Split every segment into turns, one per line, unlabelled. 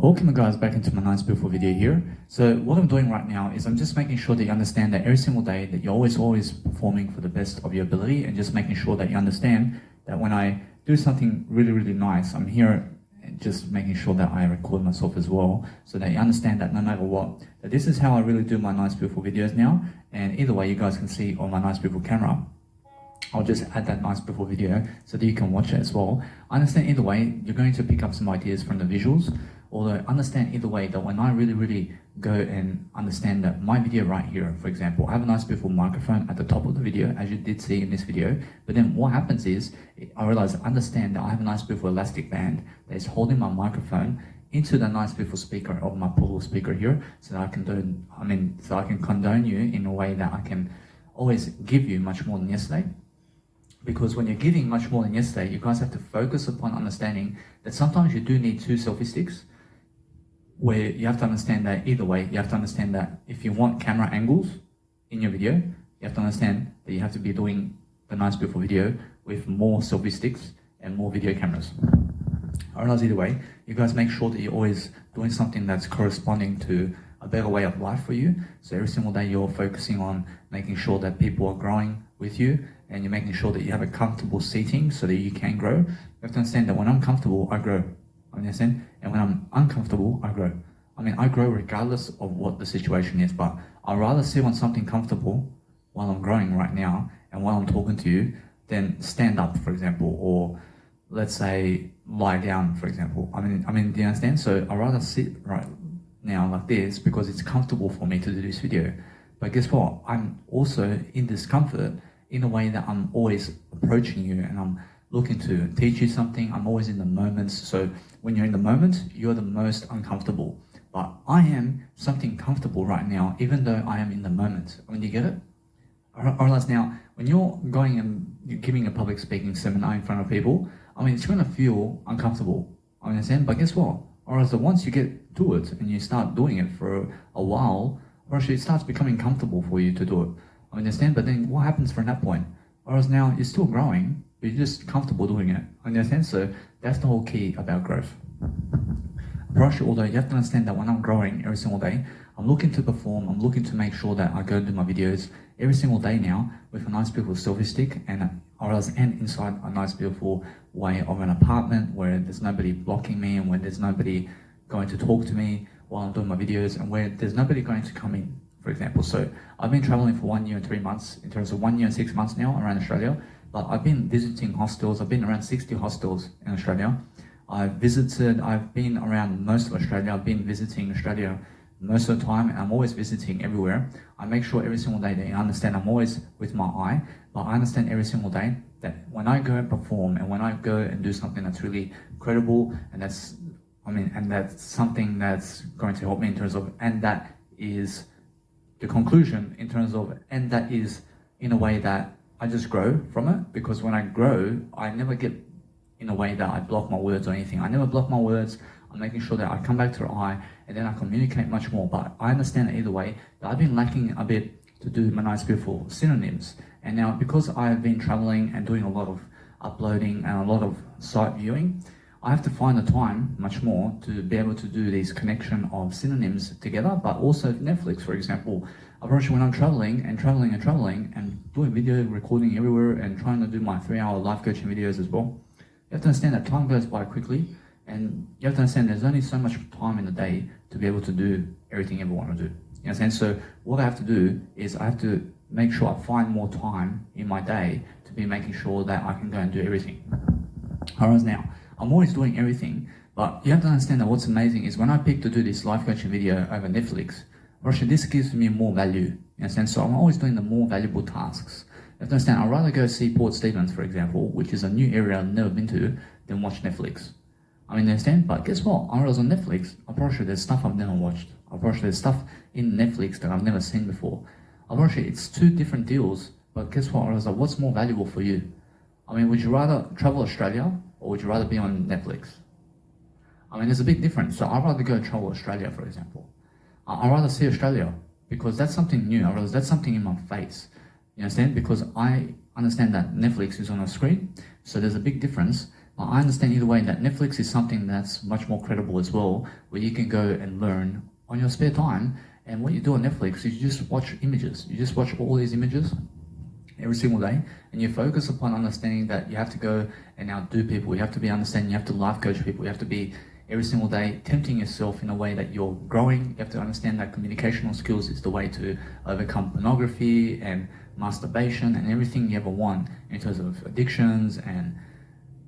Welcome guys back into my nice beautiful video here. So what I'm doing right now is I'm just making sure that you understand that every single day that you're always performing for the best of your ability, and just making sure that you understand that when I do something really nice, I'm here just making sure that I record myself as well, so that you understand that no matter what, that this is how I really do my nice beautiful videos now. And either way, you guys can see on my nice beautiful camera, I'll just add that nice beautiful video so that you can watch it as well. I understand either way, you're going to pick up some ideas from the visuals. Although understand either way that when I really go and understand that my video right here, for example, I have a nice beautiful microphone at the top of the video, as you did see in this video. But then what happens is, I realize, understand that I have a nice beautiful elastic band that is holding my microphone into the nice beautiful speaker of my portable speaker here, so that I can condone you in a way that I can always give you much more than yesterday. Because when you're giving much more than yesterday, you guys have to focus upon understanding that sometimes you do need two selfie sticks, where you have to understand that either way, you have to understand that if you want camera angles in your video, you have to understand that you have to be doing the nice beautiful video with more selfie sticks and more video cameras. I realize either way, you guys make sure that you're always doing something that's corresponding to a better way of life for you. So every single day you're focusing on making sure that people are growing with you, and you're making sure that you have a comfortable seating so that you can grow. You have to understand that when I'm comfortable, I grow. Understand? And when I'm uncomfortable, I grow. I grow regardless of what the situation is, but I'd rather sit on something comfortable while I'm growing right now and while I'm talking to you than stand up, for example, or let's say lie down, for example. Do you understand? So I'd rather sit right now like this because it's comfortable for me to do this video. But guess what? I'm also in discomfort in a way that I'm always approaching you and I'm looking to teach you something. I'm always in the moments. So when you're in the moment, you're the most uncomfortable. But I am something comfortable right now, even though I am in the moment. Do you get it? I realize now, when you're going and you're giving a public speaking seminar in front of people, it's going to feel uncomfortable. Understand? But guess what? Or else once you get to it and you start doing it for a while, or actually it starts becoming comfortable for you to do it. Understand? But then what happens from that point? Or else now you're still growing, but you're just comfortable doing it. Understand? So that's the whole key about growth. Although you have to understand that when I'm growing every single day, I'm looking to perform, I'm looking to make sure that I go and do my videos every single day now with a nice beautiful selfie stick and inside a nice beautiful way of an apartment where there's nobody blocking me and where there's nobody going to talk to me while I'm doing my videos and where there's nobody going to come in, for example. So I've been traveling for 1 year and 3 months, in terms of 1 year and 6 months now around Australia. But I've been visiting hostels. I've been around 60 hostels in Australia. I've been around most of Australia. I've been visiting Australia most of the time, and I'm always visiting everywhere. I make sure every single day that you understand I'm always with my eye, but I understand every single day that when I go and perform and when I go and do something that's really credible and that's something that's going to help me in terms of, and that is the conclusion in terms of, and that is in a way that I just grow from it. Because when I grow, I never get in a way that I block my words or anything. I never block my words. I'm making sure that I come back to the eye and then I communicate much more. But I understand that either way, that I've been lacking a bit to do my nice beautiful synonyms. And now because I've been traveling and doing a lot of uploading and a lot of site viewing, I have to find the time much more to be able to do these connection of synonyms together. But also Netflix, for example, when I'm traveling and doing video recording everywhere and trying to do my 3-hour life coaching videos as well, you have to understand that time goes by quickly, and you have to understand there's only so much time in the day to be able to do everything you ever want to do. You understand? So what I have to do is I have to make sure I find more time in my day to be making sure that I can go and do everything. Whereas now, I'm always doing everything, but you have to understand that what's amazing is when I pick to do this life coaching video over Netflix, actually this gives me more value. You understand? So I'm always doing the more valuable tasks. You have to understand, I'd rather go see Port Stephens, for example, which is a new area I've never been to, than watch Netflix. Understand? But guess what? I was on Netflix, I'm pretty sure there's stuff I've never watched. I'm pretty sure there's stuff in Netflix that I've never seen before. I'm pretty sure it's two different deals, but guess what? I was like, what's more valuable for you? Would you rather travel Australia or would you rather be on Netflix? There's a big difference. So I'd rather go travel Australia, for example. I'd rather see Australia because that's something new. That's something in my face. You understand? Because I understand that Netflix is on a screen, so there's a big difference I understand either way that Netflix is something that's much more credible as well, where you can go and learn on your spare time. And what you do on Netflix is you just watch images. You just watch all these images every single day, and you focus upon understanding that you have to go and outdo people. You have to be understanding. You have to life coach people. You have to be every single day tempting yourself in a way that you're growing. You have to understand that communicational skills is the way to overcome pornography and masturbation and everything you ever want in terms of addictions and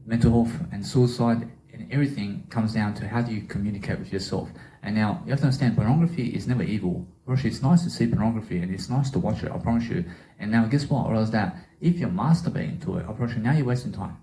mental health and suicide, and everything comes down to how do you communicate with yourself. And now you have to understand pornography is never evil. Actually, it's nice to see pornography and it's nice to watch it, I promise you. And now guess what? I realize that if you're masturbating to it, I promise you now you're wasting time.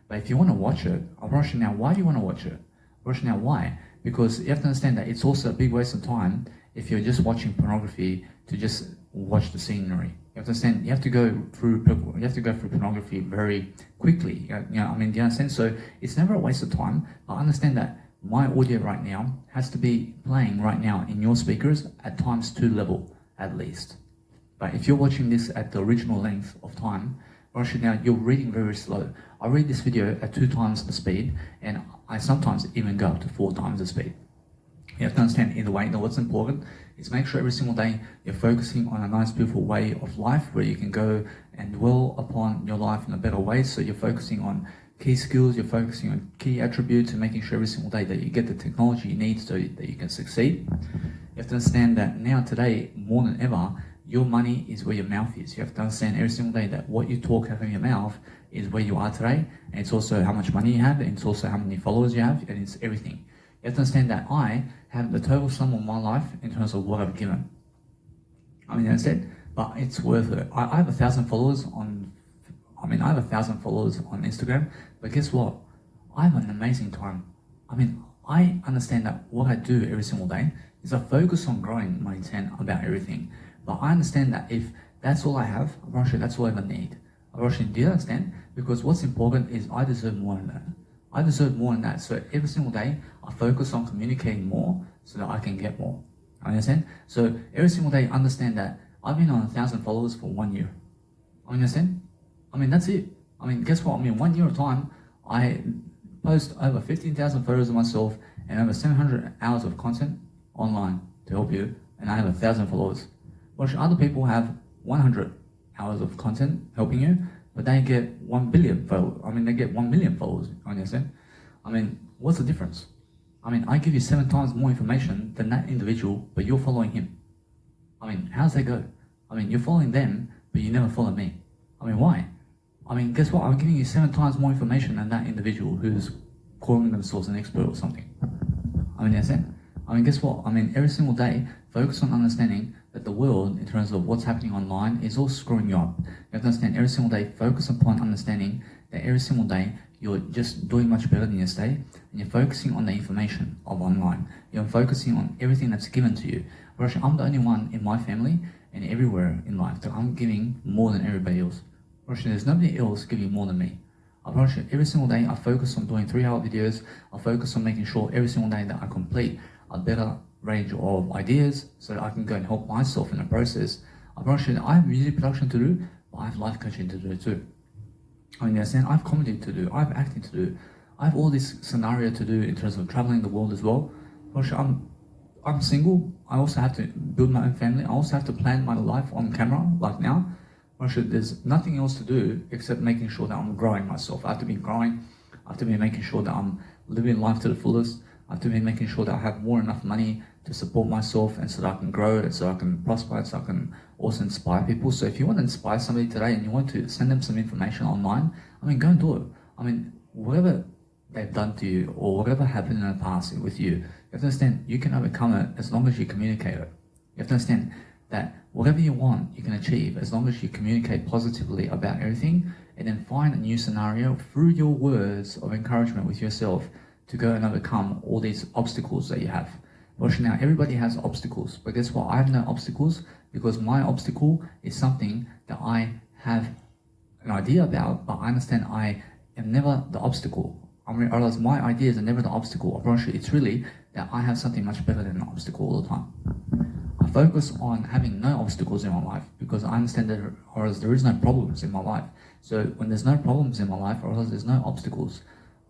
But if you want to watch it, I promise you now why do you want to watch it? I promise you now why? Because you have to understand that it's also a big waste of time if you're just watching pornography to just watch the scenery. You have to understand. You have to go through pornography very quickly. Do you understand? So it's never a waste of time. I understand that my audio right now has to be playing right now in your speakers at ×2 level at least. But if you're watching this at the original length of time, right now you're reading very slow. I read this video at 2 times the speed, and I sometimes even go up to 4 times the speed. You have to understand either way that what's important is make sure every single day you're focusing on a nice, beautiful way of life where you can go and dwell upon your life in a better way. So you're focusing on key skills, you're focusing on key attributes, and making sure every single day that you get the technology you need so that you can succeed. You have to understand that now, today, more than ever, your money is where your mouth is. You have to understand every single day that what you talk out of your mouth is where you are today, and it's also how much money you have, and it's also how many followers you have, and it's everything. You have to understand that I have the total sum of my life in terms of what I've given. That's it, but it's worth it. I have 1,000 followers on, I have 1,000 followers on Instagram, but guess what? I have an amazing time. I understand that what I do every single day is I focus on growing my intent about everything. But I understand that if that's all I have, that's all I ever need. Do you understand? Because what's important is I deserve more than that. I deserve more than that. So every single day, I focus on communicating more so that I can get more. Understand? So every single day, understand that I've been on 1,000 followers for 1 year. Understand? That's it. Guess what? 1 year of time, I post over 15,000 photos of myself and over 700 hours of content online to help you, and I have 1,000 followers. Which other people have 100 hours of content helping you, but they get 1 billion followers. They get 1 million followers. Understand? What's the difference? I give you 7 times more information than that individual, but you're following him. How's that go? You're following them, but you never follow me. Why? Guess what? I'm giving you 7 times more information than that individual who's calling themselves an expert or something. Understand? Guess what? Every single day, focus on understanding that the world, in terms of what's happening online, is all screwing you up. You have to understand every single day, focus upon understanding that every single day, you're just doing much better than yesterday, and you're focusing on the information of online. You're focusing on everything that's given to you. Whereas I'm the only one in my family and everywhere in life that I'm giving more than everybody else. Whereas there's nobody else giving more than me. I promise you, every single day I focus on doing 3-hour videos. I focus on making sure every single day that I complete a better range of ideas so that I can go and help myself in the process. I promise you that I have music production to do, but I have life coaching to do too. I have comedy to do, I have acting to do, I have all this scenario to do in terms of traveling the world as well. I'm single, I also have to build my own family, I also have to plan my life on camera, like now. There's nothing else to do except making sure that I'm growing myself. I have to be growing, I have to be making sure that I'm living life to the fullest. I have to be making sure that I have more enough money to support myself, and so that I can grow, and so I can prosper, and so I can also inspire people. So if you want to inspire somebody today and you want to send them some information online, go and do it. Whatever they've done to you or whatever happened in the past with you, you have to understand you can overcome it as long as you communicate it. You have to understand that whatever you want, you can achieve as long as you communicate positively about everything, and then find a new scenario through your words of encouragement with yourself to go and overcome all these obstacles that you have. Now, everybody has obstacles, but guess what? I have no obstacles because my obstacle is something that I have an idea about, but I understand I am never the obstacle. Realize my ideas are never the obstacle. I promise you, it's really that I have something much better than an obstacle all the time. I focus on having no obstacles in my life because I understand that there is no problems in my life. So when there's no problems in my life, or else there's no obstacles,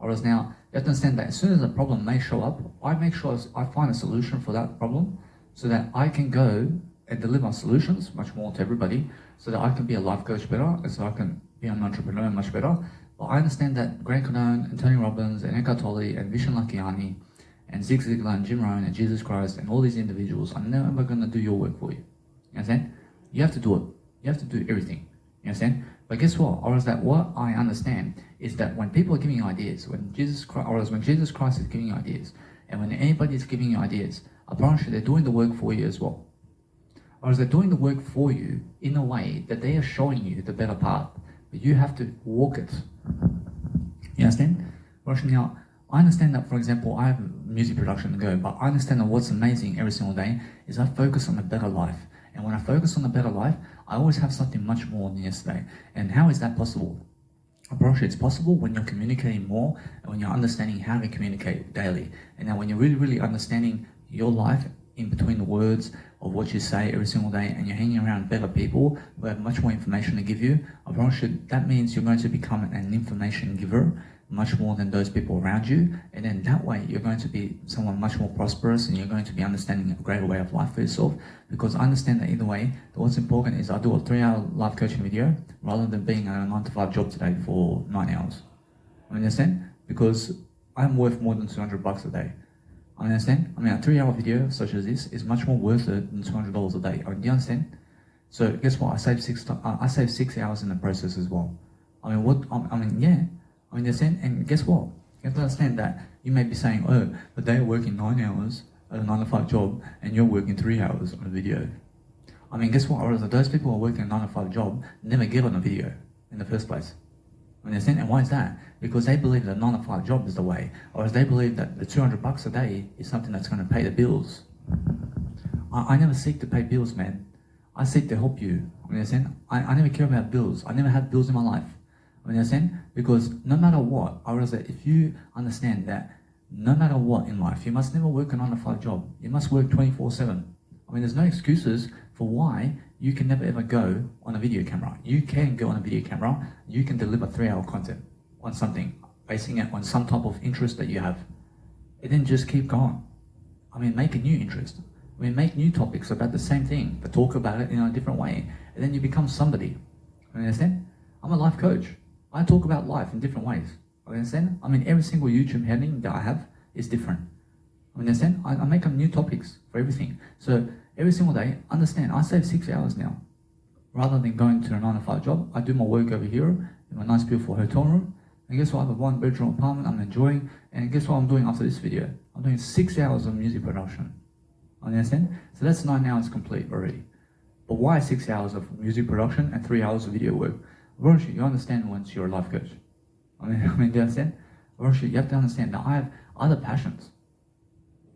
Whereas now, you have to understand that as soon as a problem may show up, I make sure I find a solution for that problem so that I can go and deliver solutions much more to everybody so that I can be a life coach better and so I can be an entrepreneur much better. But I understand that Grant Cardone and Tony Robbins and Eckhart Tolle and Vishen Lakhiani and Zig Ziglar and Jim Rohn and Jesus Christ and all these individuals are never going to do your work for you. You understand? You have to do it. You have to do everything. You understand? But guess what? Or is that what I understand is that when people are giving you ideas, when Jesus Christ is giving you ideas, and when anybody is giving you ideas, I promise you they're doing the work for you as well. Or is they're doing the work for you in a way that they are showing you the better path, but you have to walk it. You understand? Now, I understand that, for example, I have music production to go, but I understand that what's amazing every single day is I focus on a better life. And when I focus on a better life, I always have something much more than yesterday. And how is that possible? I promise you it's possible when you're communicating more and when you're understanding how to communicate daily. And now when you're really understanding your life in between the words of what you say every single day and you're hanging around better people who have much more information to give you, I promise you that means you're going to become an information giver much more than those people around you, and then that way you're going to be someone much more prosperous and you're going to be understanding a greater way of life for yourself. Because I understand that either way, what's important is I do a 3-hour life coaching video rather than being at a 9-to-5 job today for 9 hours. I understand? Because I'm worth more than $200 a day. I understand? I mean, a 3-hour video such as this is much more worth it than $200 a day. Do you understand? So guess what? I save 6 hours in the process as well. I mean, yeah. I understand, and guess what? You have to understand that you may be saying, oh, but they're working 9 hours at a 9-to-5 job and you're working 3 hours on a video. I mean, guess what? Or those people who are working a 9-to-5 job never get on a video in the first place. Understand? And why is that? Because they believe that a 9-to-5 job is the way, or they believe that the $200 a day is something that's going to pay the bills. I never seek to pay bills, man. I seek to help you. Understand? I never care about bills. I never had bills in my life. Understand? Because no matter what, I was that if you understand that no matter what in life, you must never work a 9-to-5 job. You must work 24/7. I mean, there's no excuses for why you can never ever go on a video camera. You can go on a video camera. You can deliver 3-hour content on something, basing it on some type of interest that you have. And then just keep going. I mean, make a new interest. I mean, make new topics about the same thing, but talk about it in a different way. And then you become somebody. Understand? I'm a life coach. I talk about life in different ways. Understand? I mean, every single YouTube heading that I have is different. Understand? I make up new topics for everything. So every single day, understand, I save 6 hours now. Rather than going to a 9-to-5 job, I do my work over here in my nice, beautiful hotel room. And guess what? I have a 1-bedroom apartment I'm enjoying. And guess what I'm doing after this video? I'm doing 6 hours of music production. Understand? So that's 9 hours complete already. But why 6 hours of music production and 3 hours of video work? You understand once you're a life coach. Do you understand? You have to understand that I have other passions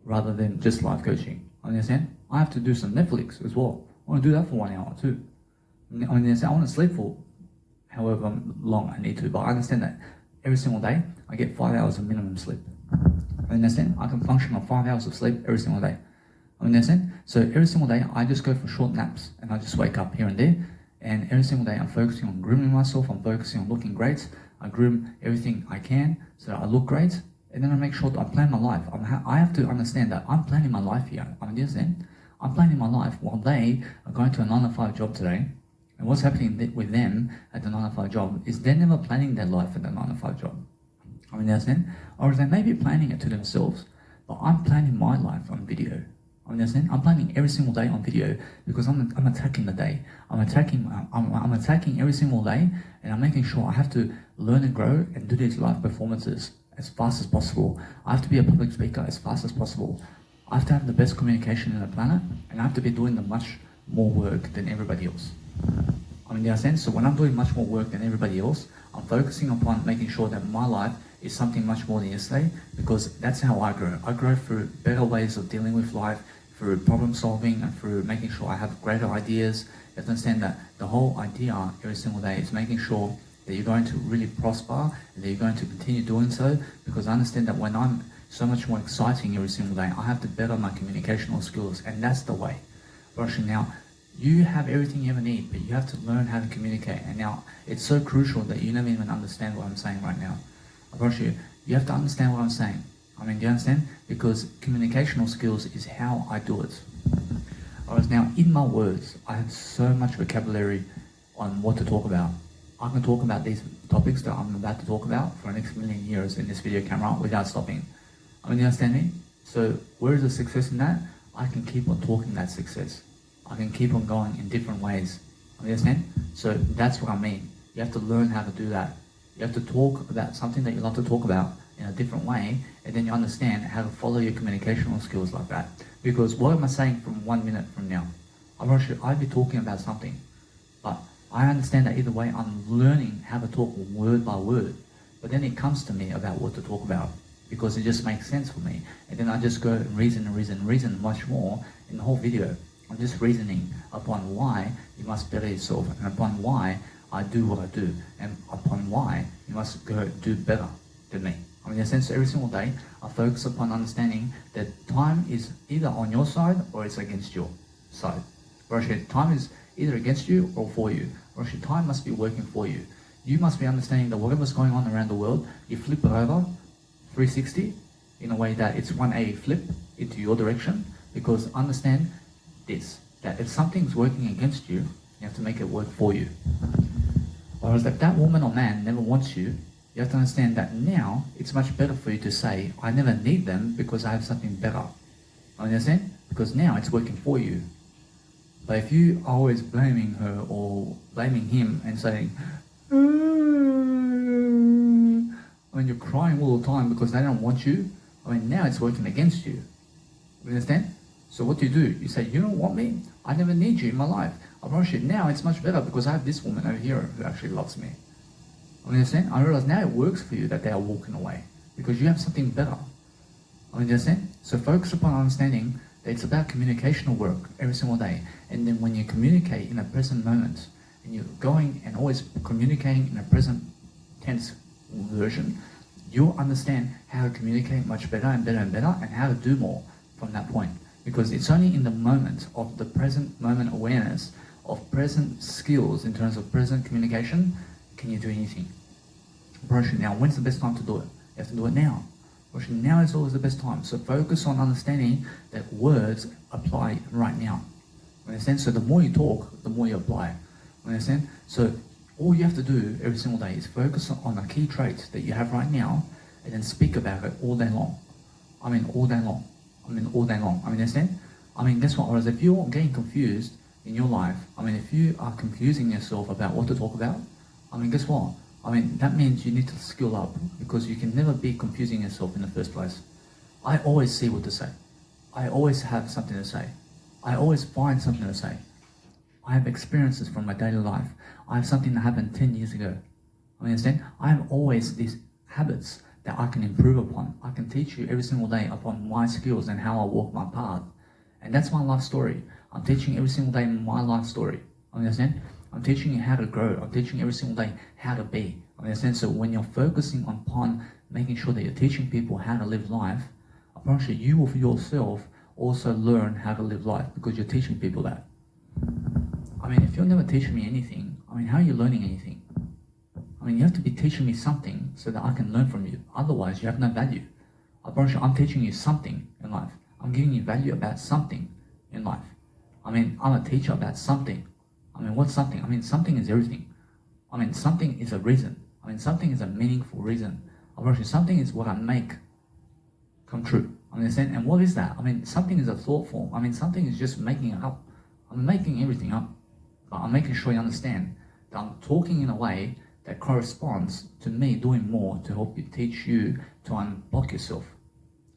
rather than just life coaching. Understand? I have to do some Netflix as well. I want to do that for 1 hour too. I want to sleep for however long I need to, but I understand that every single day I get 5 hours of minimum sleep. Understand? I can function on 5 hours of sleep every single day. Understand? So every single day I just go for short naps and I just wake up here and there. And every single day I'm focusing on grooming myself, I'm focusing on looking great. I groom everything I can so that I look great. And then I make sure that I plan my life. I have to understand that I'm planning my life here. Understand? I'm planning my life while they are going to a 9-to-5 job today. And what's happening with them at the 9-to-5 job is they're never planning their life at the 9-to-5 job. Understand? Or they may be planning it to themselves, but I'm planning my life on video. Understand? I'm planning every single day on video because I'm attacking the day. I'm attacking every single day, and I'm making sure I have to learn and grow and do these live performances as fast as possible. I have to be a public speaker as fast as possible. I have to have the best communication in the planet, and I have to be doing the much more work than everybody else. Understand? So when I'm doing much more work than everybody else, I'm focusing upon making sure that my life is something much more than yesterday, because that's how I grow. I grow through better ways of dealing with life, through problem solving and through making sure I have greater ideas. You have to understand that the whole idea every single day is making sure that you're going to really prosper and that you're going to continue doing so, because I understand that when I'm so much more exciting every single day, I have to better my communicational skills, and that's the way. Now, you have everything you ever need, but you have to learn how to communicate. And now, it's so crucial that you never even understand what I'm saying right now. I promise you, You have to understand what I'm saying. I mean, do you understand? Because communicational skills is how I do it. Whereas now, in my words, I have so much vocabulary on what to talk about. I can talk about these topics that I'm about to talk about for the next million years in this video camera without stopping. I mean, you understand me? So where is the success in that? I can keep on talking that success. I can keep on going in different ways. You understand? So that's what I mean. You have to learn how to do that. You have to talk about something that you love to talk about in a different way, and then you understand how to follow your communicational skills like that. Because what am I saying from 1 minute from now? I'd be talking about something, but I understand that either way I'm learning how to talk word by word. But then it comes to me about what to talk about because it just makes sense for me. And then I just go and reason much more in the whole video. I'm just reasoning upon why you must better yourself and upon why I do what I do and upon why you must go do better than me. I mean, in a sense, every single day, I focus upon understanding that time is either on your side or it's against your side. Whereas time is either against you or for you. Whereas time must be working for you. You must be understanding that whatever's going on around the world, you flip it over 360 in a way that it's 180 flip into your direction, because understand this, that if something's working against you, you have to make it work for you. Whereas if that woman or man never wants you, you have to understand that now it's much better for you to say, I never need them because I have something better. Understand? Because now it's working for you. But if you are always blaming her or blaming him and saying, when you're crying all the time because they don't want you, I mean, now it's working against you. You understand? So what do? You say, you don't want me? I never need you in my life. I promise you, now it's much better because I have this woman over here who actually loves me. You understand? I realize now it works for you that they are walking away because you have something better. You understand? So focus upon understanding that it's about communicational work every single day. And then when you communicate in a present moment, and you're going and always communicating in a present tense version, you'll understand how to communicate much better and better and better, and how to do more from that point. Because it's only in the moment of the present moment awareness, of present skills in terms of present communication, can you do anything. Now, when's the best time to do it? You have to do it now. Now is always the best time. So focus on understanding that words apply right now. Understand? So the more you talk, the more you apply. Understand? So all you have to do every single day is focus on a key trait that you have right now, and then speak about it all day long. I mean, all day long. Understand? I mean, guess what? Whereas if you're getting confused in your life, I mean, if you are confusing yourself about what to talk about, I mean, guess what? I mean, that means you need to skill up, because you can never be confusing yourself in the first place. I always see what to say. I always have something to say. I always find something to say. I have experiences from my daily life. I have something that happened 10 years ago. Understand? I have always these habits that I can improve upon. I can teach you every single day upon my skills and how I walk my path. And that's my life story. I'm teaching every single day my life story. Understand? I'm teaching you how to grow. I'm teaching every single day how to be. Understand? So when you're focusing upon making sure that you're teaching people how to live life, I promise you, you will yourself also learn how to live life, because you're teaching people that. I mean, if you're never teaching me anything, I mean, how are you learning anything? I mean, you have to be teaching me something so that I can learn from you. Otherwise, you have no value. I promise you, I'm teaching you something in life. I'm giving you value about something in life. I mean, I'm a teacher about something. I mean, what's something? I mean, something is everything. I mean, something is a reason. I mean, something is a meaningful reason. I promise you, something is what I make come true. Understand? And what is that? I mean, something is a thought form. I mean, something is just making it up. I'm making everything up. But I'm making sure you understand that I'm talking in a way that corresponds to me doing more to help you, teach you to unblock yourself.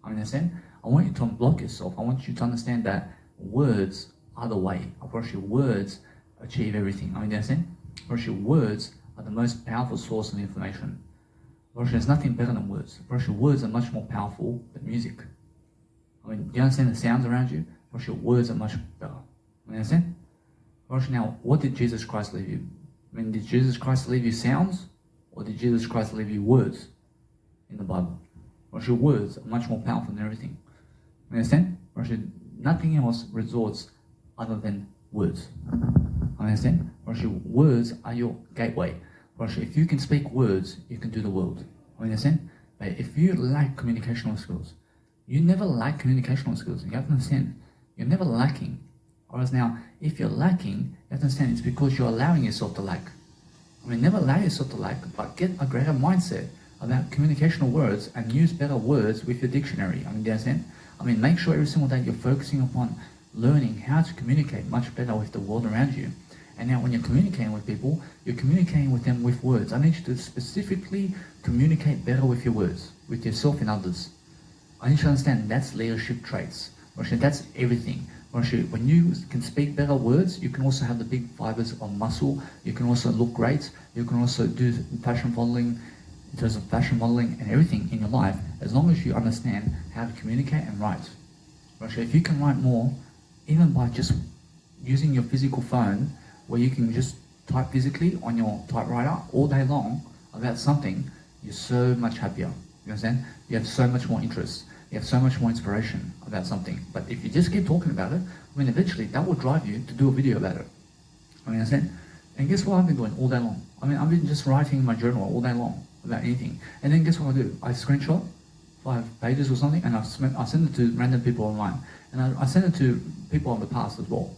Understand? I want you to unblock yourself. I want you to understand that words are the way. I promise you, words achieve everything. Understand? I promise you, words are the most powerful source of information. I promise you, there's nothing better than words. I promise you, words are much more powerful than music. I mean, do you understand the sounds around you? I promise you, words are much better. Understand? Now, what did Jesus Christ leave you? I mean, did Jesus Christ leave you sounds, or did Jesus Christ leave you words in the Bible? Or your words are much more powerful than everything. Understand? Or nothing else resorts other than words. Understand? Or words are your gateway. Or if you can speak words, you can do the world. Understand? But if you lack communicational skills, you never lack communicational skills. You have to understand, you're never lacking. Whereas now, if you're lacking, you have to understand it's because you're allowing yourself to lack. I mean, never allow yourself to lack, but get a greater mindset about communicational words and use better words with your dictionary. I mean, do you understand? I mean, make sure every single day you're focusing upon learning how to communicate much better with the world around you. And now when you're communicating with people, you're communicating with them with words. I need you to specifically communicate better with your words, with yourself and others. I need you to understand that's leadership traits. That's everything. When you can speak better words, you can also have the big fibers of muscle. You can also look great. You can also do fashion modeling, in terms of fashion modeling and everything in your life, as long as you understand how to communicate and write. If you can write more, even by just using your physical phone, where you can just type physically on your typewriter all day long about something, you're so much happier. You understand? You have so much more interest. You have so much more inspiration about something. But if you just keep talking about it, I mean, eventually that will drive you to do a video about it. I mean, understand? And guess what I've been doing all day long? I mean, I've been just writing in my journal all day long about anything. And then guess what I do? I screenshot 5 pages or something, and I send it to random people online. And I send it to people in the past as well.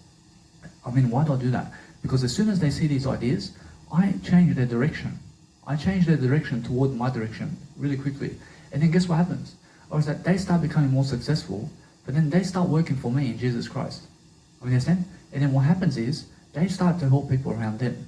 I mean, why do I do that? Because as soon as they see these ideas, I change their direction. I change their direction toward my direction really quickly. And then guess what happens? Or is that they start becoming more successful, but then they start working for me in Jesus Christ. I mean, understand? And then what happens is, they start to help people around them.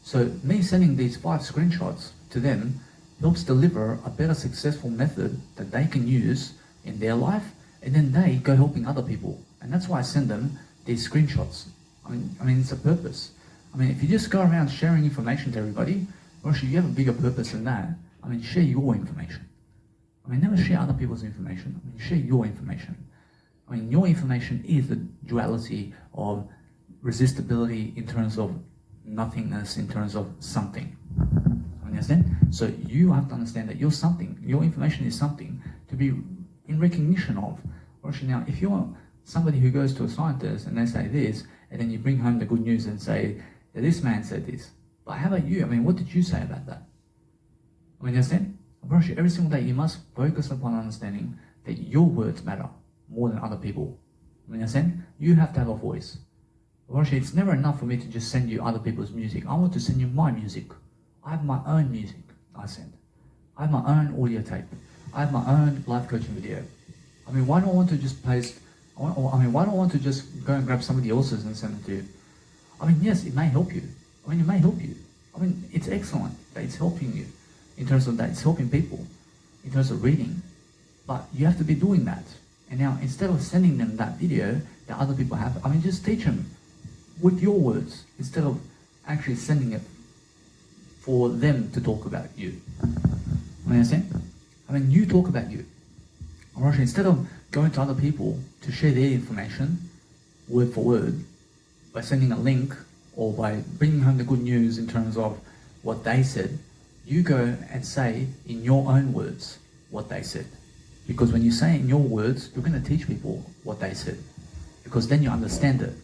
So me sending these 5 screenshots to them helps deliver a better successful method that they can use in their life, and then they go helping other people. And that's why I send them these screenshots. I mean, it's a purpose. I mean, if you just go around sharing information to everybody, well, actually you have a bigger purpose than that. I mean, share your information. I mean, never share other people's information. I mean, share your information. I mean, your information is the duality of resistibility in terms of nothingness, in terms of something. Understand? So you have to understand that you're something. Your information is something to be in recognition of. Or actually now, if you're somebody who goes to a scientist and they say this, and then you bring home the good news and say, that this man said this. But how about you? I mean, what did you say about that? I mean, understand? Every single day you must focus upon understanding that your words matter more than other people. I mean, understand? You have to have a voice. It's never enough for me to just send you other people's music. I want to send you my music. I have my own music I send. I have my own audio tape. I have my own life coaching video. I mean, why do I want to just paste? Why do I want to just go and grab somebody else's and send it to you? I mean, yes, it may help you. I mean, it may help you. I mean, it's excellent that it's helping you in terms of that. It's helping people in terms of reading. But you have to be doing that. And now, instead of sending them that video that other people have, I mean, just teach them with your words instead of actually sending it for them to talk about you. You understand? I mean, you talk about you. Or actually, instead of going to other people to share their information word for word by sending a link or by bringing home the good news in terms of what they said, you go and say in your own words what they said. Because when you say it in your words, you're going to teach people what they said. Because then you understand it.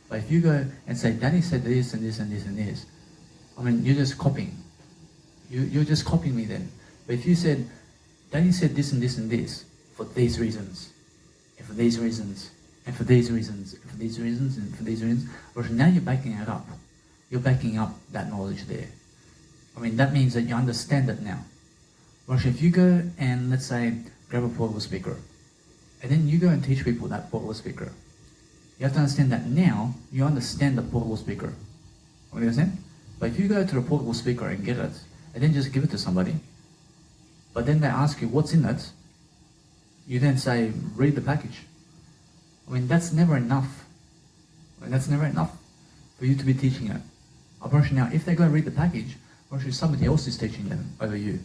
But if you go and say, Danny said this and this and this and this, I mean, you're just copying. You're just copying me then. But if you said, Danny said this and this and this, for these reasons, and for these reasons, and for these reasons, and for these reasons, and for these reasons, well, now you're backing it up. You're backing up that knowledge there. I mean, that means that you understand it now. Well, if you go and, let's say, grab a portable speaker, and then you go and teach people that portable speaker, you have to understand that now you understand the portable speaker. You understand? But if you go to the portable speaker and get it, and then just give it to somebody, but then they ask you what's in it, you then say, read the package. I mean, that's never enough. I mean, that's never enough for you to be teaching it. Now, if they go read the package, somebody else is teaching them over you.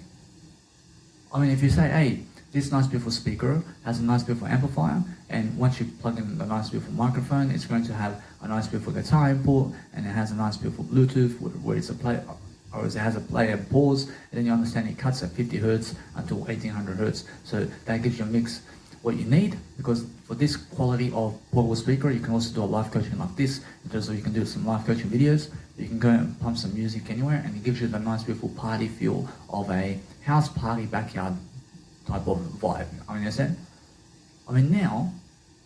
I mean, if you say, hey, this nice beautiful speaker has a nice beautiful amplifier, and once you plug in the nice beautiful microphone, it's going to have a nice beautiful guitar input, and it has a nice beautiful Bluetooth where it's a play, or it has a play and pause, and then you understand it cuts at 50 hertz until 1800 hertz. So that gives you a mix what you need, because for this quality of portable speaker, you can also do a live coaching like this, in terms of you can do some live coaching videos. You can go and pump some music anywhere, and it gives you the nice beautiful party feel of a house party backyard type of vibe. I mean, understand? I mean, now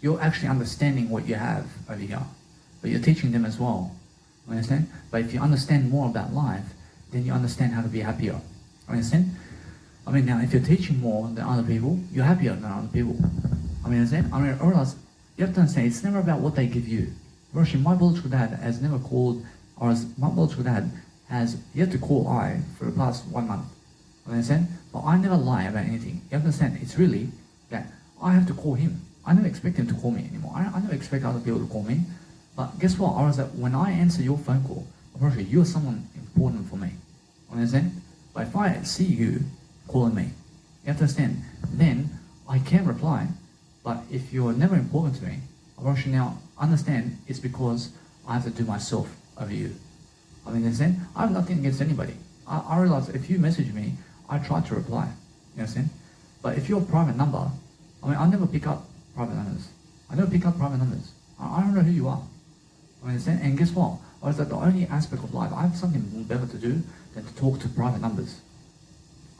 you're actually understanding what you have over here, but you're teaching them as well. Understand? But if you understand more about life, then you understand how to be happier. Understand? I mean, now if you're teaching more than other people, you're happier than other people. I mean, understand? I mean, or else you have to understand it's never about what they give you. Actually, my biological dad has never called, or my biological dad has yet to call I for the past 1 month. Understand? But I never lie about anything. You have to understand, it's really that I have to call him. I never expect him to call me anymore. I never expect other people to call me. But guess what? Or is that when I answer your phone call, actually, you're someone important for me. Understand? But if I see you calling me, you have to understand, then I can reply. But if you're never important to me, actually now understand it's because I have to do myself over you. I mean, understand? I have nothing against anybody. I realize if you message me, I try to reply. You understand? But if you're a private number, I mean, I never pick up private numbers. I never pick up private numbers. I don't know who you are. I understand? And guess what? Or is that the only aspect of life I have something better to do than to talk to private numbers?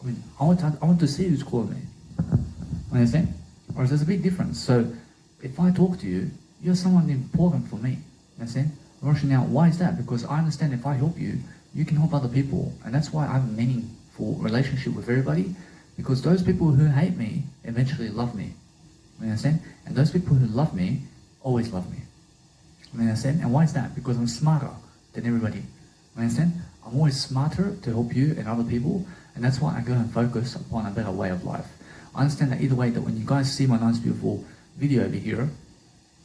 I mean, I want to see who's calling me. Understand? Or there's a big difference. So if I talk to you, you're someone important for me. Understand? Now, why is that? Because I understand if I help you, you can help other people. And that's why I have a meaningful relationship with everybody. Because those people who hate me eventually love me. You understand? And those people who love me always love me. You understand? And why is that? Because I'm smarter than everybody. You understand? I'm always smarter to help you and other people. And that's why I go and focus upon a better way of life. I understand that either way, that when you guys see my nice beautiful video over here,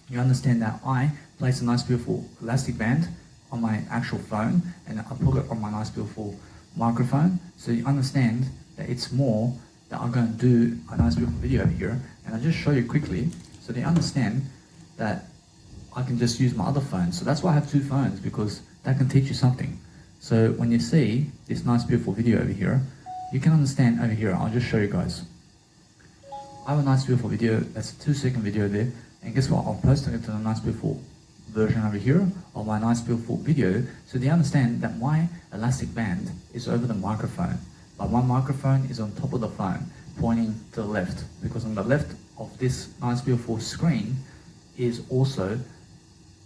you understand that I place a nice beautiful elastic band on my actual phone and I put it on my nice beautiful microphone. So you understand that it's more that I'm going to do a nice beautiful video over here, and I'll just show you quickly so they understand that I can just use my other phone. So that's why I have 2 phones, because that can teach you something. So when you see this nice beautiful video over here, you can understand over here. I'll just show you guys. I have a nice beautiful video, that's a 2-second video there, and guess what? I'll post it to the nice beautiful version over here of my nice beautiful video, so they understand that my elastic band is over the microphone, but my microphone is on top of the phone, pointing to the left, because on the left of this nice beautiful screen is also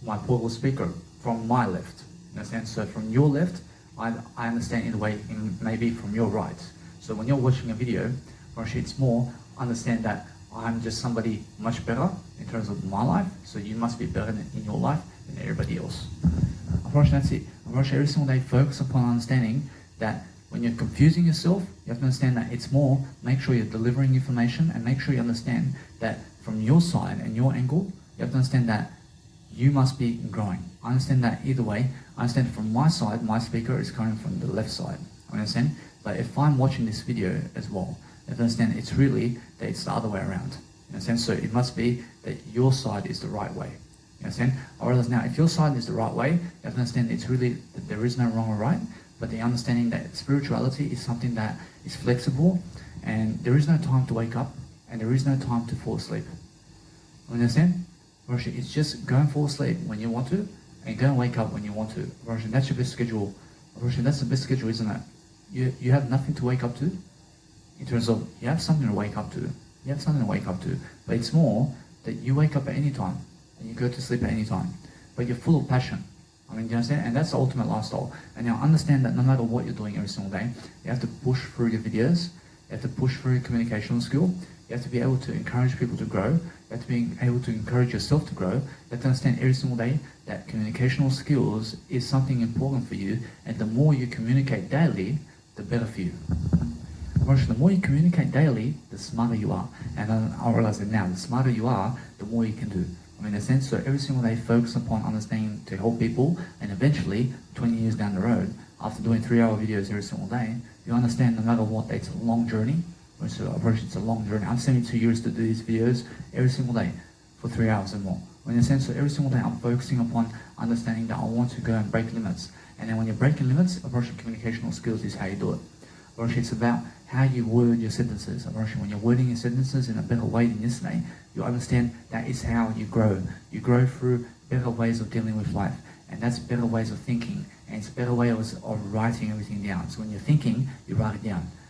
my portable speaker from my left. Understand? So from your left, I understand in a way, maybe from your right. So when you're watching a video, or it's more, understand that I'm just somebody much better in terms of my life, so you must be better in your life than everybody else. Unfortunately, that's it. Unfortunately, every single day, focus upon understanding that when you're confusing yourself, you have to understand that it's more, make sure you're delivering information, and make sure you understand that from your side and your angle, you have to understand that you must be growing. I understand that either way. I understand from my side, my speaker is coming from the left side. I understand? But if I'm watching this video as well, you have to understand it's really that it's the other way around. You understand? So it must be that your side is the right way. You understand? Or else now, if your side is the right way, you have to understand it's really that there is no wrong or right, but the understanding that spirituality is something that is flexible, and there is no time to wake up, and there is no time to fall asleep. You understand? It's just go and fall asleep when you want to, and go and wake up when you want to. That's your best schedule. That's the best schedule, isn't it? You have nothing to wake up to, in terms of you have something to wake up to. You have something to wake up to, but it's more that you wake up at any time and you go to sleep at any time, but you're full of passion. I mean, do you understand? And that's the ultimate lifestyle. And now understand that no matter what you're doing every single day, you have to push through your videos, you have to push through your communication skill, you have to be able to encourage people to grow, you have to be able to encourage yourself to grow, you have to understand every single day that communicational skills is something important for you, and the more you communicate daily, the better for you. The more you communicate daily, the smarter you are. And I realize it now, the smarter you are, the more you can do. I mean, in a sense, so every single day focus upon understanding to help people, and eventually, 20 years down the road, after doing 3-hour videos every single day, you understand no matter what, it's a long journey. It's a long journey. I'm spending 2 years to do these videos every single day for 3 hours and more. In a sense, so every single day I'm focusing upon understanding that I want to go and break limits. And then when you're breaking limits, communicational skills is how you do it. It's about how you word your sentences. When you're wording your sentences in a better way than yesterday, you understand that is how you grow. You grow through better ways of dealing with life. And that's better ways of thinking. And it's better ways of writing everything down. So when you're thinking, you write it down.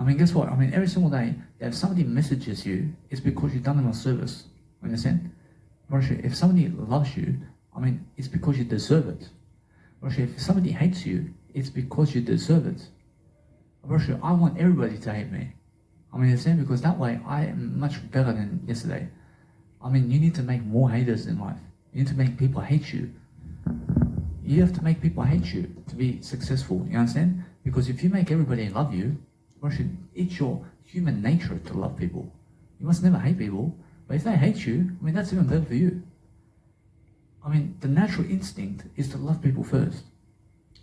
I mean, guess what? I mean, every single day, if somebody messages you, it's because you've done them a service. You understand? If somebody loves you, I mean, it's because you deserve it. If somebody hates you, it's because you deserve it. I want everybody to hate me. I mean, understand? Because that way, I am much better than yesterday. I mean, you need to make more haters in life. You need to make people hate you. You have to make people hate you to be successful. You understand? Because if you make everybody love you, it's your human nature to love people. You must never hate people. But if they hate you, I mean, that's even better for you. I mean, the natural instinct is to love people first.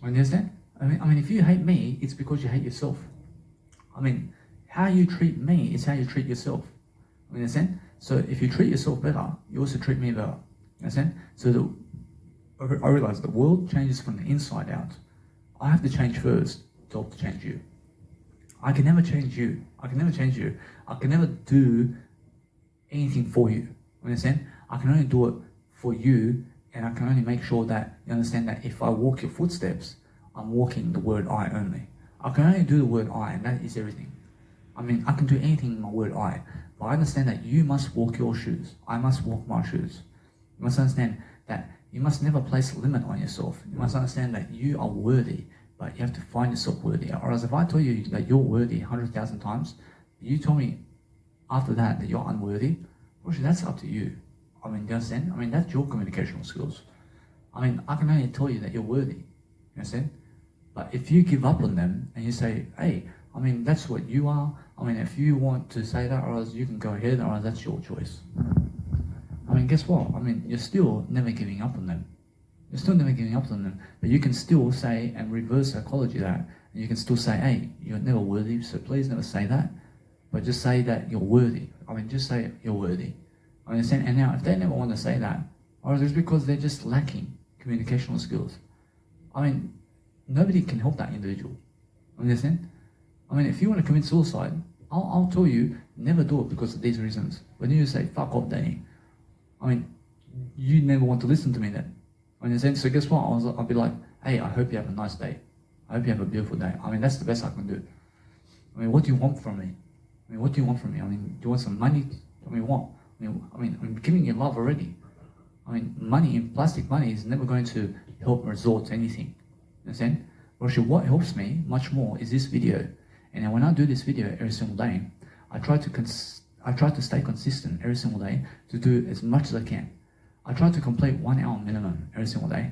You understand? I mean, if you hate me, it's because you hate yourself. I mean, how you treat me is how you treat yourself. You understand? So if you treat yourself better, you also treat me better. You understand? So I realize the world changes from the inside out. I have to change first to help to change you. I can never change you. I can never change you. I can never do anything for you. You understand? I can only do it for you, and I can only make sure that you understand that if I walk your footsteps, I'm walking the word I only. I can only do the word I, and that is everything. I mean, I can do anything in my word I, but I understand that you must walk your shoes. I must walk my shoes. You must understand that you must never place a limit on yourself. You must understand that you are worthy, but you have to find yourself worthy. Or else if I tell you that you're worthy 100,000 times, you tell me after that you're unworthy, well, that's up to you. I mean, do you understand? I mean, that's your communicational skills. I mean, I can only tell you that you're worthy. You understand? But if you give up on them and you say, hey, I mean, that's what you are. I mean, if you want to say that, or else you can go ahead, or else that's your choice. I mean, guess what? I mean, you're still never giving up on them. You're still never giving up on them. But you can still say and reverse psychology that. And you can still say, hey, you're never worthy, so please never say that. But just say that you're worthy. I mean, just say you're worthy. I understand. And now, if they never want to say that, or it's because they're just lacking communicational skills. I mean, nobody can help that individual. Understand? I mean, if you want to commit suicide, I'll tell you, never do it because of these reasons. When you say, fuck off, Danny, I mean, you never want to listen to me then. Understand? So guess what? I'll be like, hey, I hope you have a nice day. I hope you have a beautiful day. I mean, that's the best I can do. I mean, what do you want from me? I mean, what do you want from me? I mean, do you want some money? I mean, what? I'm giving you love already. I mean, money, plastic money is never going to help resort to anything. Understand? Well, actually, what helps me much more is this video. And then when I do this video every single day, I try to stay consistent every single day to do as much as I can. I try to complete 1 hour minimum every single day.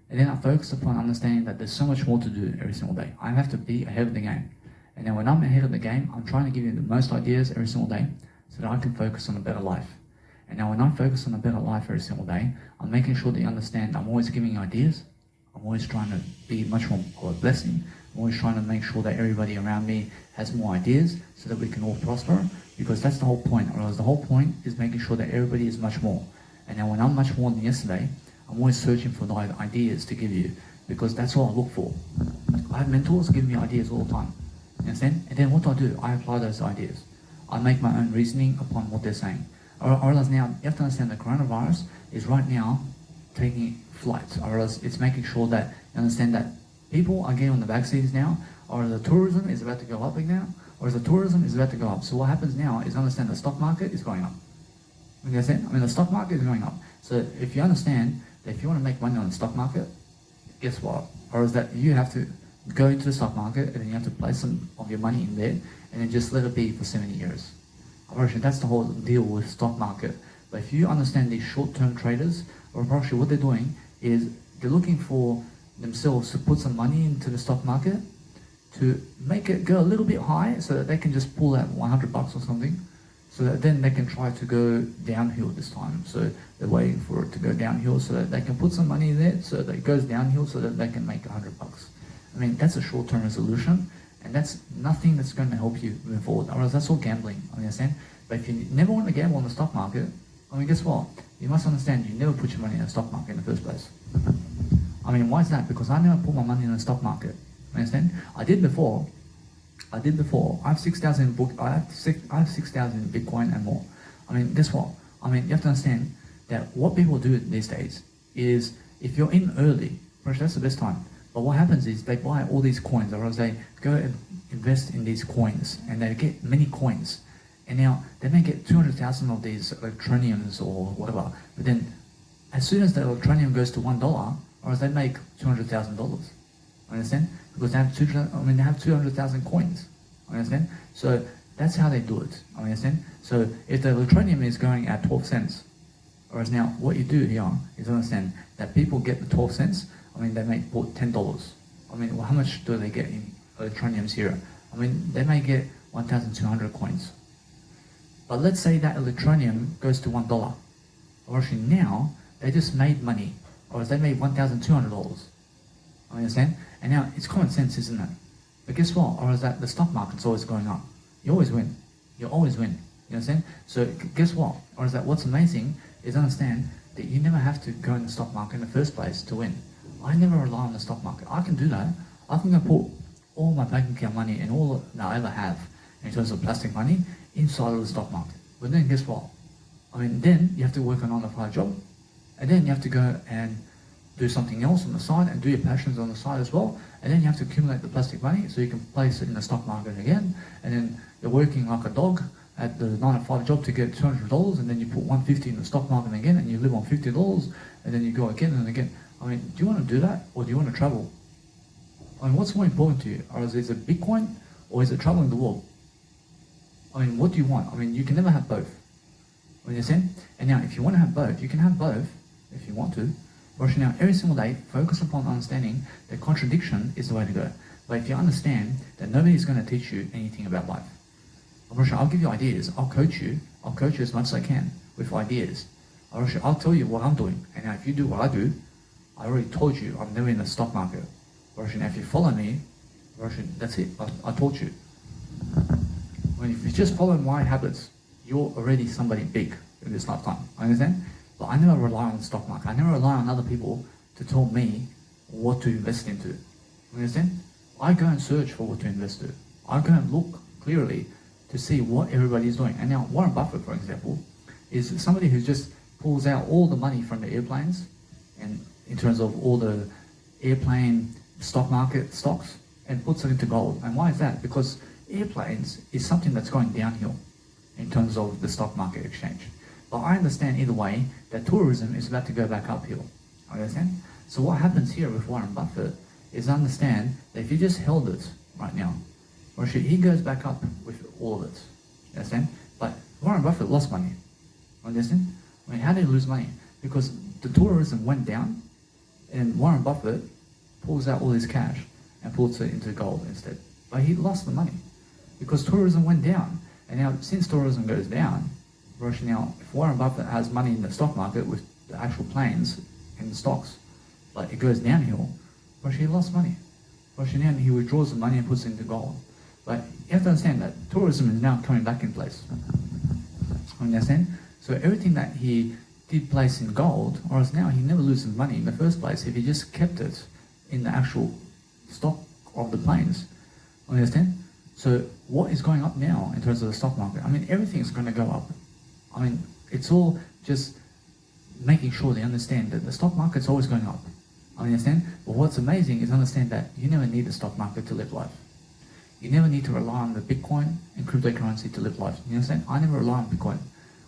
And then I focus upon understanding that there's so much more to do every single day. I have to be ahead of the game. And then when I'm ahead of the game, I'm trying to give you the most ideas every single day so that I can focus on a better life. And now when I focus on a better life every single day, I'm making sure that you understand I'm always giving you ideas. I'm always trying to be much more of a blessing. I'm always trying to make sure that everybody around me has more ideas so that we can all prosper, because that's the whole point. Or else the whole point is making sure that everybody is much more. And now when I'm much more than yesterday, I'm always searching for the ideas to give you, because that's what I look for. I have mentors giving me ideas all the time. You understand? And then what do? I apply those ideas. I make my own reasoning upon what they're saying. Or else now, you have to understand the coronavirus is right now taking flight. Or else it's making sure that you understand that people are getting on the vaccines now, or the tourism is about to go up now, or the tourism is about to go up. So what happens now is understand the stock market is going up. You understand? I mean, the stock market is going up. So if you understand that if you want to make money on the stock market, guess what? Or is that you have to go into the stock market and then you have to place some of your money in there and then just let it be for 70 years. Actually, that's the whole deal with stock market. But if you understand these short-term traders, or actually what they're doing is they're looking for themselves to put some money into the stock market to make it go a little bit high so that they can just pull out $100 or something, so that then they can try to go downhill this time. So they're waiting for it to go downhill so that they can put some money in there so that it goes downhill so that they can make $100. I mean, that's a short-term resolution, and that's nothing that's going to help you move forward. Otherwise, that's all gambling, understand? But if you never want to gamble on the stock market, I mean, guess what? You must understand you never put your money in the stock market in the first place. I mean, why is that? Because I never put my money in the stock market. Understand? I did before. I have 6,000 I have 6,000 Bitcoin and more. I mean, guess what? I mean, you have to understand that what people do these days is if you're in early, that's the best time. But what happens is they buy all these coins, or else they go and invest in these coins, and they get many coins. And now they may get 200,000 of these electroniums or whatever, but then as soon as the electronium goes to $1, or else they make $200,000. Understand? Because they have they have 200,000 coins. Understand? So that's how they do it. Understand? So if the electronium is going at 12 cents, whereas now what you do here is understand that people get the 12 cents. They may put $10. Well, how much do they get in electroniums here? They may get 1,200 coins. But let's say that electronium goes to $1. Or actually now they just made money, or they made $1,200. Understand? And now it's common sense, isn't it? But guess what? Or is that the stock market's always going up? You always win. You always win. You understand? So guess what? Or is that what's amazing is understand that you never have to go in the stock market in the first place to win. I never rely on the stock market. I can do that. I can go put all my bank account money and all that I ever have in terms of plastic money inside of the stock market. But then guess what? Then you have to work a 9-to-5 job, and then you have to go and do something else on the side and do your passions on the side as well, and then you have to accumulate the plastic money so you can place it in the stock market again, and then you're working like a dog at the 9-to-5 job to get $200, and then you put $150 in the stock market again, and you live on $50, and then you go again and again. Do you want to do that, or do you want to travel? What's more important to you? Or is it Bitcoin, or is it traveling the world? What do you want? You can never have both. You understand? And now, if you want to have both, you can have both if you want to. But now, every single day, focus upon understanding that contradiction is the way to go. But if you understand that nobody is going to teach you anything about life, I'll give you ideas. I'll coach you as much as I can with ideas. I'll tell you what I'm doing. And now, if you do what I do, I already told you I'm never in the stock market. Russian, if you follow me, Russian, that's it. I taught you. If you just follow my habits, you're already somebody big in this lifetime. Understand? But I never rely on the stock market. I never rely on other people to tell me what to invest into. Understand? I go and search for what to invest in. I go and look clearly to see what everybody is doing. And now Warren Buffett, for example, is somebody who just pulls out all the money from the airplanes, and in terms of all the airplane stock market stocks, and puts it into gold. And why is that? Because airplanes is something that's going downhill in terms of the stock market exchange. But I understand either way that tourism is about to go back uphill. Understand? So what happens here with Warren Buffett is understand that if you just held it right now, or he goes back up with all of it. Understand? But Warren Buffett lost money. Understand? How did he lose money? Because the tourism went down, and Warren Buffett pulls out all his cash and puts it into gold instead. But he lost the money because tourism went down. And now, since tourism goes down, now if Warren Buffett has money in the stock market with the actual planes and the stocks, but it goes downhill, he lost money. Now he withdraws the money and puts it into gold. But you have to understand that tourism is now coming back in place. Understand? So everything that he did place in gold, or else now he never loses money in the first place if he just kept it in the actual stock of the planes. Understand? So what is going up now in terms of the stock market? Everything is going to go up. It's all just making sure they understand that the stock market's always going up. Understand? But what's amazing is understand that you never need the stock market to live life. You never need to rely on the Bitcoin and cryptocurrency to live life. You understand? I never rely on Bitcoin.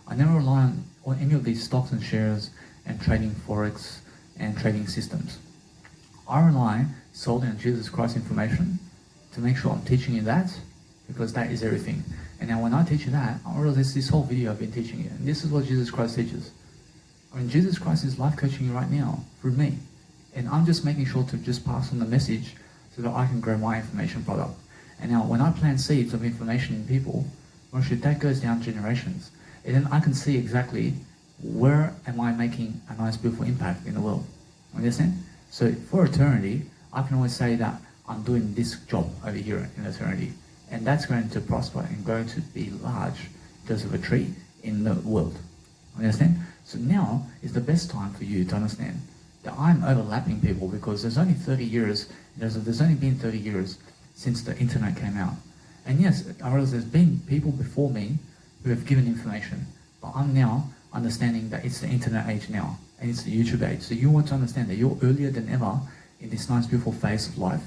I never rely on any of these stocks and shares and trading forex and trading systems. I rely solely on Jesus Christ information to make sure I'm teaching you that, because that is everything. And now when I teach you that, I realize this whole video I've been teaching you, and this is what Jesus Christ teaches. Jesus Christ is life coaching you right now through me. And I'm just making sure to just pass on the message so that I can grow my information product. And now when I plant seeds of information in people, that goes down generations. And then I can see exactly where am I making a nice, beautiful impact in the world. Understand? So for eternity, I can always say that I'm doing this job over here in eternity. And that's going to prosper and going to be large because of a tree in the world. Understand? So now is the best time for you to understand that I'm overlapping people, because there's only 30 years, there's only been 30 years since the internet came out. And yes, I realize there's been people before me who have given information, but I'm now understanding that it's the internet age now, and it's the YouTube age. So you want to understand that you're earlier than ever in this nice, beautiful phase of life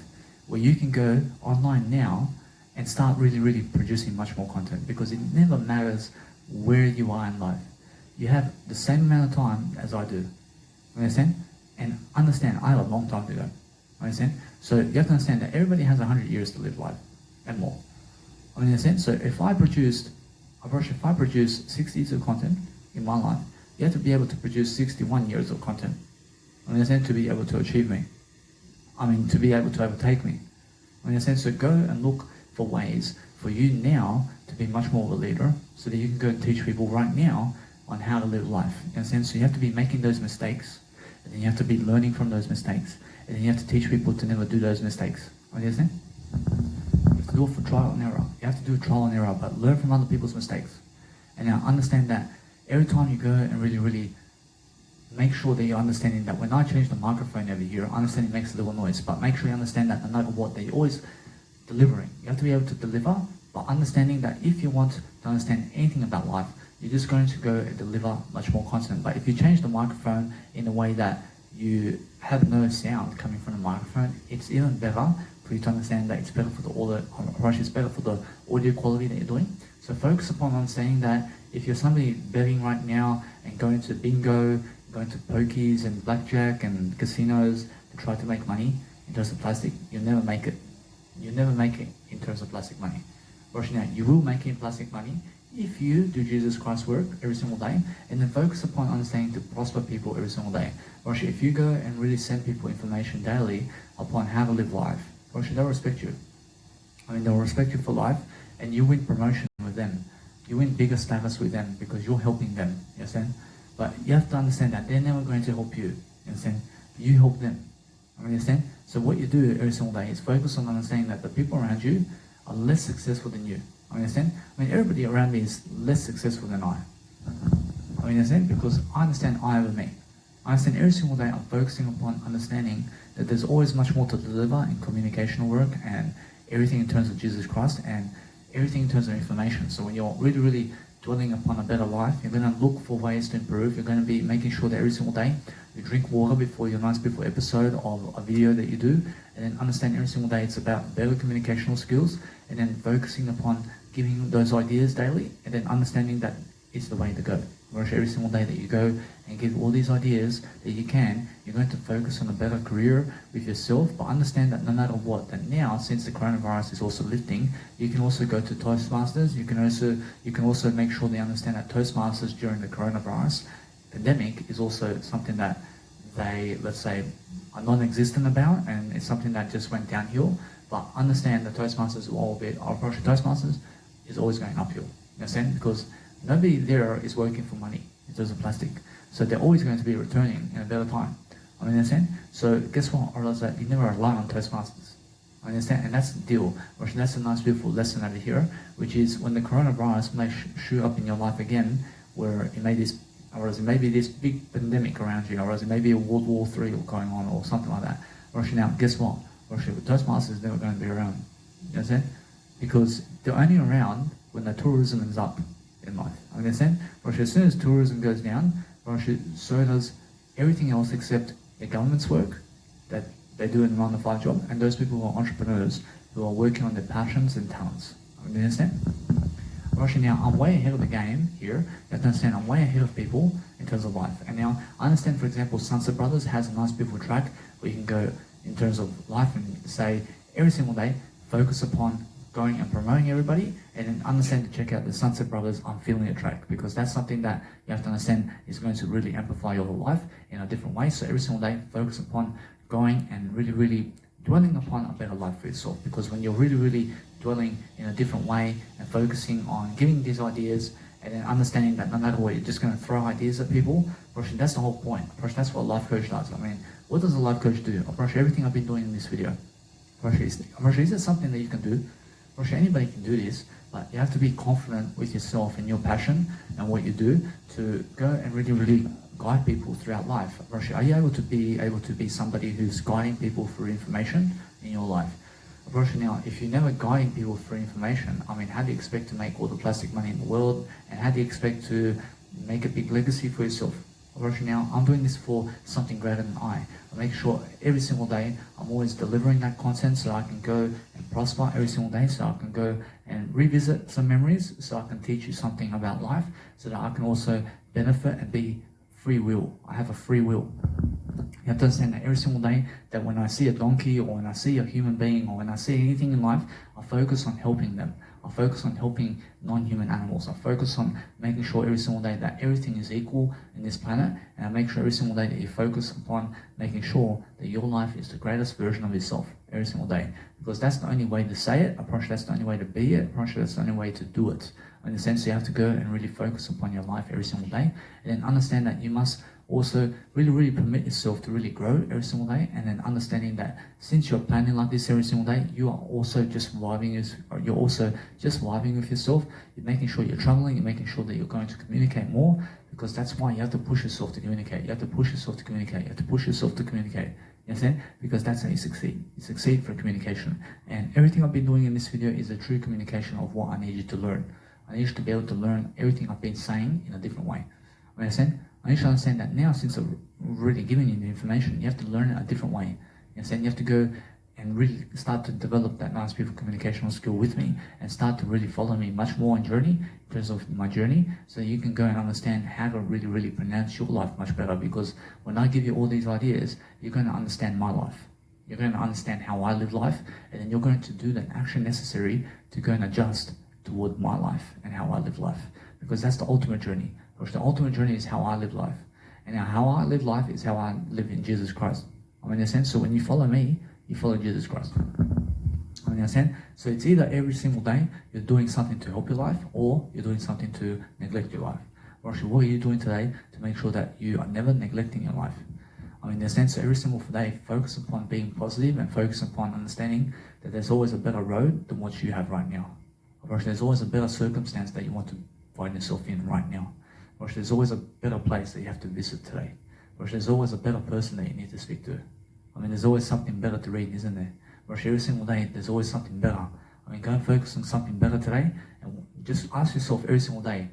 where you can go online now and start really, really producing much more content, because it never matters where you are in life. You have the same amount of time as I do. You understand? And understand, I have a long time to go. Understand? So you have to understand that everybody has 100 years to live life and more. Understand? So if I produce 60 years of content in my life, you have to be able to produce 61 years of content. Understand? To be able to achieve me. To be able to overtake me. Understand? So go and look for ways for you now to be much more of a leader, so that you can go and teach people right now on how to live life. Understand? So you have to be making those mistakes, and then you have to be learning from those mistakes, and then you have to teach people to never do those mistakes. Understand? You have to do it for trial and error. You have to do trial and error, but learn from other people's mistakes. And now understand that every time you go and really, really make sure that you're understanding that when I change the microphone every year, I understand it makes a little noise, but make sure you understand that no matter what, that you're always delivering. You have to be able to deliver, but understanding that if you want to understand anything about life, you're just going to go and deliver much more content. But if you change the microphone in a way that you have no sound coming from the microphone, it's even better for you to understand that it's better for it's better for the audio quality that you're doing. So focus upon understanding that if you're somebody betting right now and going to bingo, going to pokies and blackjack and casinos to try to make money in terms of plastic, you'll never make it. You'll never make it in terms of plastic money. Now, you will make it in plastic money if you do Jesus Christ work every single day, and then focus upon understanding to prosper people every single day. If you go and really send people information daily upon how to live life, they'll respect you. They'll respect you for life, and you win promotion with them. You win bigger status with them because you're helping them. You understand? But you have to understand that they're never going to help you. You understand? You help them. Understand? So what you do every single day is focus on understanding that the people around you are less successful than you. Understand? Everybody around me is less successful than I. Understand? Because I understand I over me. I understand every single day I'm focusing upon understanding that there's always much more to deliver in communicational work and everything in terms of Jesus Christ and everything in terms of information. So when you're really, really dwelling upon a better life, you're going to look for ways to improve. You're going to be making sure that every single day you drink water before your nice beautiful episode of a video that you do, and then understand every single day it's about better communicational skills, and then focusing upon giving those ideas daily, and then understanding that it's the way to go. Whereas every single day that you go and give all these ideas that you can, you're going to focus on a better career with yourself, but understand that no matter what, that now, since the coronavirus is also lifting, you can also go to Toastmasters. You can also make sure they understand that Toastmasters during the coronavirus pandemic is also something that they, let's say, are non-existent about, and it's something that just went downhill. But understand that Toastmasters Toastmasters is always going uphill. You understand? Because nobody there is working for money in terms of plastic. So they're always going to be returning in a better time. Understand? So guess what? I realize that you never rely on Toastmasters. Understand? And that's the deal. That's a nice, beautiful lesson over here, which is when the coronavirus may shoot up in your life again, where it may be this big pandemic around you, or it may be a World War III going on, or something like that. Now, guess what? Toastmasters is never going to be around. You understand? Because they're only around when the tourism is up in life. Understand? As soon as tourism goes down, so does everything else except the government's work that they do in a 9-to-5 job, and those people who are entrepreneurs who are working on their passions and talents. Understand? Now, I'm way ahead of the game here. You have to understand I'm way ahead of people in terms of life. And now, I understand, for example, Sunset Brothers has a nice, beautiful track where you can go in terms of life and say every single day, focus upon going and promoting everybody, and then understand to check out the Sunset Brothers I'm Feeling It track, because that's something that you have to understand is going to really amplify your life in a different way. So every single day, focus upon going and really, really dwelling upon a better life for yourself, because when you're really, really dwelling in a different way and focusing on giving these ideas and then understanding that no matter what, you're just going to throw ideas at people, that's the whole point. That's what a life coach does. What does a life coach do? Everything I've been doing in this video. Is it something that you can do? Anybody can do this, but you have to be confident with yourself and your passion and what you do to go and really, really guide people throughout life. Are you able to be somebody who's guiding people through information in your life? Now, if you're never guiding people through information, how do you expect to make all the plastic money in the world, and how do you expect to make a big legacy for yourself? Right now, I'm doing this for something greater than I make sure every single day I'm always delivering that content so I can go and prosper every single day, so I can go and revisit some memories, so I can teach you something about life, so that I can also benefit and be free will. I have a free will. You have to understand that every single day that when I see a donkey or when I see a human being or when I see anything in life, I focus on helping them. I focus on helping non-human animals. I focus on making sure every single day that everything is equal in this planet, and I make sure every single day that you focus upon making sure that your life is the greatest version of yourself every single day. Because that's the only way to say it. I promise that's the only way to be it. I promise that's the only way to do it. In the sense, you have to go and really focus upon your life every single day, and then understand that you must also really permit yourself to really grow every single day, and then understanding that since you're planning like this every single day, you are also just vibing with yourself. You're making sure you're traveling, you're making sure that you're going to communicate more, because that's why you have to push yourself to communicate. You have to push yourself to communicate. You have to push yourself to communicate. You understand? Because that's how you succeed. You succeed for communication. And everything I've been doing in this video is a true communication of what I need you to learn. I need you to be able to learn everything I've been saying in a different way. You understand? I need you to understand that now, since I've already given you the information, you have to learn it a different way. You understand? You have to go and really start to develop that nice, beautiful communicational skill with me, and start to really follow me much more in journey, in terms of my journey, so you can go and understand how to really pronounce your life much better. Because when I give you all these ideas, you're going to understand my life. You're going to understand how I live life, and then you're going to do the action necessary to go and adjust toward my life and how I live life. Because that's the ultimate journey. Because the ultimate journey is how I live life. And how I live life is how I live in Jesus Christ. I mean, in a sense, so when you follow me, you follow Jesus Christ. I mean, in a sense, so it's either every single day you're doing something to help your life, or you're doing something to neglect your life. Or actually, what are you doing today to make sure that you are never neglecting your life? I mean, in a sense, so every single day, focus upon being positive and focus upon understanding that there's always a better road than what you have right now. Or there's always a better circumstance that you want to find yourself in right now. Or there's always a better place that you have to visit today. Or there's always a better person that you need to speak to. I mean, there's always something better to read, isn't there? Or every single day, there's always something better. I mean, go and focus on something better today, and just ask yourself every single day.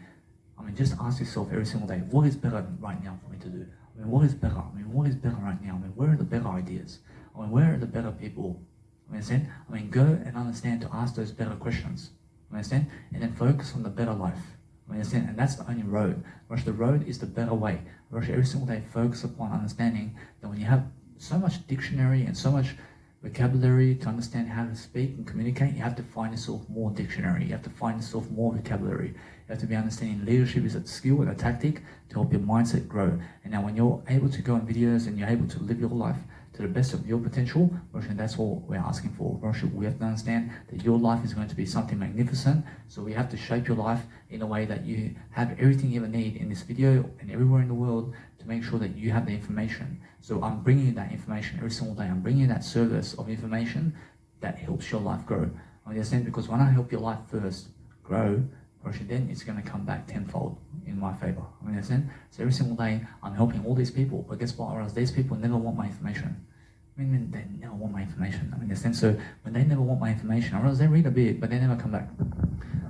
I mean, just ask yourself every single day, what is better right now for me to do? I mean, what is better? I mean, what is better right now? I mean, where are the better ideas? I mean, where are the better people? I mean, go and understand to ask those better questions. Understand? And then focus on the better life. Understand? And that's the only road. Rush, the road is the better way. Rush, every single day, focus upon understanding that when you have so much dictionary and so much vocabulary to understand how to speak and communicate, you have to find yourself more dictionary. You have to find yourself more vocabulary. You have to be understanding leadership is a skill and a tactic to help your mindset grow. And now when you're able to go on videos and you're able to live your life to the best of your potential, Roshan, that's all we're asking for. Roshan, we have to understand that your life is going to be something magnificent, so we have to shape your life in a way that you have everything you ever need in this video and everywhere in the world to make sure that you have the information. So I'm bringing you that information every single day. I'm bringing you that service of information that helps your life grow. Understand? Because when I help your life first grow, Roshan, then it's going to come back tenfold in my favor. Understand? So every single day I'm helping all these people, but guess what? Or else these people never want my information. They never want my information. Understand? So when they never want my information, or else they read a bit, but they never come back.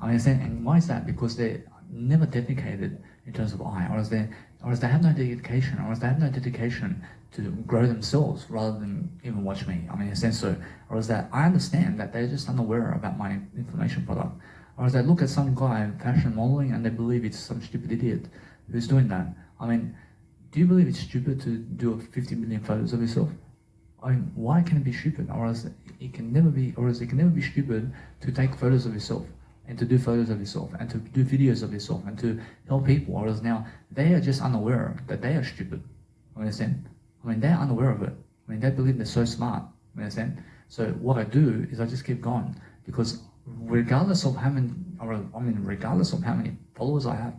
Understand? And why is that? Because they're never dedicated in terms of I, or else they have no dedication, or else they have no dedication to grow themselves rather than even watch me. Understand? So, or else that I understand that they're just unaware about my information product. Or as they look at some guy in fashion modeling and they believe it's some stupid idiot who's doing that. I mean, do you believe it's stupid to do 50 million photos of yourself? I mean, why can it be stupid? Or else it can never be stupid to take photos of yourself and to do photos of yourself and to do videos of yourself and to help people. Or else now they are just unaware that they are stupid. Understand? I mean, they're unaware of it. I mean, they believe they're so smart. Understand? So what I do is I just keep going, because regardless of how many followers I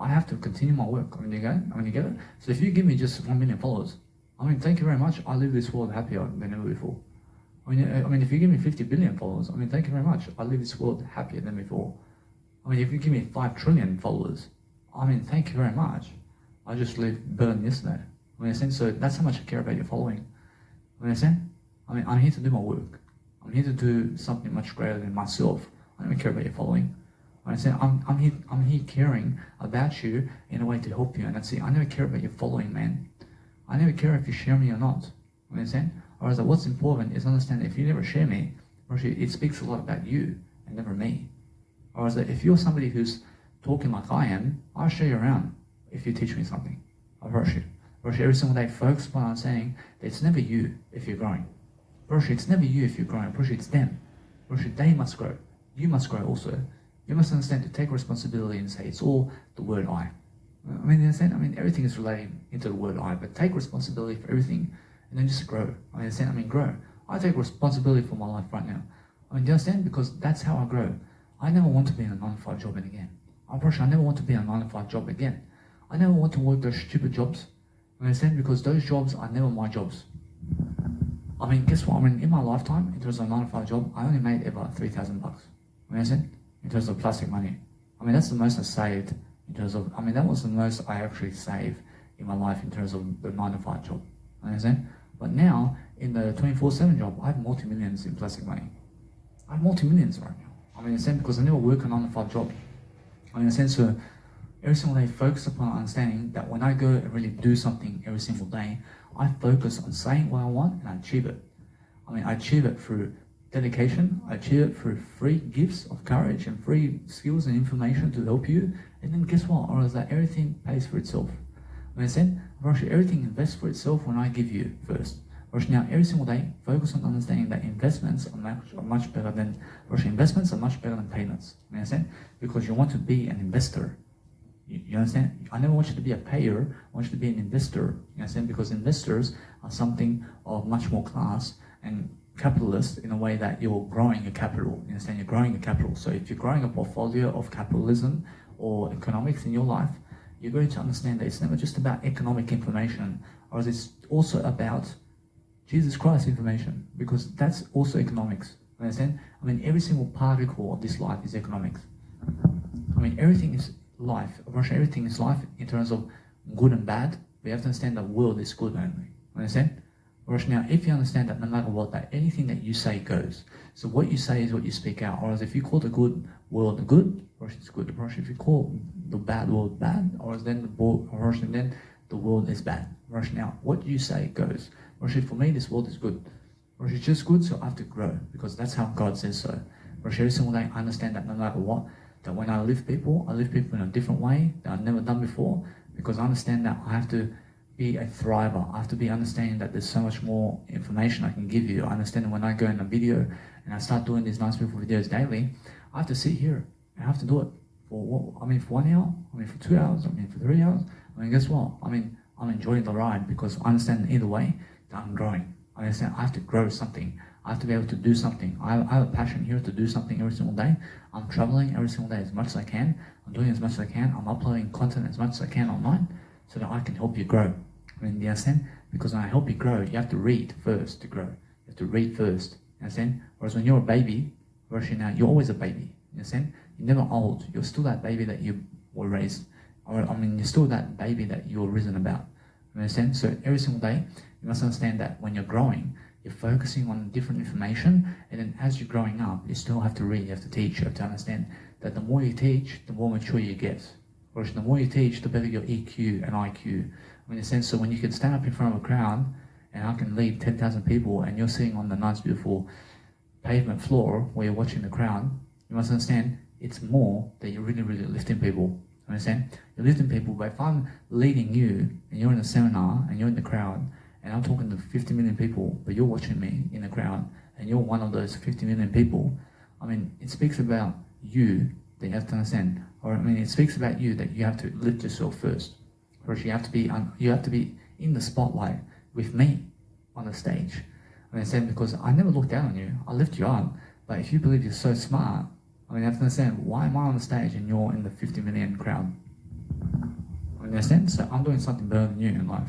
have to continue my work. You get it? So if you give me just 1 million followers, thank you very much. I leave this world happier than ever before. If you give me 50 billion followers, thank you very much. I leave this world happier than before. If you give me 5 trillion followers, thank you very much. I just live better than yesterday. So that's how much I care about your following. I'm here to do my work. I'm here to do something much greater than myself. I don't care about your following. I said, I'm here caring about you in a way to help you. And that's it. I never care about your following, man. I never care if you share me or not. You understand? Or is that what's important is understand if you never share me, it speaks a lot about you and never me. Or is that if you're somebody who's talking like I am, I'll show you around if you teach me something. I approach you. Every single day, focus upon understanding that it's never you if you're growing. It's never you if you're growing. It's them. They must grow. You must grow also. You must understand to take responsibility and say it's all the word I. I mean, you understand? I mean, everything is related into the word I, but take responsibility for everything and then just grow. I mean, understand? I mean, grow. I take responsibility for my life right now. I mean, do you understand? Because that's how I grow. I never want to be in a 9-to-5 job again. I never want to be in a 9-to-5 job again. I never want to work those stupid jobs. You understand? Because those jobs are never my jobs. I mean, guess what? I mean, in my lifetime, in terms of a 9-to-5 job, I only made ever $3,000. You understand? In terms of plastic money. I mean, that's the most I saved in terms of, I mean, that was the most I actually saved in my life in terms of the 9-to-5 job. You understand? But now, in the 24/7 job, I have multi-millions in plastic money. I have multi-millions right now. I mean, in a sense, because I never work a 9-to-5 job. I mean, in a sense, so every single day, focus upon understanding that when I go and really do something every single day, I focus on saying what I want and I achieve it. I mean, I achieve it through dedication, I achieve it through free gifts of courage and free skills and information to help you. And then guess what? Or is that everything pays for itself. I mean, everything invests for itself when I give you first. Now, every single day, focus on understanding that investments are much better than payments. You understand? Because you want to be an investor. You understand? I never want you to be a payer. I want you to be an investor. You understand? Because investors are something of much more class and capitalist in a way that you're growing your capital. You understand? You're growing your capital. So if you're growing a portfolio of capitalism or economics in your life, you're going to understand that it's never just about economic information, or it's also about Jesus Christ information, because that's also economics. You understand? I mean, every single particle of this life is economics. I mean, everything is life. Everything is life in terms of good and bad. We have to understand that the world is good only. Understand? Now, if you understand that no matter what, that anything that you say goes. So what you say is what you speak out. Or as if you call the good world good, it's good. Or if you call the bad world bad, or then the world is bad. Now, what you say goes. For me, this world is good. It's just good, so I have to grow, because that's how God says so. Every single day, I understand that no matter what, that when I lift people in a different way that I've never done before, because I understand that I have to be a thriver. I have to be understanding that there's so much more information I can give you. I understand that when I go in a video and I start doing these Nice People videos daily, I have to sit here and I have to do it for 1 hour, for 2 hours, for 3 hours. Guess what? I'm enjoying the ride, because I understand either way that I'm growing. I understand I have to grow something. I have to be able to do something. I have a passion here to do something every single day. I'm traveling every single day as much as I can. I'm doing as much as I can. I'm uploading content as much as I can online so that I can help you grow. Do you understand? Because when I help you grow, you have to read first to grow. You have to read first. You understand? Whereas when you're a baby, now you're always a baby. You understand? You're never old. You're still that baby that you were raised. You're still that baby that you were risen about. You understand? So every single day, you must understand that when you're growing, you're focusing on different information, and then as you're growing up, you still have to read, you have to teach, you have to understand that the more you teach, the more mature you get. Whereas the more you teach, the better your EQ and IQ. In a sense, so when you can stand up in front of a crowd, and I can lead 10,000 people, and you're sitting on the nice, beautiful pavement floor where you're watching the crowd, you must understand it's more that you're really, really lifting people. Understand? You're lifting people, but if I'm leading you, and you're in a seminar, and you're in the crowd, and I'm talking to 50 million people, but you're watching me in the crowd, and you're one of those 50 million people, it speaks about you that you have to understand. Or it speaks about you that you have to lift yourself first. First, you have to be in the spotlight with me on the stage. Because I never look down on you. I lift you up. But if you believe you're so smart, you have to understand, why am I on the stage and you're in the 50 million crowd? Understand? So I'm doing something better than you in life.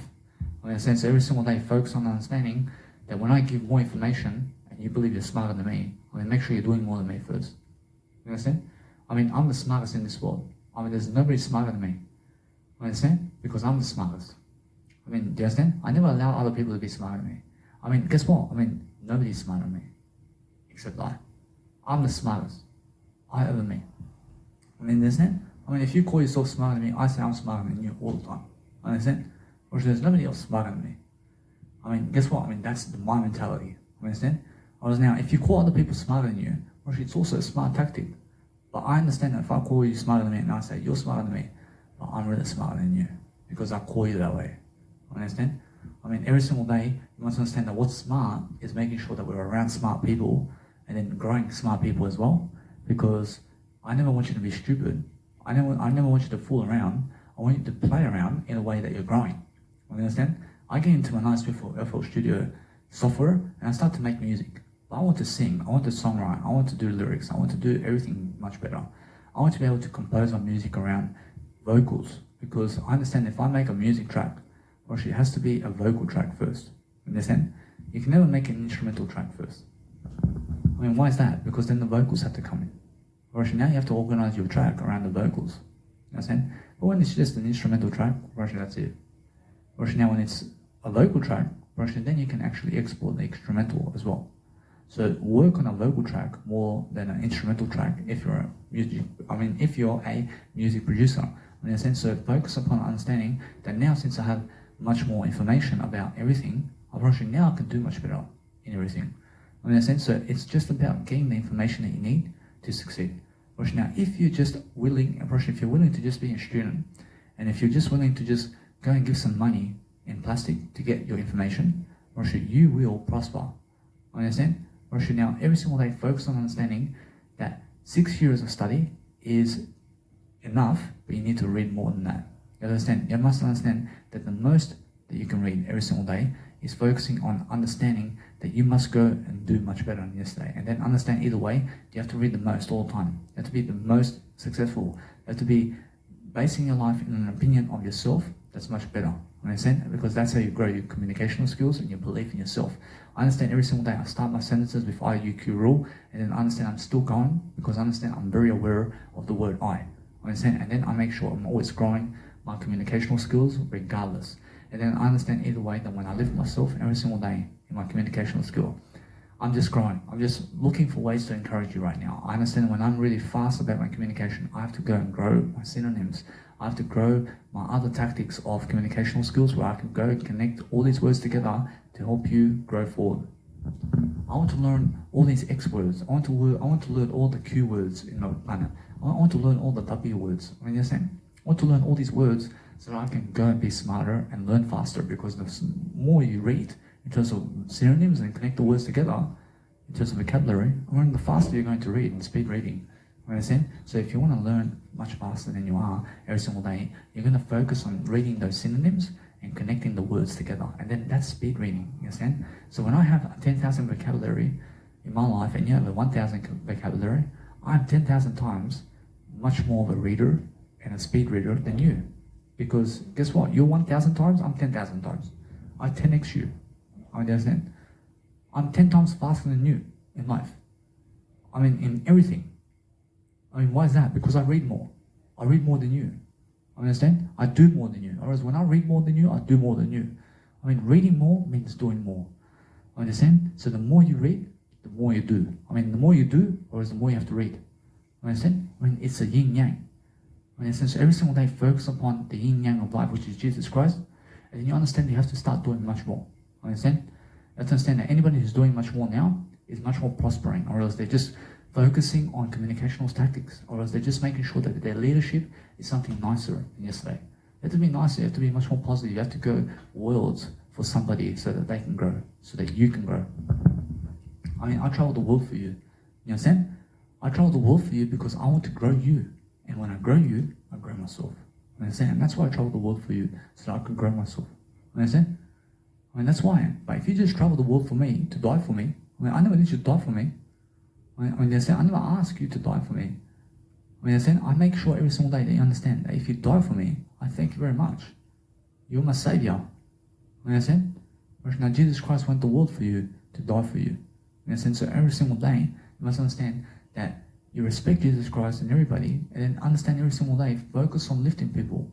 So every single day, focus on understanding that when I give more information and you believe you're smarter than me, make sure you're doing more than me first. You understand? I'm the smartest in this world. There's nobody smarter than me. You understand? Because I'm the smartest. Do you understand? I never allow other people to be smarter than me. Guess what? Nobody's smarter than me. Except I. I'm the smartest. I over me. I mean, understand? I mean, if you call yourself smarter than me, I say I'm smarter than you all the time. Understand? Or there's nobody else smarter than me. I mean, guess what? I mean, that's my mentality. Understand? Now, if you call other people smarter than you, it's also a smart tactic. But I understand that if I call you smarter than me and I say you're smarter than me, but I'm really smarter than you because I call you that way. Understand? I mean, every single day, you must understand that what's smart is making sure that we're around smart people and then growing smart people as well. Because I never want you to be stupid. I never want you to fool around. I want you to play around in a way that you're growing. Understand? I get into a nice beautiful FL Studio software and I start to make music. But I want to sing, I want to songwrite, I want to do lyrics, I want to do everything much better. I want to be able to compose my music around vocals because I understand if I make a music track, it has to be a vocal track first. Understand? You can never make an instrumental track first. I mean, why is that? Because then the vocals have to come in. Now you have to organize your track around the vocals. Understand? But when it's just an instrumental track, that's it. Now when it's a vocal track, then you can actually export the instrumental as well. So work on a vocal track more than an instrumental track if you're a music producer. In a sense, so focus upon understanding that now since I have much more information about everything, now I can do much better in everything. In a sense, so it's just about getting the information that you need to succeed. Now, if you're willing to just be a student, and if you're just willing to just go and give some money in plastic to get your information, you will prosper. Understand? Now, every single day, focus on understanding that 6 years of study is enough, but you need to read more than that. You must understand that the most that you can read every single day is focusing on understanding that you must go and do much better than yesterday. And then understand either way, you have to read the most all the time. You have to be the most successful. You have to be basing your life in an opinion of yourself that's much better. Understand? Because that's how you grow your communicational skills and your belief in yourself. I understand every single day I start my sentences with IUQ rule, and then I understand I'm still going because I understand I'm very aware of the word I. Understand? And then I make sure I'm always growing my communicational skills regardless. And then I understand either way that when I live with myself every single day in my communicational skill, I'm just growing. I'm just looking for ways to encourage you right now. I understand when I'm really fast about my communication, I have to go and grow my synonyms. I have to grow my other tactics of communicational skills where I can go and connect all these words together to help you grow forward. I want to learn all these X words. I want to learn all the Q words in the planet. I want to learn all the W words. I want to learn all these words so that I can go and be smarter and learn faster, because the more you read in terms of synonyms and connect the words together in terms of vocabulary, the faster you're going to read in speed reading. Understand? So if you want to learn much faster than you are every single day, you're going to focus on reading those synonyms and connecting the words together. And then that's speed reading. You understand? So when I have 10,000 vocabulary in my life and you have a 1,000 vocabulary, I'm 10,000 times much more of a reader and a speed reader than you. Because guess what? You're 1,000 times, I'm 10,000 times. I 10x you. Understand? I'm 10 times faster than you in life. In everything. Why is that? Because I read more. I read more than you. Understand? I do more than you. Whereas when I read more than you, I do more than you. Reading more means doing more. Understand? So the more you read, the more you do. The more you do, whereas the more you have to read. Understand? It's a yin-yang. So every single day, focus upon the yin-yang of life, which is Jesus Christ. And then you understand you have to start doing much more. Understand? You have to understand that anybody who's doing much more now is much more prospering, or else they're just focusing on communicational tactics, or else they're just making sure that their leadership is something nicer than yesterday. You have to be nicer, you have to be much more positive, you have to go worlds for somebody so that they can grow, so that you can grow. I travel the world for you. You understand? I travel the world for you because I want to grow you. And when I grow you, I grow myself. Understand? And that's why I travel the world for you, so that I can grow myself. Understand? That's why. But if you just travel the world for me, to die for me, I never need you to die for me. I never ask you to die for me. I make sure every single day that you understand that if you die for me, I thank you very much. You're my savior. Understand? Now Jesus Christ went the world for you to die for you. So every single day, you must understand that you respect Jesus Christ and everybody, and then understand every single day, focus on lifting people.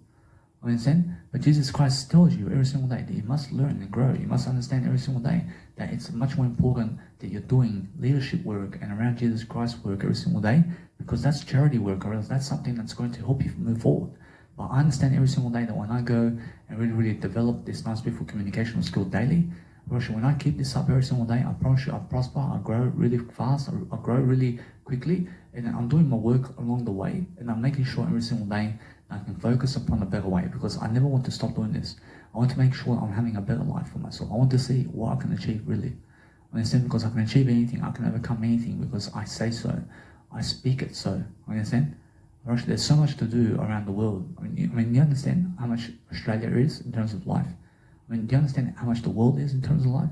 Understand? But Jesus Christ tells you every single day that you must learn and grow. You must understand every single day that it's much more important that you're doing leadership work and around Jesus Christ work every single day, because that's charity work, or else that's something that's going to help you move forward. But I understand every single day that when I go and really develop this nice, beautiful communicational skill daily, when I keep this up every single day, I promise you I prosper, I grow really fast, I grow really quickly, and I'm doing my work along the way, and I'm making sure every single day I can focus upon a better way, because I never want to stop doing this. I want to make sure I'm having a better life for myself. I want to see what I can achieve really. Understand? Because I can achieve anything, I can overcome anything because I say so. I speak it so. Understand? There's so much to do around the world. I mean, you understand how much Australia is in terms of life? I mean, do you understand how much the world is in terms of life?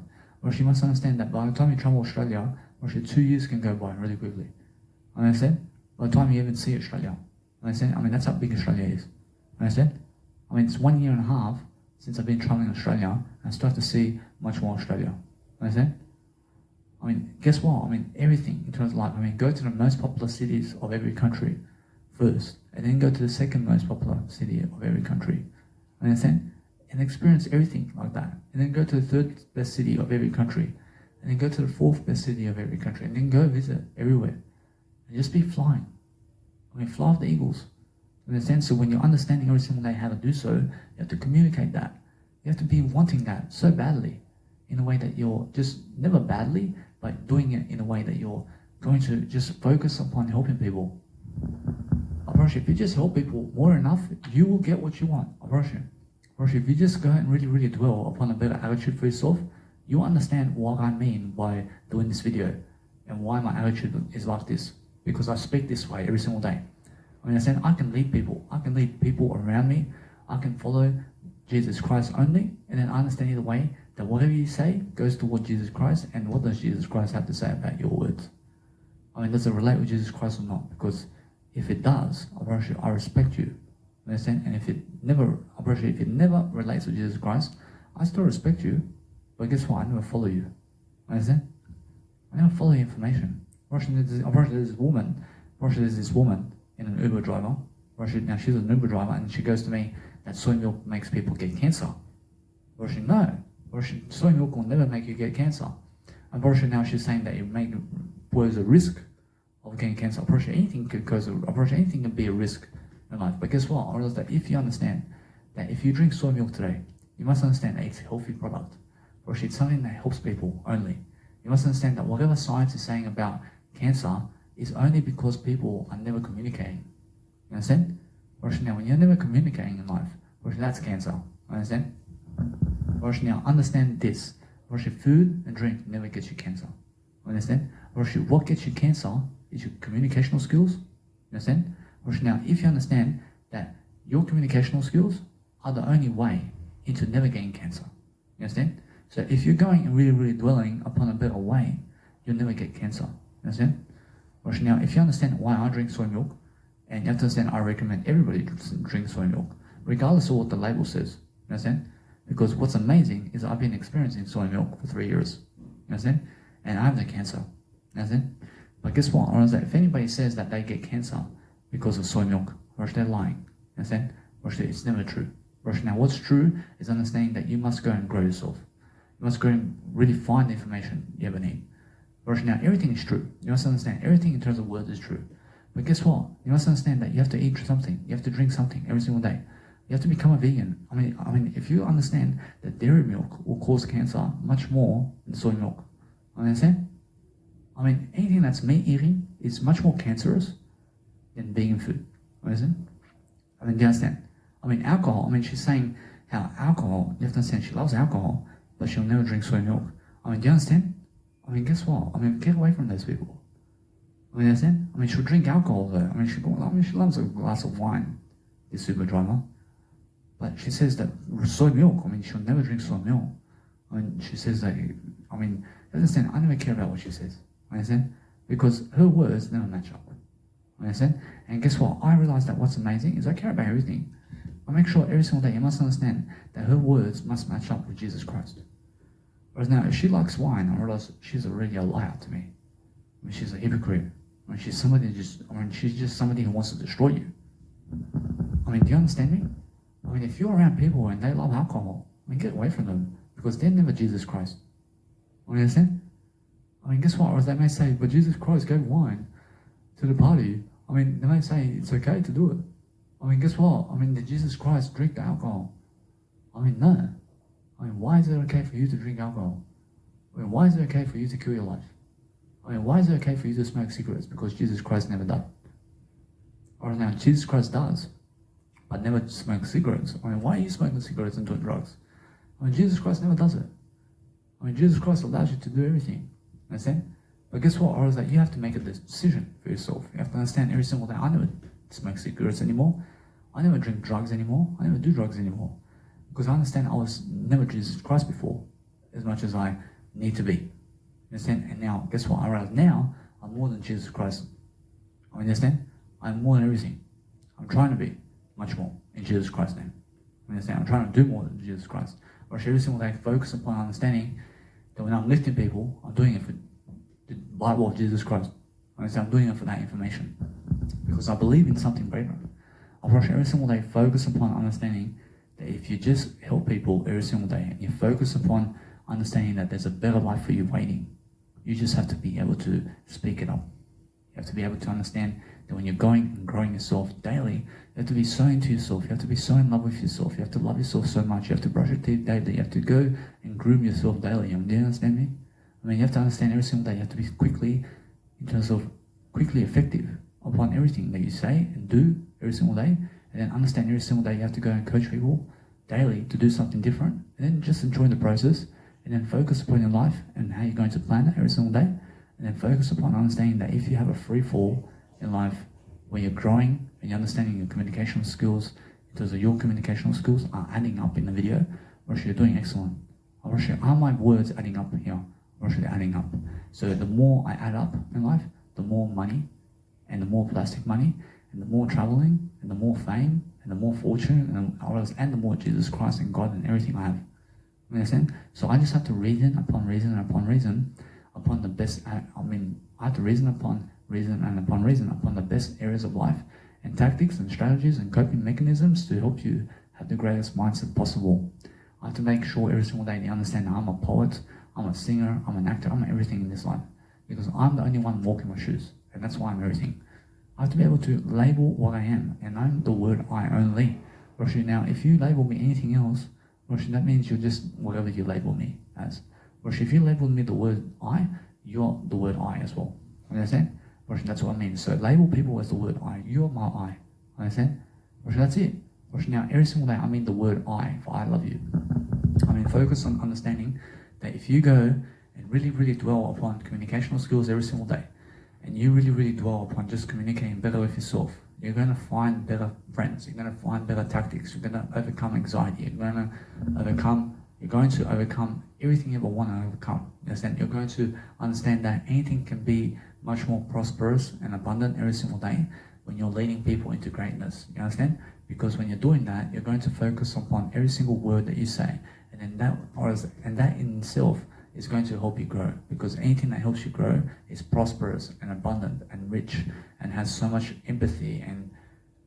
You must understand that by the time you travel Australia, 2 years can go by really quickly. Understand? By the time you even see Australia. Understand? I mean, that's how big Australia is. Understand? I mean, it's 1 year and a half since I've been traveling Australia, and I start to see much more Australia. Understand? I mean, guess what? I mean, everything in terms of life. I mean, go to the most popular cities of every country first, and then go to the second most popular city of every country. Understand? And experience everything like that. And then go to the third best city of every country, and then go to the fourth best city of every country, and then go visit everywhere. And just be flying. I mean, fly with the eagles. Understand? So when you're understanding every single day how to do so, you have to communicate that. You have to be wanting that so badly, in a way that you're just never badly, but doing it in a way that you're going to just focus upon helping people. I promise you, if you just help people more enough, you will get what you want. I promise you. If you just go and really dwell upon a better attitude for yourself, you'll understand what I mean by doing this video and why my attitude is like this. Because I speak this way every single day. I mean, I can lead people. I can lead people around me. I can follow Jesus Christ only. And then I understand either way that whatever you say goes toward Jesus Christ. And what does Jesus Christ have to say about your words? I mean, does it relate with Jesus Christ or not? Because if it does, I respect you. Understand? And if it never relates with Jesus Christ, I still respect you. But guess what? I never follow you. Understand? I never follow your information. There's this woman in an Uber driver. Now she's an Uber driver, and she goes to me that soy milk makes people get cancer. No. Soy milk will never make you get cancer. And now she's saying that it may pose a risk of getting cancer. Anything can be a risk in life. But guess what? I realize that if you understand that if you drink soy milk today, you must understand that it's a healthy product. It's something that helps people only. You must understand that whatever science is saying about cancer is only because people are never communicating. You understand? Now, when you're never communicating in life, that's cancer. Understand? Now, understand this. Food and drink never gets you cancer. Understand? What gets you cancer is your communicational skills. Understand? Now, if you understand that your communicational skills are the only way into never getting cancer. You understand? So if you're going and really dwelling upon a better way, you'll never get cancer. You understand? Now, if you understand why I drink soy milk, and you have to understand I recommend everybody drink soy milk, regardless of what the label says. You understand? Because what's amazing is I've been experiencing soy milk for 3 years. You understand? And I have no cancer. You understand? But guess what? If anybody says that they get cancer because of soy milk, they're lying. You understand? It's never true. Now, what's true is understanding that you must go and grow yourself. You must go and really find the information you ever need. Now, everything is true. You must understand everything in terms of words is true. But guess what? You must understand that you have to eat something. You have to drink something every single day. You have to become a vegan. I mean, if you understand that dairy milk will cause cancer much more than soy milk, understand? I mean, anything that's meat eating is much more cancerous than vegan food. Understand? I mean, do you understand? I mean, alcohol. I mean, she's saying how alcohol. You have to understand. She loves alcohol, but she'll never drink soy milk. I mean, do you understand? I mean, guess what? I mean, get away from those people. I mean, understand? I mean, she'll drink alcohol though. I mean, she loves a glass of wine. This Uber driver. But she says that soy milk, I mean, she'll never drink soy milk. I mean, she says that, I mean, understand, I never care about what she says. Understand? Because her words never match up. Understand? And guess what? I realize that what's amazing is I care about everything. I make sure every single day you must understand that her words must match up with Jesus Christ. Whereas now, if she likes wine, I realize she's already a liar to me. I mean, she's a hypocrite. I mean, she's just somebody who wants to destroy you. I mean, do you understand me? I mean, if you're around people and they love alcohol, I mean, get away from them because they're never Jesus Christ. You understand? I mean, guess what? Or they may say, but Jesus Christ gave wine to the party. I mean, they may say it's okay to do it. I mean, guess what? I mean, did Jesus Christ drink the alcohol? I mean, no. I mean, why is it okay for you to drink alcohol? I mean, why is it okay for you to kill your life? I mean, why is it okay for you to smoke cigarettes? Because Jesus Christ never did. Or now, Jesus Christ does, but never smokes cigarettes. I mean, why are you smoking cigarettes and doing drugs? I mean, Jesus Christ never does it. I mean, Jesus Christ allows you to do everything. Understand? But guess what? Or is that you have to make a decision for yourself. You have to understand every single day, I never smoke cigarettes anymore. I never drink drugs anymore. I never do drugs anymore. Because I understand I was never Jesus Christ before, as much as I need to be. Understand? And now, guess what? I realize now, I'm more than Jesus Christ. I understand? I'm more than everything. I'm trying to be much more in Jesus Christ's name. Understand? I'm trying to do more than Jesus Christ. Or every single day, focus upon understanding that when I'm lifting people, I'm doing it for the Bible of Jesus Christ. Understand? I'm doing it for that information. Because I believe in something greater. I rush every single day, focus upon understanding that if you just help people every single day and you focus upon understanding that there's a better life for you waiting, you just have to be able to speak it up. You have to be able to understand that when you're going and growing yourself daily, you have to be so into yourself. You have to be so in love with yourself. You have to love yourself so much. You have to brush your teeth daily. You have to go and groom yourself daily. Do you understand me? I mean, you have to understand every single day. You have to be quickly effective upon everything that you say and do every single day. And then understand every single day you have to go and coach people daily to do something different. And then just enjoy the process. And then focus upon your life and how you're going to plan it every single day. And then focus upon understanding that if you have a free fall in life where you're growing and you're understanding your communication skills, in terms of your communication skills are adding up in the video, or you're doing excellent. Or are my words adding up here? Or they're adding up? So the more I add up in life, the more money and the more plastic money and the more traveling and the more fame and the more fortune and the more Jesus Christ and God and everything I have. You understand? So I just have to reason upon reason upon reason upon the best, I have to reason upon reason and upon reason upon the best areas of life and tactics and strategies and coping mechanisms to help you have the greatest mindset possible. I have to make sure every single day you understand that I'm a poet, I'm a singer, I'm an actor, I'm everything in this life. Because I'm the only one walking my shoes, and that's why I'm everything. I have to be able to label what I am, and I'm the word I only. Roshi, now if you label me anything else, Roshi, that means you're just whatever you label me as. Roshi, if you label me the word I, you're the word I as well. Understand? Roshi, that's what I mean. So label people as the word I. You're my I. Understand? Roshi, that's it. Roshi, now every single day I mean the word I, for I love you. I mean, focus on understanding that if you go and really, really dwell upon communicational skills every single day, and you really, really dwell upon just communicating better with yourself, you're going to find better friends, you're going to find better tactics, you're going to overcome anxiety, you're going to overcome everything you ever want to overcome. You understand? You're going to understand that anything can be much more prosperous and abundant every single day when you're leading people into greatness. You understand? Because when you're doing that, you're going to focus upon every single word that you say, and that in itself is going to help you grow, because anything that helps you grow is prosperous and abundant and rich and has so much empathy, and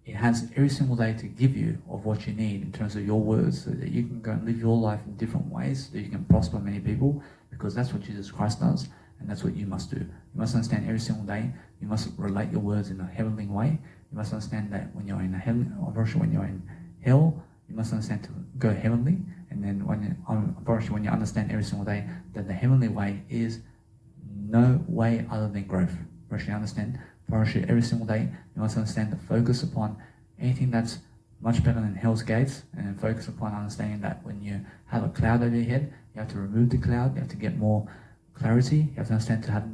it has every single day to give you of what you need in terms of your words, so that you can go and live your life in different ways, so that you can prosper many people, because that's what Jesus Christ does, and that's what you must do. You must understand every single day, you must relate your words in a heavenly way. You must understand that when you're in when you're in hell, you must understand to go heavenly. And then when you understand every single day that the heavenly way is no way other than growth. You understand? Every single day you must understand to focus upon anything that's much better than hell's gates, and then focus upon understanding that when you have a cloud over your head, you have to remove the cloud, you have to get more clarity, you have to understand to have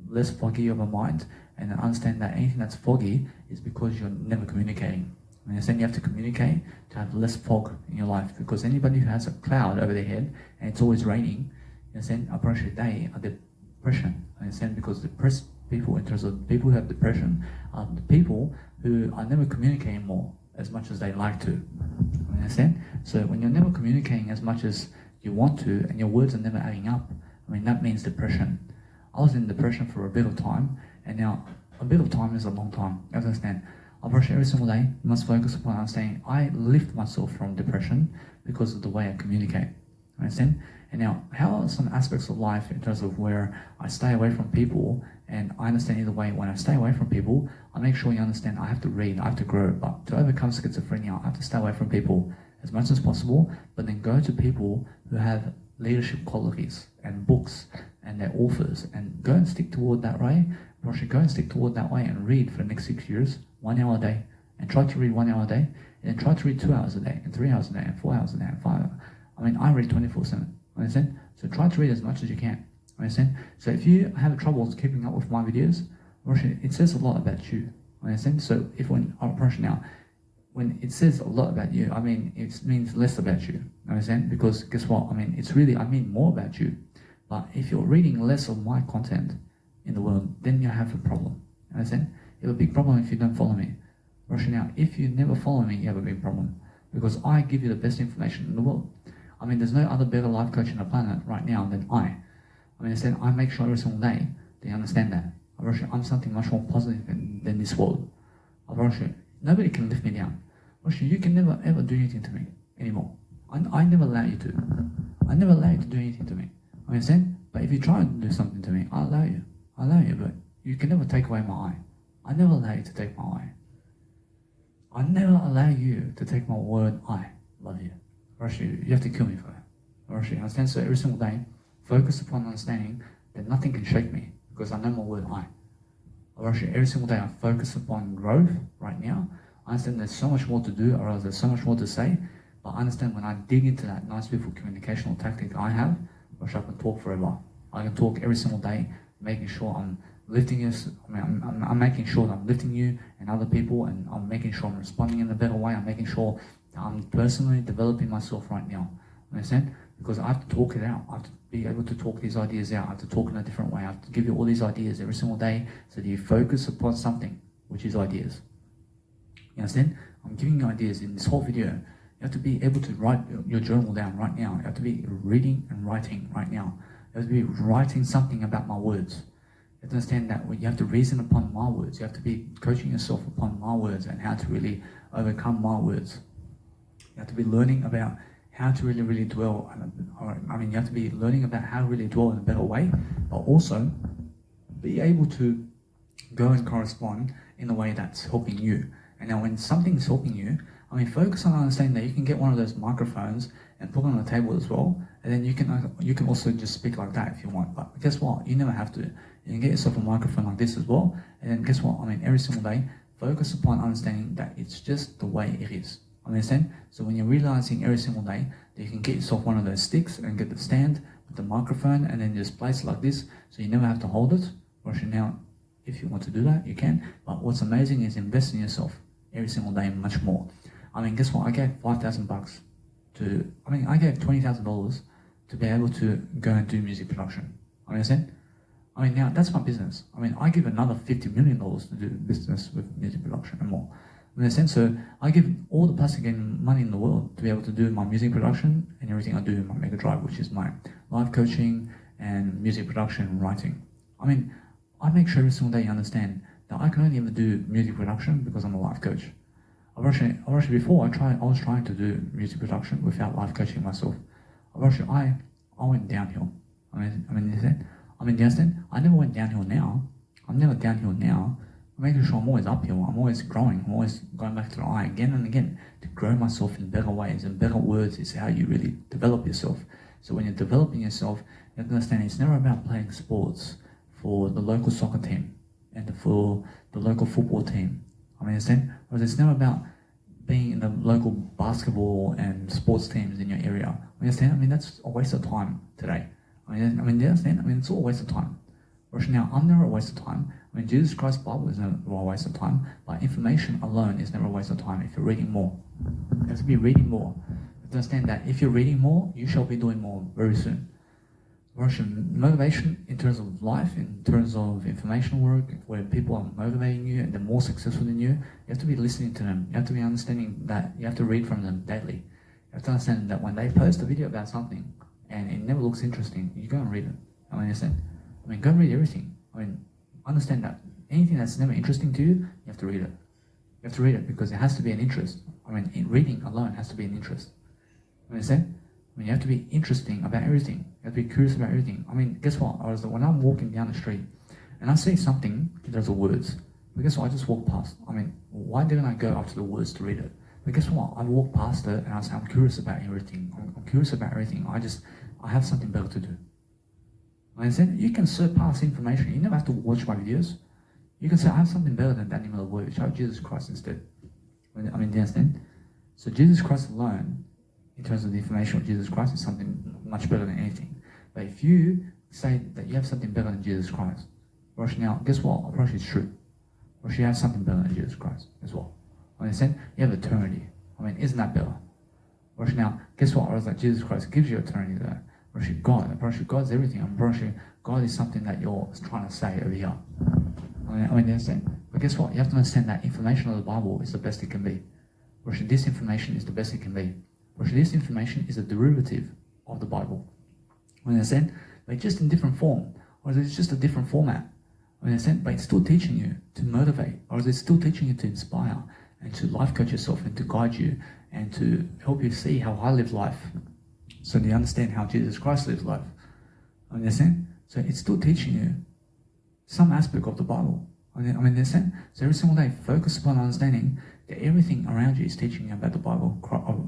less foggy of a mind, and understand that anything that's foggy is because you're never communicating. And then you have to communicate to have less fog in your life, because anybody who has a cloud over their head and it's always raining, you understand, they are depression. Understand? Because depressed people, in terms of people who have depression, are the people who are never communicating more as much as they like to. Understand? So when you're never communicating as much as you want to, and your words are never adding up, that means depression. I was in depression for a bit of time, and now a bit of time is a long time. You understand? I brush every single day. You must focus upon understanding I lift myself from depression because of the way I communicate. Understand? And now, how are some aspects of life in terms of where I stay away from people, and I understand either way, when I stay away from people, I make sure you understand I have to read, I have to grow, but to overcome schizophrenia, I have to stay away from people as much as possible, but then go to people who have leadership qualities and books and their authors, and go and stick toward that way, or should go and stick toward that way and read for the next 6 years, 1 hour a day, and try to read 1 hour a day, and then try to read 2 hours a day, and 3 hours a day, and 4 hours a day, and 5 hours. I mean, I read 24/7. Understand? So try to read as much as you can. Understand? So if you have trouble keeping up with my videos, it says a lot about you. Understand? So if when now, when it says a lot about you, I mean it means less about you. Understand? Because guess what? I mean it's really I mean more about you. But if you're reading less of my content in the world, then you have a problem. Understand? You have a big problem if you don't follow me. Now, if you never follow me, you have a big problem. Because I give you the best information in the world. I mean, there's no other better life coach on the planet right now than I. I mean, instead, I make sure every single day they understand that. I'm something much more positive than this world. Nobody can lift me down. You can never ever do anything to me anymore. I never allow you to. I never allow you to do anything to me. Understand? But if you try to do something to me, I'll allow you. I'll allow you, but you can never take away my eye. I never allow you to take my eye. I never allow you to take my word, I love you. You have to kill me for that. You understand? So every single day, focus upon understanding that nothing can shake me because I know my word, I. Every single day I focus upon growth right now. I understand there's so much more to do, or else there's so much more to say, but I understand when I dig into that nice, beautiful communicational tactic I have, I can talk forever. I can talk every single day, making sure I'm lifting you. I'm making sure that I'm lifting you and other people, and I'm making sure I'm responding in a better way. I'm making sure that I'm personally developing myself right now. Understand? Because I have to talk it out. I have to be able to talk these ideas out. I have to talk in a different way. I have to give you all these ideas every single day so that you focus upon something, which is ideas. You understand? I'm giving you ideas in this whole video. You have to be able to write your journal down right now. You have to be reading and writing right now. You have to be writing something about my words. You have to understand that you have to reason upon my words. You have to be coaching yourself upon my words and how to really overcome my words. You have to be learning about how to really dwell. You have to be learning about how to really dwell in a better way, but also be able to go and correspond in a way that's helping you. And now when something's helping you, focus on understanding that you can get one of those microphones and put it on the table as well, and then you can also just speak like that if you want. But guess what? You never have to. You can get yourself a microphone like this as well, and then guess what? every single day, focus upon understanding that it's just the way it is. Understand? So when you're realizing every single day that you can get yourself one of those sticks and get the stand with the microphone and then just place it like this, so you never have to hold it. Now, if you want to do that, you can. But what's amazing is invest in yourself every single day much more. Guess what? I gave $5,000 to, I gave $20,000 to be able to go and do music production. Understand? Now that's my business. I give another $50 million to do business with music production and more. Understand? So I give all the plastic and money in the world to be able to do my music production and everything I do in my Mega Drive, which is my life coaching and music production and writing. I make sure every single day you understand that I can only ever do music production because I'm a life coach. Before I was trying to do music production without life coaching myself. I went downhill. You understand? I never went downhill now. I'm never downhill now. I'm making sure I'm always uphill. I'm always growing. I'm always going back to the eye again and again to grow myself in better ways. And better words is how you really develop yourself. So when you're developing yourself, you have to understand it's never about playing sports for the local soccer team and for the local football team. Understand? Or it's never about being in the local basketball and sports teams in your area. Understand? That's a waste of time today. Do you understand? It's all a waste of time. Now, I'm never a waste of time. Jesus Christ's Bible is never a waste of time, but information alone is never a waste of time if you're reading more. You have to be reading more. You have to understand that if you're reading more, you shall be doing more very soon. Motivation in terms of life, in terms of information work, where people are motivating you and they're more successful than you, you have to be listening to them. You have to be understanding that you have to read from them daily. You have to understand that when they post a video about something and it never looks interesting, you go and read it. Understand? Go and read everything. Understand that anything that's never interesting to you, you have to read it. You have to read it because it has to be an interest. I mean, reading alone has to be an interest. You understand? I mean, you have to be interesting about everything. You have to be curious about everything. I mean, guess what? When I'm walking down the street and I see something in terms of words, but guess what? I just walk past. I mean, why didn't I go after the words to read it? But guess what? I walk past it and I say, I'm curious about everything. I'm curious about everything. I have something better to do. You understand? You can surpass information. You never have to watch my videos. You can say, I have something better than Daniel Miller Word. Shout Jesus Christ instead. I mean, do you understand? So Jesus Christ alone, in terms of the information of Jesus Christ, is something much better than anything. But if you say that you have something better than Jesus Christ, Rosh, now, guess what? Rosh is true. Rosh, you have something better than Jesus Christ as well. Understand? You have eternity. I mean, isn't that better? Rosh, now, guess what? Rosh, like Jesus Christ gives you eternity there. Rosh, God's everything. Rosh, God is something that you're trying to say over here. I mean, understand? But guess what? You have to understand that information of the Bible is the best it can be. Rosh, this information is the best it can be. Rosh, this information is a derivative of the Bible. Understand? But just in different form. Or it's just a different format. Understand? But it's still teaching you to motivate. Or it's still teaching you to inspire and to life coach yourself and to guide you and to help you see how I live life. So you understand how Jesus Christ lives life. Understand? So it's still teaching you some aspect of the Bible. I mean, understand? So every single day, focus upon understanding that everything around you is teaching you about the Bible.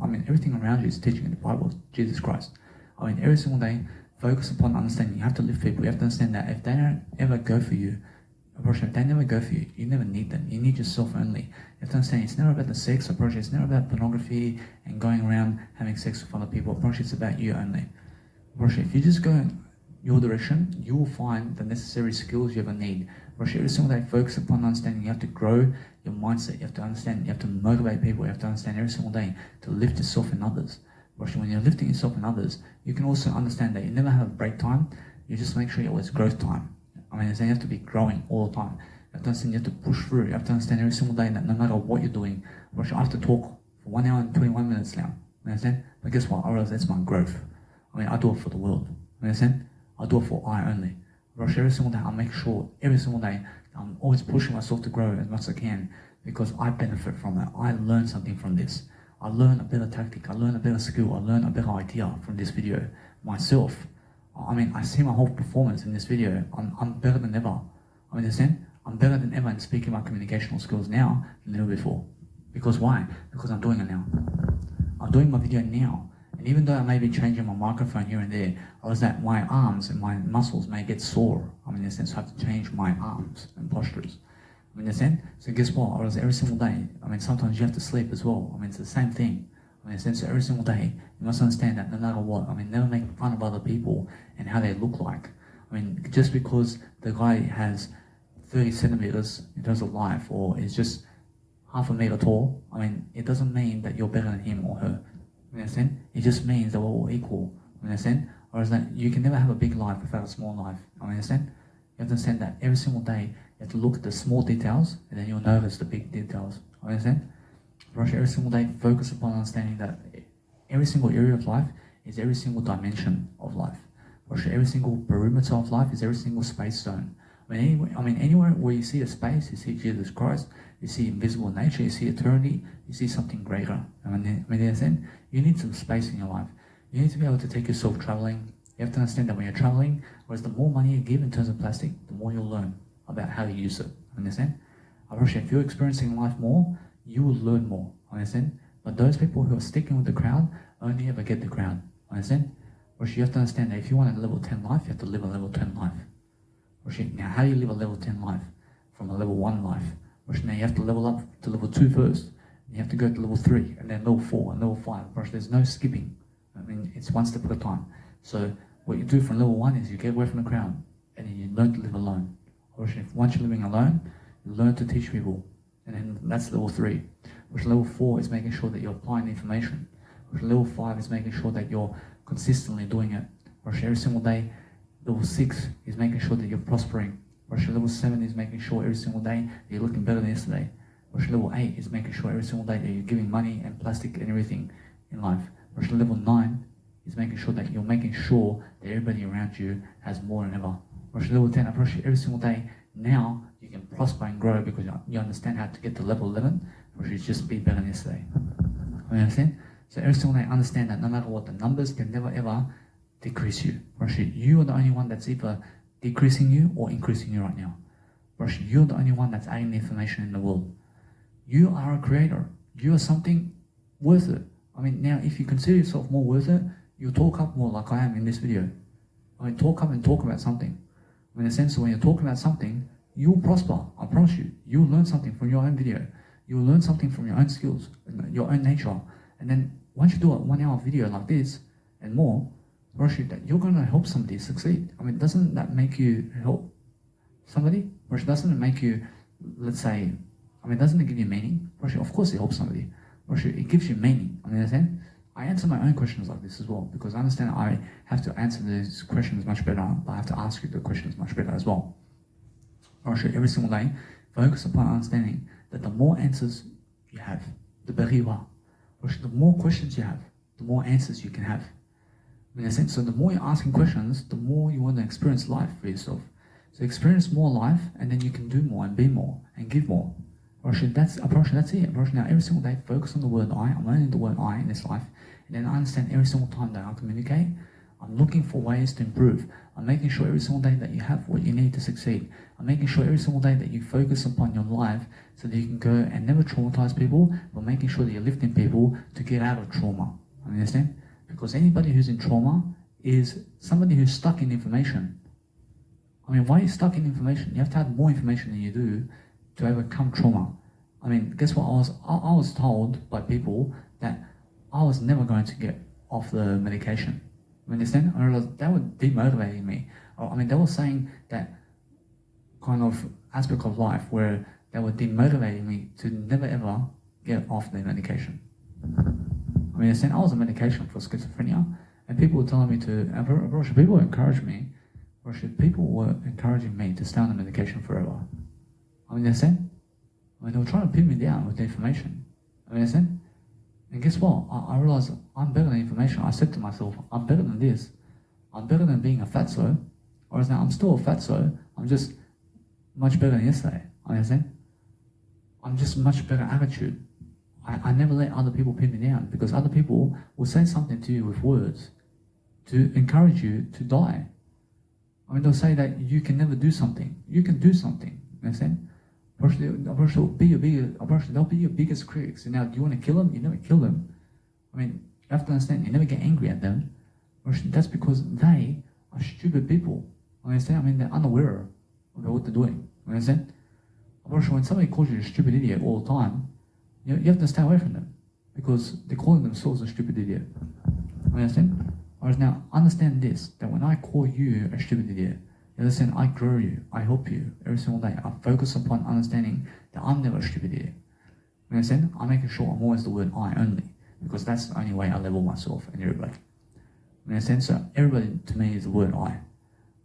I mean, everything around you is teaching you the Bible, Jesus Christ. I mean, every single day, focus upon understanding. You have to lift people. You have to understand that if they don't ever go for you, if they never go for you, you never need them. You need yourself only. You have to understand it's never about the sex approach. It's never about pornography and going around having sex with other people. Approach, it's about you only. Approach, if you just go in your direction, you will find the necessary skills you ever need. Approach, every single day, focus upon understanding. You have to grow your mindset. You have to understand. You have to motivate people. You have to understand every single day to lift yourself and others. Approach, when you're lifting yourself and others, you can also understand that you never have a break time. You just make sure you always growth time. I mean, you have to be growing all the time. You have to understand you have to push through. You have to understand every single day that no matter what you're doing, I have to talk for 1 hour and 21 minutes now. You understand? But guess what? I realize that's my growth. I mean, I do it for the world. You understand? I do it for I only. Rush every single day. I make sure every single day I'm always pushing myself to grow as much as I can because I benefit from it. I learn something from this. I learn a better tactic. I learn a better skill. I learn a better idea from this video myself. I mean, I see my whole performance in this video. I'm better than ever. I understand? I'm better than ever in speaking my communicational skills now than ever before. Because why? Because I'm doing it now. I'm doing my video now. And even though I may be changing my microphone here and there, or is that my arms and my muscles may get sore. I mean, in a sense, I have to change my arms and postures. I mean, in a sense, so guess what? Or is every single day, I mean, sometimes you have to sleep as well. I mean, it's the same thing. I mean, in a sense, every single day, you must understand that no matter what, I mean, never make fun of other people and how they look like. I mean, just because the guy has 30 centimeters in terms of life or is just half a meter tall, I mean, it doesn't mean that you're better than him or her. You understand? It just means that we're all equal. You understand? Or is that you can never have a big life without a small life. You understand? You have to understand that every single day you have to look at the small details and then you'll notice the big details. You understand? Rush every single day, focus upon understanding that every single area of life is every single dimension of life. Rush every single perimeter of life is every single space zone. I mean, anywhere where you see a space, you see Jesus Christ, you see invisible nature, you see eternity, you see something greater. I mean, understand? You need some space in your life. You need to be able to take yourself traveling. You have to understand that when you're traveling, whereas the more money you give in terms of plastic, the more you'll learn about how to use it. Understand? If you're experiencing life more, you will learn more. Understand? But those people who are sticking with the crowd only ever get the crowd. Understand? You have to understand that if you want a level 10 life, you have to live a level 10 life. Now, how do you live a level 10 life from a level 1 life? Now, you have to level up to level 2 first. You have to go to level 3, and then level 4, and level 5. There's no skipping. I mean, it's one step at a time. So what you do from level 1 is you get away from the crowd, and then you learn to live alone. Once you're living alone, you learn to teach people. And then that's level 3. Level 4 is making sure that you're applying the information. Level 5 is making sure that you're consistently doing it. Every single day. Level 6 is making sure that you're prospering. Level 7 is making sure every single day that you're looking better than yesterday. Level 8 is making sure every single day that you're giving money and plastic and everything in life. Level 9 is making sure that you're making sure that everybody around you has more than ever. Level 10, every single day, now you can prosper and grow because you understand how to get to level 11. or should just be better than yesterday? You understand? So every single day, understand that no matter what, the numbers can never ever decrease you. Roshi, you are the only one that's either decreasing you or increasing you right now. Roshi, you're the only one that's adding the information in the world. You are a creator. You are something worth it. I mean, now if you consider yourself more worth it, you'll talk up more like I am in this video. I mean, talk up and talk about something. In the sense that when you're talking about something, you'll prosper. I promise you. You'll learn something from your own video. You'll learn something from your own skills, your own nature. And then once you do a 1 hour video like this and more, that you're going to help somebody succeed. I mean, doesn't that make you help somebody? Or doesn't it make you, let's say, I mean, doesn't it give you meaning? Of course it helps somebody. It gives you meaning. I understand? I answer my own questions like this as well, because I understand I have to answer these questions much better, but I have to ask you the questions much better as well. Every single day, focus upon understanding that the more answers you have, the better you are. The more questions you have, the more answers you can have. In a sense, so the more you're asking questions, the more you want to experience life for yourself. So experience more life, and then you can do more and be more and give more. That's it. Now every single day, focus on the word I. I'm learning the word I in this life, and then I understand every single time that I communicate, I'm looking for ways to improve. I'm making sure every single day that you have what you need to succeed. I'm making sure every single day that you focus upon your life so that you can go and never traumatize people, but making sure that you're lifting people to get out of trauma. Understand? Because anybody who's in trauma is somebody who's stuck in information. I mean, why are you stuck in information? You have to have more information than you do to overcome trauma. I mean, guess what? I was told by people that I was never going to get off the medication. You understand? I realized that was demotivating me. I mean, they were saying that kind of aspect of life where they were demotivating me to never ever get off the medication. I mean, I was on medication for schizophrenia, and people were telling me to, people encouraged me, people were encouraging me to stay on the medication forever. I mean, they were trying to pin me down with the information. I mean, and guess what? I realized I'm better than information. I said to myself, I'm better than this. I'm better than being a fatso. Whereas now I'm still a fatso. I'm just much better than yesterday. I understand? I'm just much better attitude. I never let other people pin me down, because other people will say something to you with words to encourage you to die. I mean, they'll say that you can never do something. You can do something. You understand? They'll be your biggest critics. And now, do you want to kill them? You never kill them. I mean, you have to understand, you never get angry at them. That's because they are stupid people. Understand? I mean, they're unaware of what they're doing. Understand? When somebody calls you a stupid idiot all the time, you have to stay away from them, because they're calling themselves a stupid idiot. Understand? Whereas now, understand this, that when I call you a stupid idiot, you understand, I grow you, I help you every single day. I focus upon understanding that I'm never a stupid idiot. You understand? I'm making sure I'm always the word I only, because that's the only way I level myself and everybody. You understand? So everybody to me is the word I.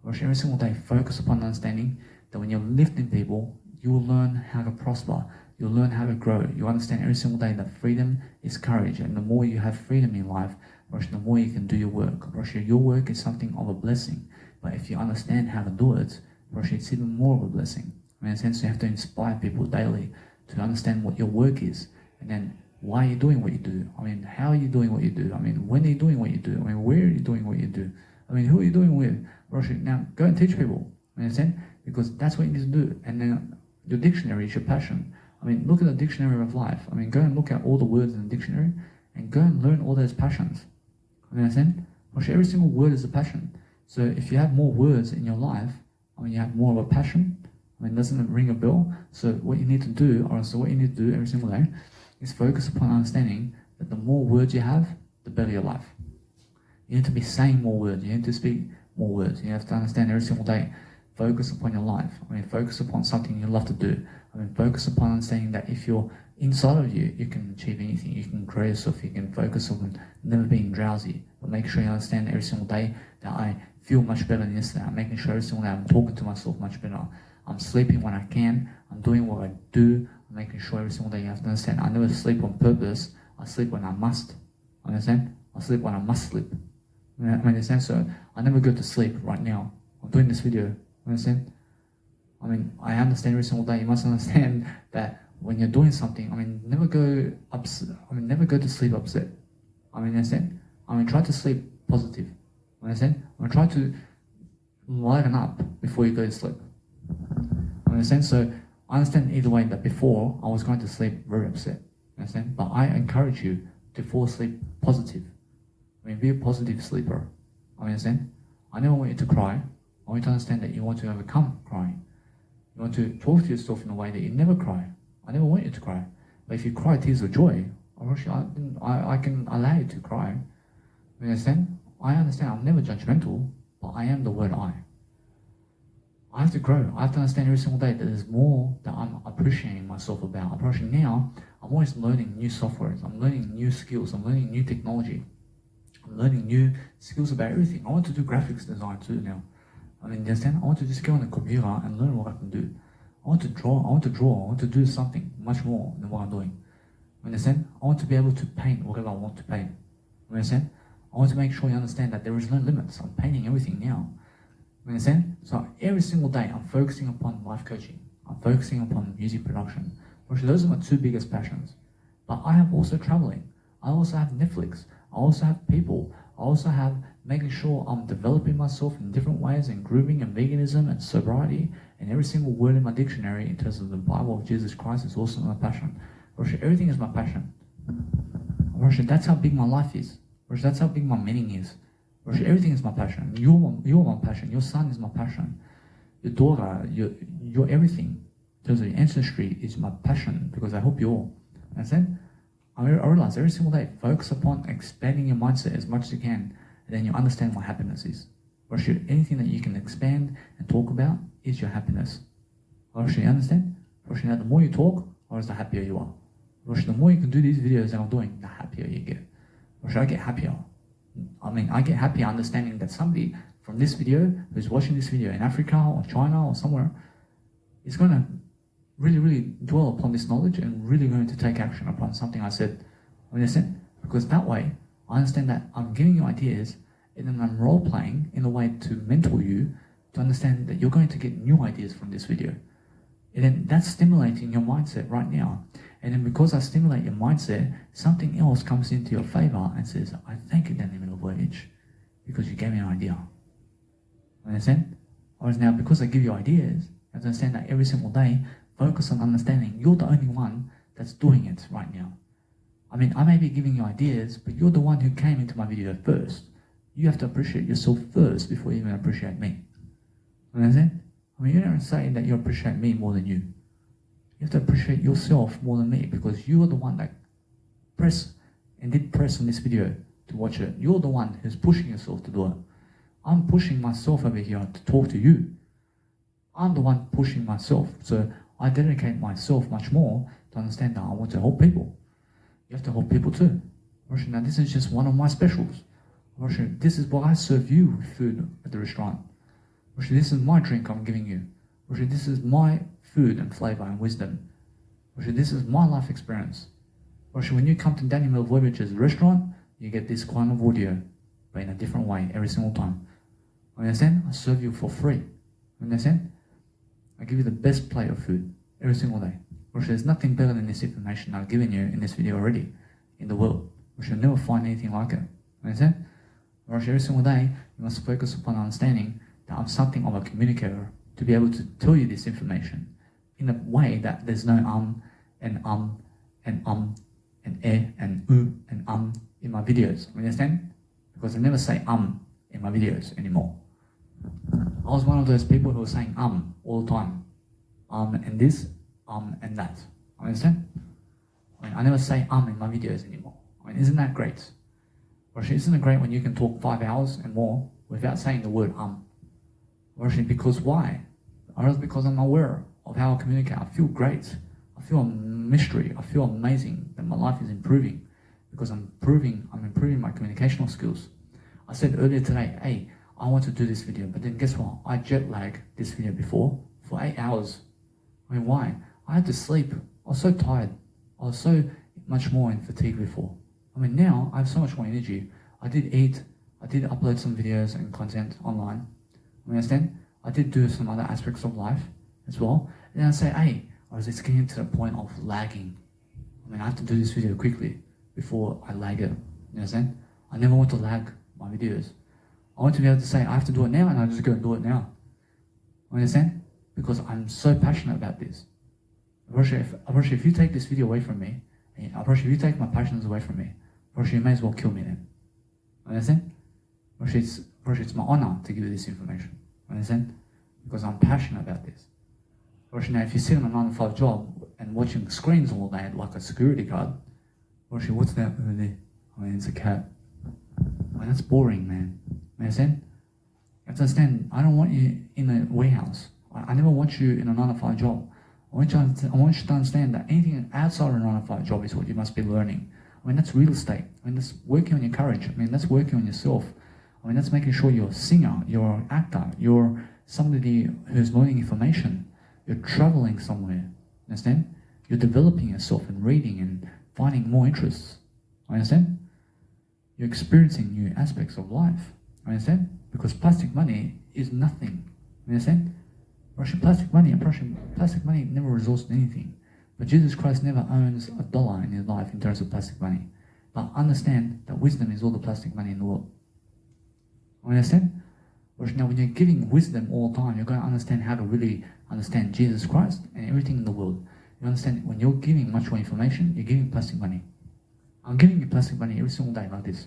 Every single day, focus upon understanding that when you're lifting people, you will learn how to prosper. You'll learn how to grow. You understand every single day that freedom is courage, and the more you have freedom in life, the more you can do your work. Your work is something of a blessing, but if you understand how to do it, it's even more of a blessing. In a sense, you have to inspire people daily to understand what your work is, and then why are you doing what you do? I mean, how are you doing what you do? I mean, when are you doing what you do? I mean, where are you doing what you do? I mean, who are you doing with? Now, go and teach people. Understand? Because that's what you need to do. And then your dictionary is your passion. I mean, look at the dictionary of life. I mean, go and look at all the words in the dictionary and go and learn all those passions. You understand? Every single word is a passion. So if you have more words in your life, I mean, you have more of a passion. I mean, doesn't it ring a bell? So what you need to do, every single day, is focus upon understanding that the more words you have, the better your life. You need to be saying more words. You need to speak more words. You have to understand every single day. Focus upon your life. I mean, focus upon something you love to do. I mean, focus upon understanding that if you're inside of you, you can achieve anything. You can grow yourself. You can focus on never being drowsy. But make sure you understand every single day that I feel much better than yesterday. I'm making sure every single day I'm talking to myself much better. I'm sleeping when I can. I'm doing what I do. I'm making sure every single day you have to understand. I never sleep on purpose. I sleep when I must. Understand? I sleep when I must sleep. I understand? So I never go to sleep right now. I'm doing this video. Understand? I mean, I understand every single day. You must understand that when you're doing something, never go upset. Never go to sleep upset. Understand? Try to sleep positive. Understand? Try to lighten up before you go to sleep. Understand? So I understand either way that before I was going to sleep very upset. Understand? But I encourage you to fall asleep positive. Be a positive sleeper. Understand? I never want you to cry. I want you to understand that you want to overcome crying. You want to talk to yourself in a way that you never cry. I never want you to cry. But if you cry tears of joy, I can allow you to cry. You understand? I understand I'm never judgmental, but I am the word I. I have to grow. I have to understand every single day that there's more that I'm appreciating myself about. Approaching now, I'm always learning new softwares. I'm learning new skills. I'm learning new technology. I'm learning new skills about everything. I want to do graphics design too now. You understand? I want to just go on the computer and learn what I can do. I want to draw. I want to do something much more than what I'm doing. You understand? I want to be able to paint whatever I want to paint. You understand? I want to make sure you understand that there is no limits. I'm painting everything now. You understand? So every single day I'm focusing upon life coaching. I'm focusing upon music production. Those are my two biggest passions. But I have also traveling. I also have Netflix. I also have people. I also have making sure I'm developing myself in different ways, and grooming and veganism and sobriety, and every single word in my dictionary in terms of the Bible of Jesus Christ is also my passion. Everything is my passion. That's how big my life is. That's how big my meaning is. Everything is my passion. You're my passion. Your son is my passion. Your daughter, your everything in terms of your ancestry is my passion, because I help you all. Understand? I realize every single day, focus upon expanding your mindset as much as you can, and then you understand what happiness is. Anything that you can expand and talk about is your happiness. You understand? The more you talk, the happier you are. The more you can do these videos that I'm doing, the happier you get. I get happier. I get happier understanding that somebody from this video, who's watching this video in Africa or China or somewhere, is going to really, really dwell upon this knowledge and really going to take action upon something I said. Understand? Because that way, I understand that I'm giving you ideas, and then I'm role-playing in a way to mentor you to understand that you're going to get new ideas from this video. And then that's stimulating your mindset right now. And then because I stimulate your mindset, something else comes into your favor and says, I thank you, Daniel Milovojevich, because you gave me an idea. Understand? Whereas now, because I give you ideas, you have to understand that every single day, focus on understanding you're the only one that's doing it right now. I may be giving you ideas, but you're the one who came into my video first. You have to appreciate yourself first before you even appreciate me. Understand? You don't say that you appreciate me more than you. You have to appreciate yourself more than me, because you are the one that did press on this video to watch it. You're the one who's pushing yourself to do it. I'm pushing myself over here to talk to you. I'm the one pushing myself. So I dedicate myself much more to understand that I want to help people. You have to help people too. Now this is just one of my specials. This is why I serve you with food at the restaurant. This is my drink I'm giving you. This is my food and flavor and wisdom. This is my life experience. When you come to Daniel Milivojevich's restaurant, you get this kind of audio, but in a different way every single time. Understand? I serve you for free. Understand? I give you the best plate of food every single day. There's nothing better than this information I've given you in this video already in the world. You'll never find anything like it. Understand? Every single day, you must focus upon understanding that I'm something of a communicator to be able to tell you this information in a way that there's no and in my videos. Understand? Because I never say in my videos anymore. I was one of those people who was saying all the time. And this, and that. Understand? I never say in my videos anymore. Isn't that great? Isn't it great when you can talk 5 hours and more without saying the word Because why? Because I'm aware of how I communicate. I feel great. I feel a mystery. I feel amazing that my life is improving because I'm improving my communicational skills. I said earlier today, hey, I want to do this video, but then guess what? I jet lagged this video before for 8 hours. Why? I had to sleep. I was so tired. I was so much more in fatigue before. Now I have so much more energy. I did eat. I did upload some videos and content online. Understand? I did do some other aspects of life as well. And then I say, hey, or is it getting to the point of lagging? I mean, I have to do this video quickly before I lag it. You understand? I never want to lag my videos. I want to be able to say, I have to do it now, and I just go and do it now. You understand? Because I'm so passionate about this. Abrasha, if you take this video away from me, Abrasha, if you take my passions away from me, Abrasha, you may as well kill me then. You understand? Abrasha, it's my honor to give you this information. You understand? Because I'm passionate about this. Abrasha, now if you sit on a 9-to-5 job and watching screens all day like a security guard, Abrasha, what's that over there? I mean, it's a cat. I mean, that's boring, man. You understand? You have to understand, I don't want you in a warehouse. I never want you in a 9-to-5 job. I want you to understand that anything outside of a 9-to-5 job is what you must be learning. I mean, that's real estate. I mean, that's working on your courage. I mean, that's working on yourself. I mean, that's making sure you're a singer, you're an actor, you're somebody who's learning information. You're traveling somewhere. Understand? You're developing yourself and reading and finding more interests. Understand? You're experiencing new aspects of life. Understand? Because plastic money is nothing. Understand? Russian plastic money never results in anything. But Jesus Christ never owns a dollar in his life in terms of plastic money. But understand that wisdom is all the plastic money in the world. Understand? Now when you're giving wisdom all the time, you're going to understand how to really understand Jesus Christ and everything in the world. You understand, when you're giving much more information, you're giving plastic money. I'm giving you plastic money every single day like this.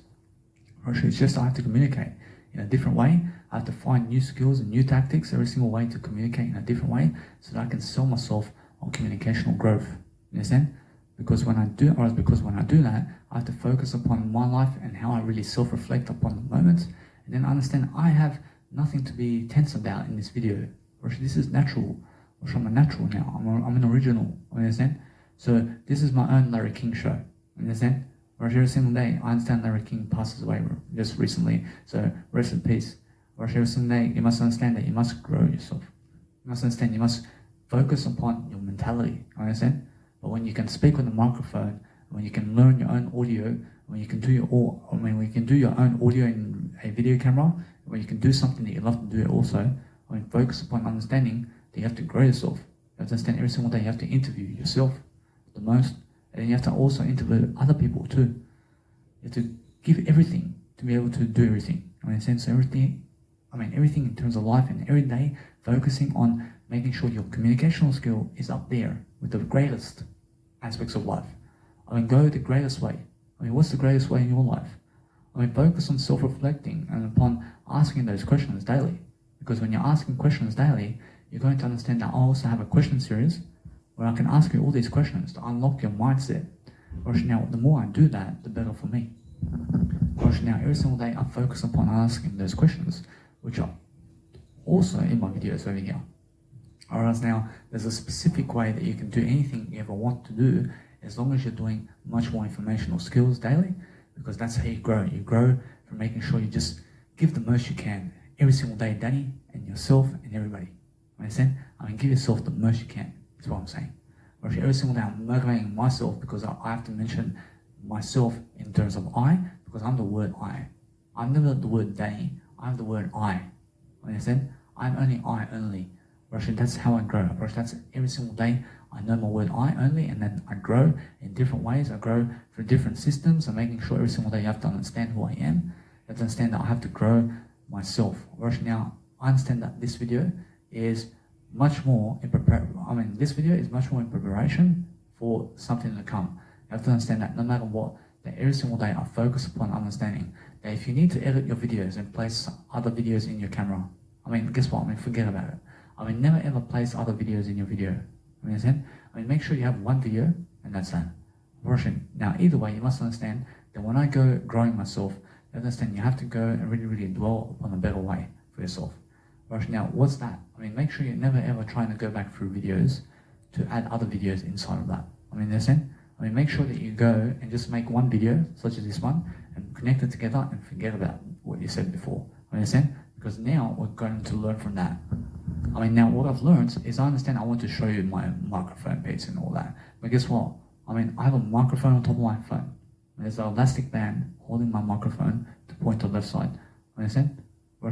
It's just I have to communicate in a different way. I have to find new skills and new tactics every single way to communicate in a different way so that I can sell myself on communicational growth. You understand? Because when I do that, I have to focus upon my life and how I really self-reflect upon the moments, and then understand I have nothing to be tense about in this video. This is natural. I'm a natural now. I'm an original. You understand? So this is my own Larry King show. You understand? Every single day, I understand Larry King passes away just recently. So rest in peace. Every single day, you must understand that you must grow yourself. You must understand you must focus upon your mentality. You understand? But when you can speak on the microphone, when you can learn your own audio, when you can do when you can do your own audio in a video camera, when you can do something that you love to do also, focus upon understanding that you have to grow yourself. You have to understand every single day you have to interview yourself the most, and then you have to also interview other people too. You have to give everything to be able to do everything. So everything in terms of life, and every day focusing on making sure your communicational skill is up there with the greatest aspects of life. Go the greatest way. What's the greatest way in your life? Focus on self-reflecting and upon asking those questions daily. Because when you're asking questions daily, you're going to understand that I also have a question series where I can ask you all these questions to unlock your mindset. Now, the more I do that, the better for me. Now, every single day I focus upon asking those questions, which are also in my videos over here. Whereas now, there's a specific way that you can do anything you ever want to do, as long as you're doing much more informational skills daily, because that's how you grow. You grow from making sure you just give the most you can every single day, Danny, and yourself and everybody. Understand? Give yourself the most you can, is what I'm saying. Every single day I'm motivating myself because I have to mention myself in terms of I, because I'm the word I. I'm never the word Danny, I'm the word I. Understand? I'm only I only. That's how I grow. That's every single day I know my word I only, and then I grow in different ways. I grow through different systems. I'm making sure every single day you have to understand who I am. You have to understand that I have to grow myself. Now, I understand that this video is much more in preparation for something to come. You have to understand that no matter what, that every single day I focus upon understanding that if you need to edit your videos and place other videos in your camera, guess what? Forget about it. Never ever place other videos in your video. Understand? Make sure you have one video and that's that. Now, either way, you must understand that when I go growing myself, you understand you have to go and really, really dwell upon a better way for yourself. Now, what's that? Make sure you're never ever trying to go back through videos to add other videos inside of that. Understand? Make sure that you go and just make one video, such as this one, and connect it together and forget about what you said before. Understand? Because now we're going to learn from that. Now what I've learned is I understand I want to show you my microphone bits and all that. But guess what? I have a microphone on top of my phone. There's an elastic band holding my microphone to point to the left side. Understand?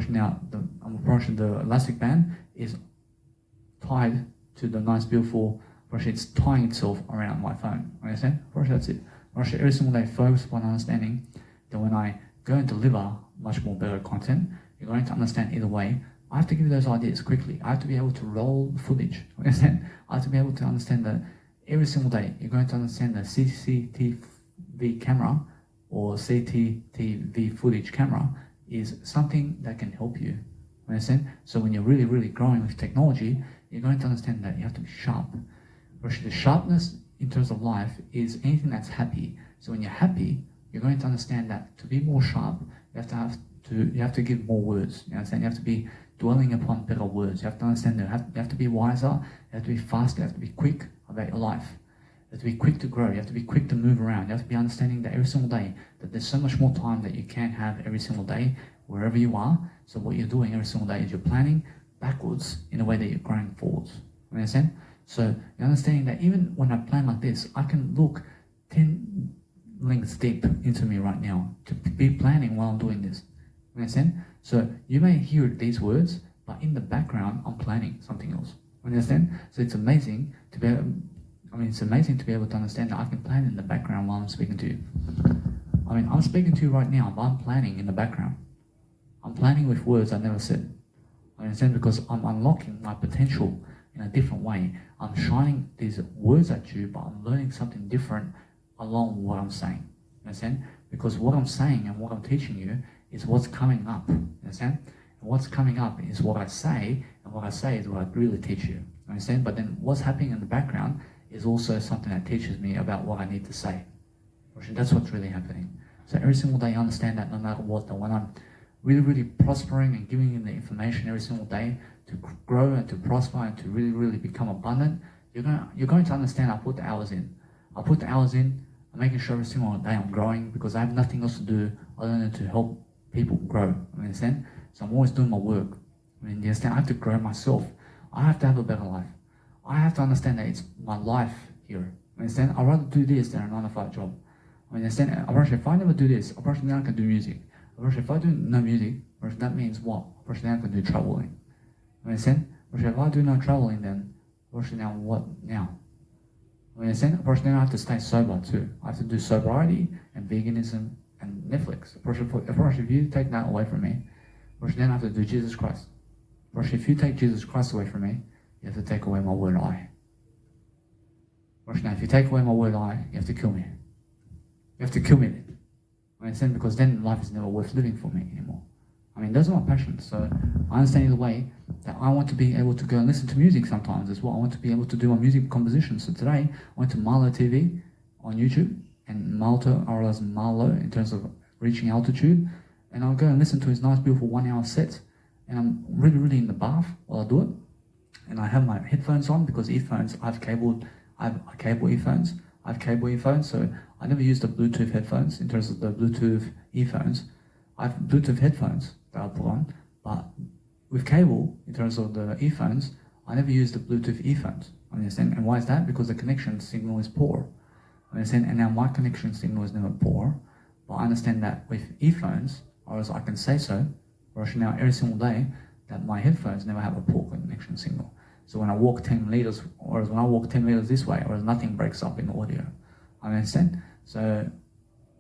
Now, the elastic band is tied to the nice, beautiful it's tying itself around my phone. Understand? That's it. Every single day, focus upon understanding that when I go and deliver much more better content, you're going to understand either way. I have to give you those ideas quickly. I have to be able to roll the footage. Understand? I have to be able to understand that every single day you're going to understand the CCTV camera or CCTV footage camera is something that can help you. Understand? So when you're really, really growing with technology, you're going to understand that you have to be sharp. The sharpness in terms of life is anything that's happy. So when you're happy, you're going to understand that to be more sharp, you have to give more words. You understand? You have to be dwelling upon better words. You have to understand that you have to be wiser, you have to be faster, you have to be quick about your life. You have to be quick to grow, you have to be quick to move around. You have to be understanding that every single day, that there's so much more time that you can have every single day, wherever you are. So what you're doing every single day is you're planning backwards in a way that you're growing forwards. You understand? So you're understanding that even when I plan like this, I can look 10 lengths deep into me right now to be planning while I'm doing this. You understand? So you may hear these words, but in the background, I'm planning something else. You understand? So it's amazing to be able to understand that I can plan in the background while I'm speaking to you. I'm speaking to you right now, but I'm planning in the background. I'm planning with words I never said. I understand? Because I'm unlocking my potential in a different way. I'm shining these words at you, but I'm learning something different along what I'm saying. You understand? Because what I'm saying and what I'm teaching you is what's coming up. You understand? And what's coming up is what I say, and what I say is what I really teach you. You understand? But then what's happening in the background is also something that teaches me about what I need to say. That's what's really happening. So every single day I understand that no matter what, that when I'm really, really prospering and giving you the information every single day to grow and to prosper and to really, really become abundant, you're going to understand I put the hours in. I put the hours in, I'm making sure every single day I'm growing because I have nothing else to do other than to help people grow. You understand? So I'm always doing my work. You understand? I have to grow myself. I have to have a better life. I have to understand that it's my life here. You understand? I'd rather do this than a 9-to-5 job. You understand? If I never do this, then I can do music. If I do no music, that means what? Then I can do traveling. You understand? If I do no traveling, then now what now? You understand? Then I have to stay sober too. I have to do sobriety and veganism and Netflix. If you take that away from me, then I have to do Jesus Christ. If you take Jesus Christ away from me, you have to take away my word I. Now, if you take away my word I, you have to kill me. You have to kill me then. You understand? Because then life is never worth living for me anymore. Those are my passions. So I understand either way that I want to be able to go and listen to music sometimes as well. I want to be able to do my music composition. So today I went to Marlo TV on YouTube, and Marlo in terms of reaching altitude, and I'll go and listen to his nice beautiful 1-hour set, and I'm really, really in the bath while I do it, and I have my headphones on because earphones, I have cable earphones, so I never use the Bluetooth headphones in terms of the Bluetooth earphones. I have Bluetooth headphones that I put on, but with cable, in terms of the earphones, I never use the Bluetooth earphones. Understand? And why is that? Because the connection signal is poor. Understand? And now my connection signal is never poor, but I understand that with earphones, or as I can say so, or now every single day, that my headphones never have a poor connection signal. So when I walk 10 meters, or when I walk 10 meters this way, or nothing breaks up in the audio. Understand? So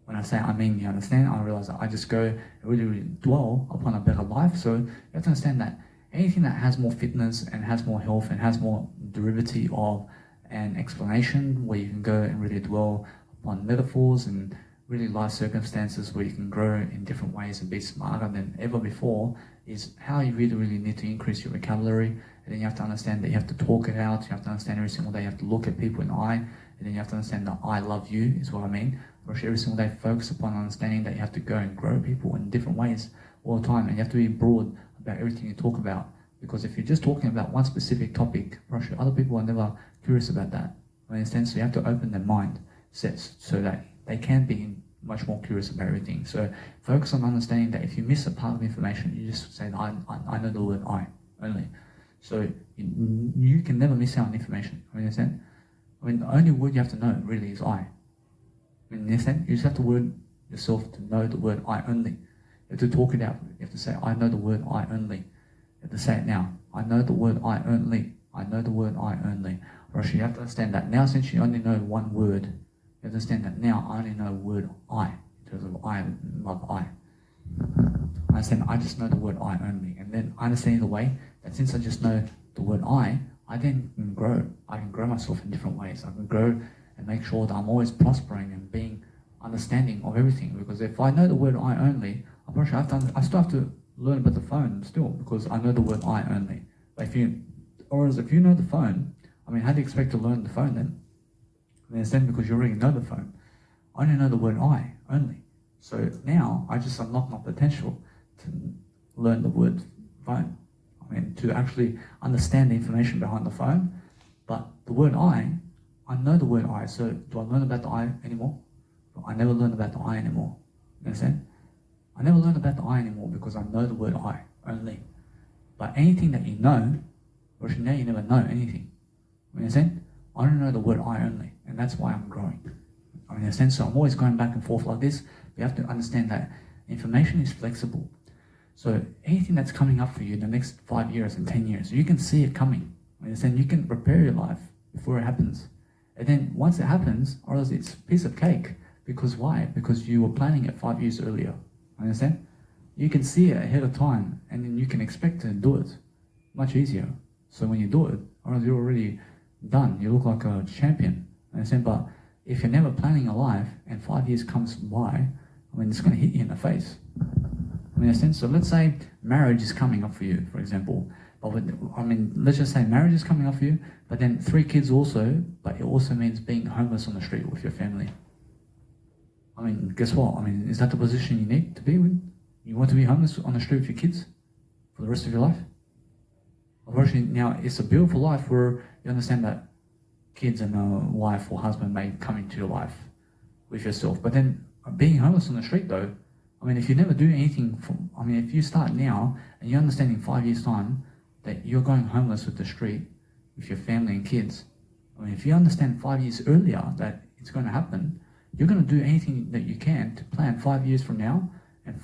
when I say you understand, I realize that I just go and really, really dwell upon a better life. So you have to understand that anything that has more fitness and has more health and has more derivative of an explanation where you can go and really dwell upon metaphors and really life circumstances where you can grow in different ways and be smarter than ever before is how you really, really need to increase your vocabulary. And then you have to understand that you have to talk it out. You have to understand every single day you have to look at people in the eye. And then you have to understand that I love you is what I mean. Every single day focus upon understanding that you have to go and grow people in different ways all the time. And you have to be broad about everything you talk about. Because if you're just talking about one specific topic, other people are never curious about that. You understand? So you have to open their mind sets so that they can be much more curious about everything. So focus on understanding that if you miss a part of information, you just say that I know the word I only. So you can never miss out on information. You understand? The only word you have to know really is I. You understand? You just have to word yourself to know the word I only. You have to talk it out. You have to say, I know the word I only. You have to say it now. I know the word I only. I know the word I only. Roshi, you have to understand that now, since you only know one word, you understand that now I only know the word I, in terms of I love I. I understand I just know the word I only. And then I understand the way that since I just know the word I then can grow. I can grow myself in different ways. I can grow and make sure that I'm always prospering and being understanding of everything. Because if I know the word I only, I still have to learn about the phone still, because I know the word I only. But if you know the phone, I mean, how do you expect to learn the phone then? I understand, because you already know the phone. I only know the word I only. So now I just unlock my potential to learn the word phone. I mean, to actually understand the information behind the phone. But the word I know the word I. So do I learn about the I anymore? I never learn about the I anymore. You understand? I never learn about the I anymore because I know the word I only. But anything that you know, or now you never know anything. You understand? I don't know the word I only, and that's why I'm growing. I mean, in a sense, so I'm always going back and forth like this. You have to understand that information is flexible. So anything that's coming up for you in the next 5 years and 10 years, you can see it coming. I mean, you can prepare your life before it happens. And then once it happens, or else it's a piece of cake. Because why? Because you were planning it 5 years earlier. Understand? You can see it ahead of time, and then you can expect to do it much easier. So when you do it, or else you're already done. You look like a champion. Understand? But if you're never planning a life and 5 years comes by, I mean, it's going to hit you in the face. I mean, understand? So let's say marriage is coming up for you, for example. But let's just say marriage is coming up for you, but then 3 kids also, but it also means being homeless on the street with your family. I mean, guess what? I mean, is that the position you need to be in? You want to be homeless on the street with your kids for the rest of your life? Unfortunately, now it's a beautiful life where you understand that kids and a wife or husband may come into your life with yourself. But then being homeless on the street though, I mean, if you never do anything, if you start now and you understand in 5 years' time that you're going homeless with the street with your family and kids, I mean, if you understand 5 years earlier that it's going to happen, you're going to do anything that you can to plan 5 years from now, and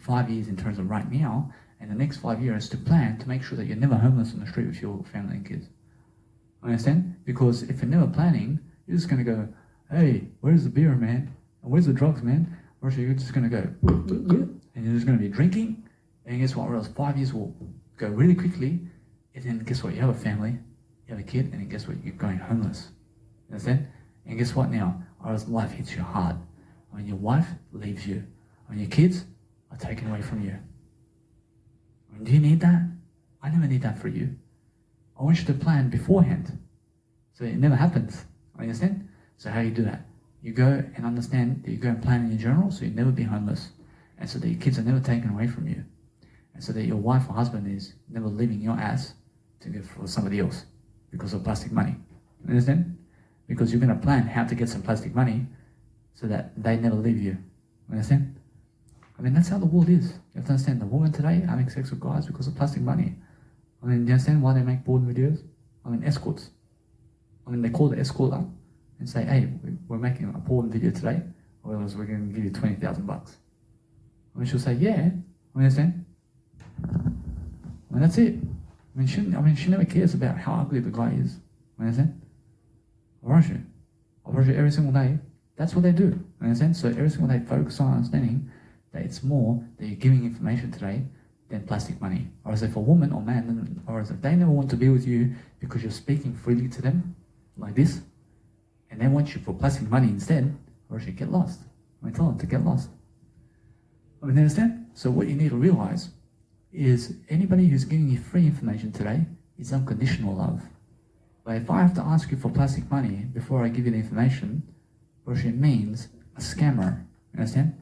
5 years in terms of right now, and the next 5 years to plan to make sure that you're never homeless on the street with your family and kids. Understand? Because if you're never planning, you're just going to go, hey, where's the beer, man? And where's the drugs, man? Or so you're just going to go, and you're just going to be drinking, and guess what? Or else 5 years will go really quickly, and then guess what? You have a family, you have a kid, and then guess what? You're going homeless. Understand? And guess what now? Or else life hits you hard. I mean, your wife leaves you. I mean, your kids are taken away from you. I mean, do you need that? I never need that for you. I want you to plan beforehand, so it never happens. Understand? So how you do that? You go and understand that you go and plan in your journal, so you never be homeless, and so that your kids are never taken away from you, and so that your wife or husband is never leaving your ass to go for somebody else because of plastic money. Understand? Because you're going to plan how to get some plastic money so that they never leave you. Understand? I mean, that's how the world is. You have to understand, the women today are having sex with guys because of plastic money. I mean, do you understand why they make porn videos? I mean, escorts. I mean, they call the escort up and say, hey, we're making a porn video today, or else we're going to give you $20,000. I mean, she'll say, yeah. I understand? And that's it. I mean, she never cares about how ugly the guy is. Understand? I watch you every single day. That's what they do. Understand? So every single day, focus on understanding that it's more that you're giving information today than plastic money. Or as if a woman or man, or as if they never want to be with you because you're speaking freely to them, like this, and they want you for plastic money instead, or you get lost. I tell them to get lost. I mean, understand? So what you need to realize is anybody who's giving you free information today is unconditional love. But if I have to ask you for plastic money before I give you the information, which it means a scammer, you understand?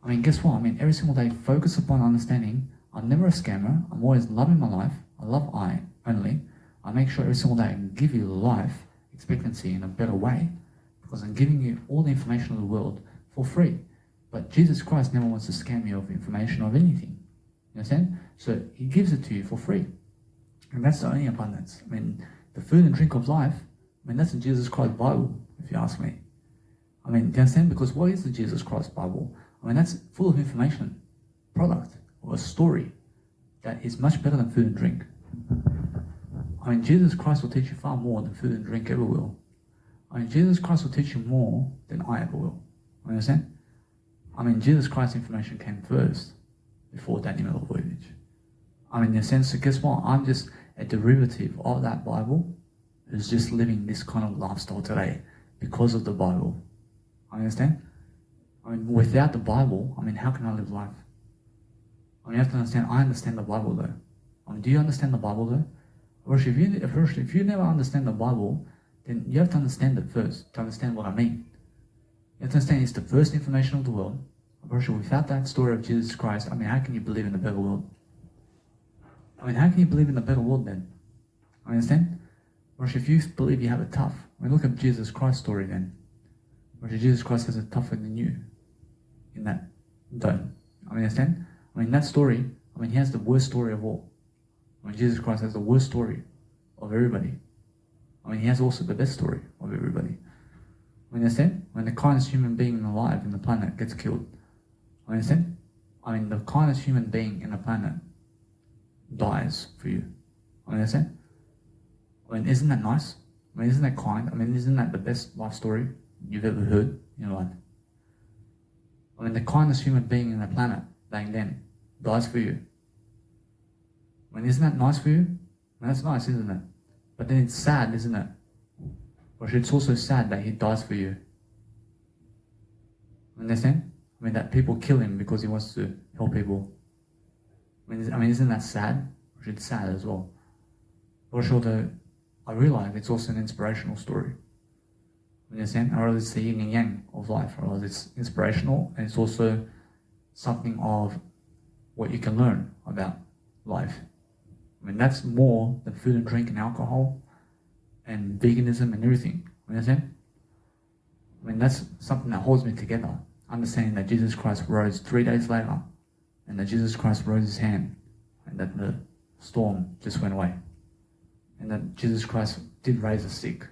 I mean, guess what? I mean, every single day, focus upon understanding I'm never a scammer. I'm always loving my life. I love I only. I make sure every single day I can give you life expectancy in a better way because I'm giving you all the information of the world for free. But Jesus Christ never wants to scam you of information of anything. You understand? So he gives it to you for free. And that's the only abundance. I mean, the food and drink of life, I mean, that's the Jesus Christ Bible, if you ask me. I mean, do you understand? Because what is the Jesus Christ Bible? I mean, that's full of information, product, or a story that is much better than food and drink. I I mean, Jesus Christ will teach you far more than food and drink ever will. I mean, Jesus Christ will teach you more than I ever will. You understand? I mean, Jesus Christ's information came first before Daniel Milovojevic. I mean, in a sense, guess what? I'm just a derivative of that Bible who's just living this kind of lifestyle today because of the Bible. I understand? I mean, without the Bible, I mean, how can I live life? I mean, you have to understand, I understand the Bible though. I mean, do you understand the Bible though? Or if you never understand the Bible, then you have to understand it first to understand what I mean. You have to understand it's the first information of the world. Without that story of Jesus Christ, I mean, how can you believe in a better world? I mean, how can you believe in a better world then? I understand? Or if you believe you have it tough, I mean, look at Jesus Christ's story then. Or Jesus Christ has it tougher than you in that don't. I mean, understand? I mean, that story, I mean, he has the worst story of all. I mean, Jesus Christ has the worst story of everybody. I mean, he has also the best story of everybody. I mean, understand? When the kindest human being alive in the planet gets killed, I understand? I mean, the kindest human being in the planet dies for you. I understand? I mean, isn't that nice? I mean, isn't that kind? I mean, isn't that the best life story you've ever heard in your life? I mean, the kindest human being in the planet, back then, dies for you. I mean, isn't that nice for you? I mean, that's nice, isn't it? But then it's sad, isn't it? Or it's also sad that he dies for you. Understand? I mean, that people kill him because he wants to help people. I mean, isn't that sad? Or it's sad as well. But sure, I realize it's also an inspirational story. Understand? Or it's the yin and yang of life. Or it's inspirational and it's also something of what you can learn about life. I mean, that's more than food and drink and alcohol and veganism and everything. Understand? I mean, that's something that holds me together. Understanding that Jesus Christ rose 3 days later and that Jesus Christ rose his hand and that the storm just went away. And that Jesus Christ did raise the sick.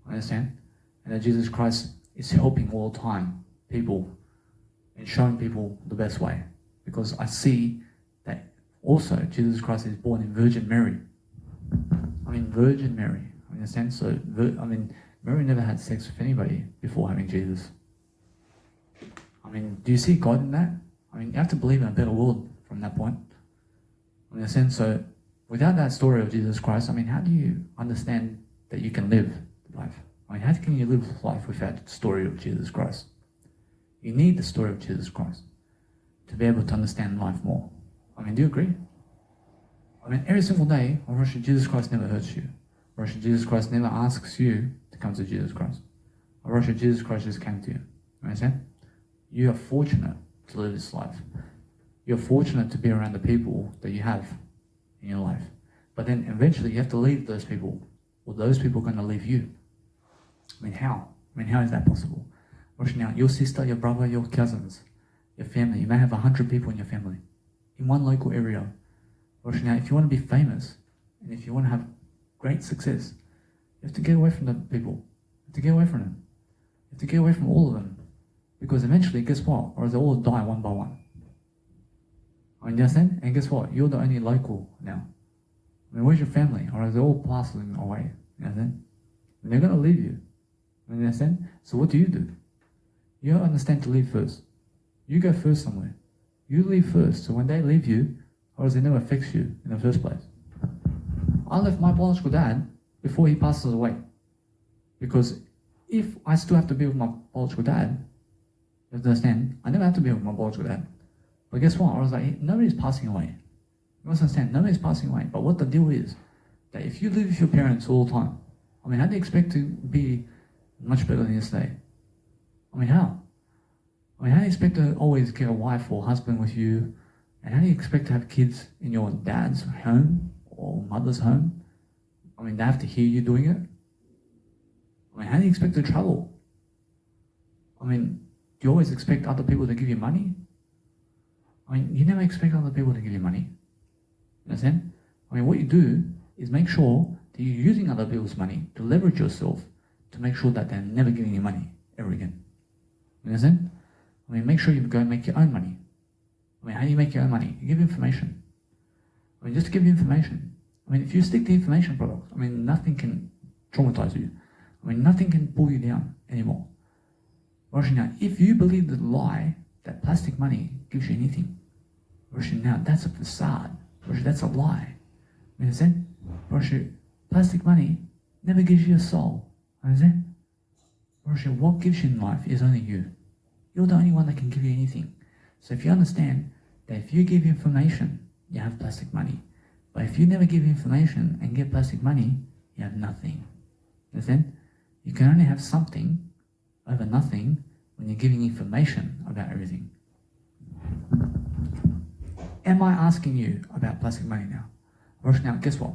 Understand? And that Jesus Christ is helping all the time people and showing people the best way. Because I see that also Jesus Christ is born in Virgin Mary. I mean, Virgin Mary. Understand? So, I mean, Mary never had sex with anybody before having Jesus. I mean, do you see God in that? I mean, you have to believe in a better world from that point. In a sense, so without that story of Jesus Christ, I mean, how do you understand that you can live life? I mean, how can you live life without the story of Jesus Christ? You need the story of Jesus Christ to be able to understand life more. I mean, do you agree? I mean, every single day, Jesus Christ never hurts you. Jesus Christ never asks you to come to Jesus Christ. Jesus Christ just came to you. Understand? You are fortunate to live this life. You're fortunate to be around the people that you have in your life. But then eventually you have to leave those people, or those people are going to leave you. I mean, how? I mean, how is that possible? Now, your sister, your brother, your cousins, your family, you may have 100 people in your family, in one local area. Now, if you want to be famous, and if you want to have great success, you have to get away from the people. You have to get away from them. You have to get away from all of them. Because eventually, guess what? Or they all die one by one. I mean, you understand? And guess what? You're the only local now. I mean, where's your family? Or they all passing away. You understand? And they're going to leave you. You understand? So what do? You understand to leave first. You go first somewhere. You leave first. So when they leave you, or it never affects you in the first place. I left my biological dad before he passes away. Because if I still have to be with my biological dad, you have to understand, I never have to be with my biological dad. But guess what? I was like, nobody's passing away. You must understand, nobody's passing away. But what the deal is, that if you live with your parents all the time, I mean, how do you expect to be much better than yesterday? I mean, how? I mean, how do you expect to always get a wife or husband with you? And how do you expect to have kids in your dad's home or mother's home? I mean, they have to hear you doing it. I mean, how do you expect to travel? I mean, do you always expect other people to give you money? I mean, you never expect other people to give you money. You understand? I mean, what you do is make sure that you're using other people's money to leverage yourself to make sure that they're never giving you money ever again. You understand? I mean, make sure you go and make your own money. I mean, how do you make your own money? You give information. I mean, just to give you information. I mean, if you stick to information products, I mean, nothing can traumatize you. I mean, nothing can pull you down anymore. Now, if you believe the lie that plastic money gives you anything, now that's a facade. That's a lie. You understand? Plastic money never gives you a soul. Understand? What gives you in life is only you. You're the only one that can give you anything. So if you understand that if you give information, you have plastic money. But if you never give information and get plastic money, you have nothing. Understand? You can only have something over nothing when you're giving information about everything. Am I asking you about plastic money now? Now, guess what?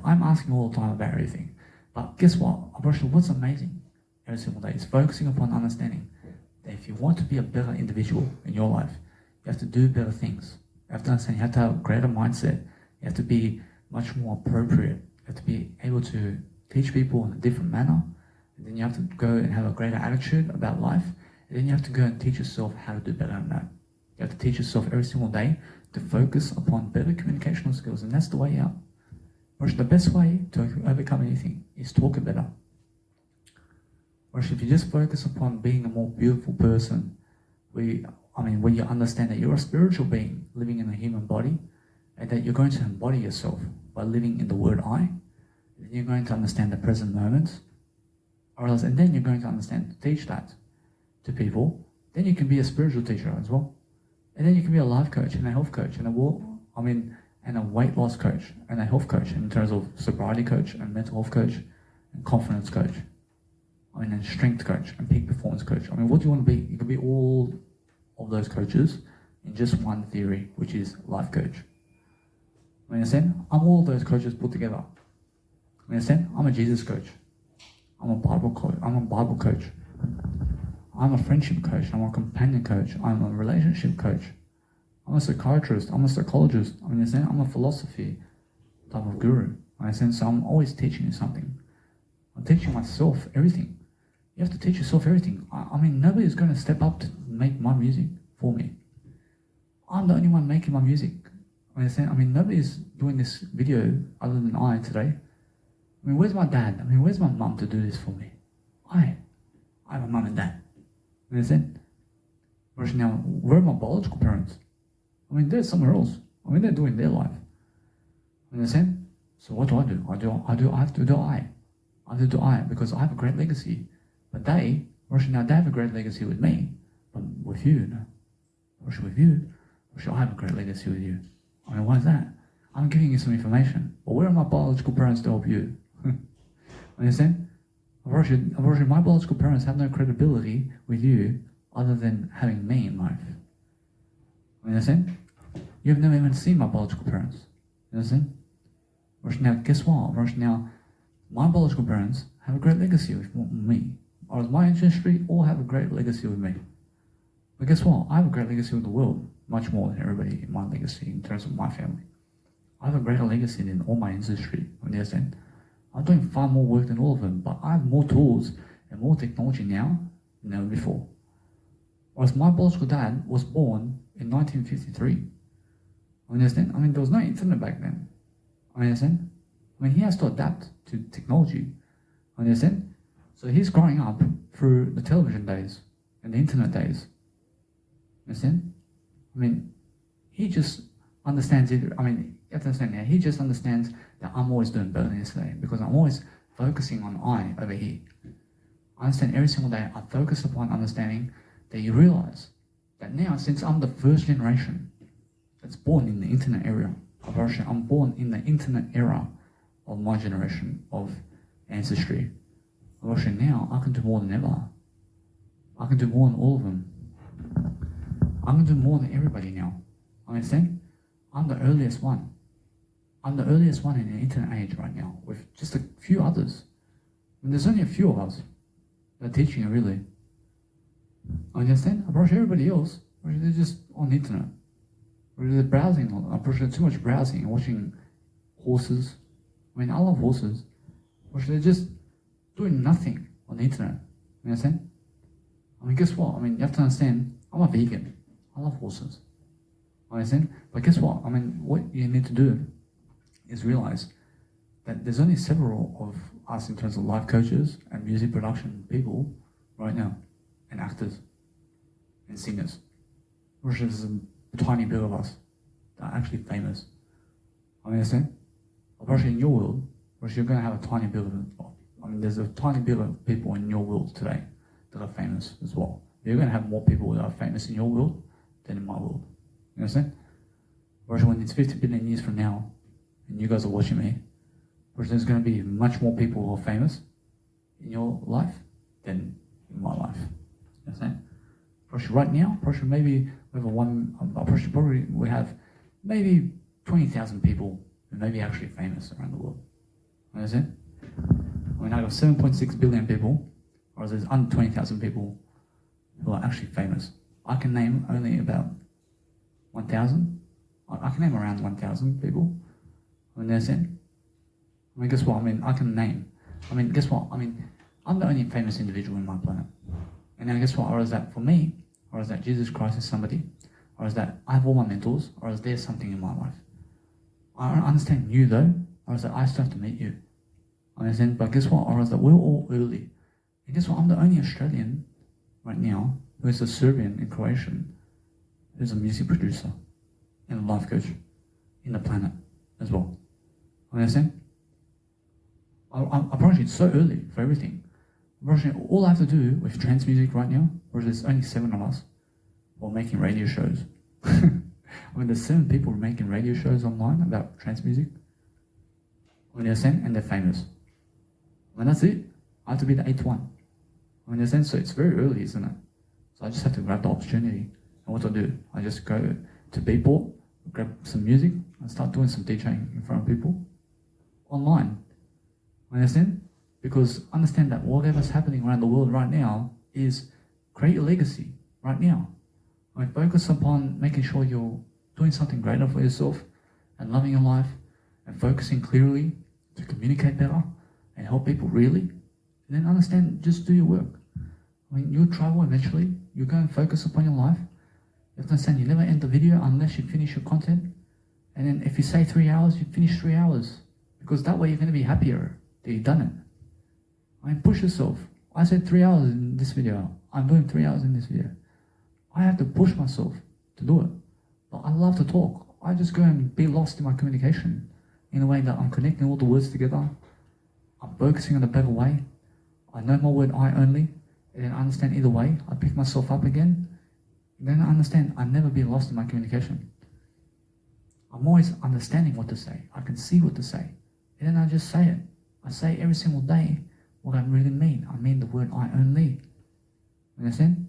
I'm asking all the time about everything. But guess what? What's amazing every single day is focusing upon understanding that if you want to be a better individual in your life, you have to do better things. You have to understand, you have to have a greater mindset. You have to be much more appropriate. You have to be able to teach people in a different manner. And then you have to go and have a greater attitude about life. And then you have to go and teach yourself how to do better than that. You have to teach yourself every single day to focus upon better communicational skills. And that's the way out. The best way to overcome anything is talk better. If you just focus upon being a more beautiful person, where you understand that you're a spiritual being living in a human body, and that you're going to embody yourself by living in the word I, then you're going to understand the present moment, and then you're going to understand to teach that to people. Then you can be a spiritual teacher as well, and then you can be a life coach and a health coach and a weight loss coach and a health coach in terms of sobriety coach and mental health coach and confidence coach. And strength coach and peak performance coach. What do you want to be? You can be all of those coaches in just one theory, which is life coach. Understand? I'm all of those coaches put together. Understand? I'm a Jesus coach. I'm a Bible coach. I'm a Bible coach. I'm a friendship coach. I'm a companion coach. I'm a relationship coach. I'm a psychiatrist. I'm a psychologist. Understand? I'm a philosophy type of guru. Understand? So I'm always teaching you something. I'm teaching myself everything. You have to teach yourself everything. Nobody's going to step up to make my music for me. I'm the only one making my music. Nobody's doing this video other than I today. Where's my dad? Where's my mum to do this for me? I have a mum and dad. Understand? Now, where are my biological parents? They're somewhere else. They're doing their life. Understand? So what do? I have to do I, because I have a great legacy. But they have a great legacy with me, but with you, no. With you, I have a great legacy with you. Why is that? I'm giving you some information. But where are my biological parents to help you? Understand? My biological parents have no credibility with you other than having me in life. Understand? You've never even seen my biological parents. Understand? Now, guess what? Now, my biological parents have a great legacy with me. Or my ancestry all have a great legacy with me. But guess what? I have a great legacy with the world, much more than everybody in my legacy in terms of my family. I have a greater legacy than all my ancestry. Understand? I'm doing far more work than all of them, but I have more tools and more technology now than ever before. Whereas my biological dad was born in 1953. Understand? There was no internet back then. Understand? He has to adapt to technology. Understand? So he's growing up through the television days and the internet days. Understand? He just understands it. You have to understand that he just understands that I'm always doing better than yesterday because I'm always focusing on I over here. I understand every single day. I focus upon understanding that you realize that now, since I'm the first generation that's born in the internet era of Russia, I'm born in the internet era of my generation of ancestry. Russia, now I can do more than ever. I can do more than all of them. I can do more than everybody now. Understand? I'm the earliest one. I'm the earliest one in the internet age right now, with just a few others. There's only a few of us that are teaching it really. Understand? Approach everybody else, they're just on the internet. They're browsing. Approach too much browsing and watching horses. I love horses. They're just doing nothing on the internet. You understand? Guess what? You have to understand, I'm a vegan. I love horses. Understand? But guess what? What you need to do is realize that there's only several of us in terms of life coaches and music production people right now, and actors and singers. There's a tiny bit of us that are actually famous. I understand? Especially in your world, you're going to have a tiny bit of, there's a tiny bit of people in your world today that are famous as well. You're going to have more people that are famous in your world than in my world. You understand? Whereas when it's 50 billion years from now, and you guys are watching me, whereas there's going to be much more people who are famous in your life than in my life. You understand? Right now, maybe we have probably we have maybe 20,000 people who may be actually famous around the world. You understand? I got 7.6 billion people, or there's under 20,000 people who are actually famous. I can name only about 1,000. I can name around 1,000 people. Understand? Guess what? I can name. Guess what? I'm the only famous individual in my planet. And now guess what? Or is that for me? Or is that Jesus Christ is somebody? Or is that I have all my mentors? Or is there something in my life? I don't understand you though. Or is that I still have to meet you? Understand? But guess what? Or is that we're all early. And guess what? I'm the only Australian right now who is a Serbian and Croatian who's a music producer and a life coach in the planet as well. Understand? I'm approaching so early for everything. All I have to do with trance music right now, where there's only 7 of us, or making radio shows. There's 7 people making radio shows online about trance music. Understand? And they're famous. That's it. I have to be the 8th one. Understand? So it's very early, isn't it? So I just have to grab the opportunity. And what do? I just go to Beatport, grab some music, and start doing some DJing in front of people online. Understand? Because understand that whatever's happening around the world right now is create a legacy right now. Focus upon making sure you're doing something greater for yourself and loving your life and focusing clearly to communicate better and help people really. And then understand, just do your work. You'll travel eventually. You're going to focus upon your life. You have to understand, you never end the video unless you finish your content. And then if you say 3 hours, you finish 3 hours. Because that way you're going to be happier that you've done it. Push yourself. I said 3 hours in this video. I'm doing 3 hours in this video. I have to push myself to do it. But I love to talk. I just go and be lost in my communication in a way that I'm connecting all the words together. I'm focusing on a better way. I know my word I only. And then I understand either way. I pick myself up again. And then I understand I'll never be lost in my communication. I'm always understanding what to say. I can see what to say. And then I just say it. I say every single day what I really mean. I mean the word I only. Understand?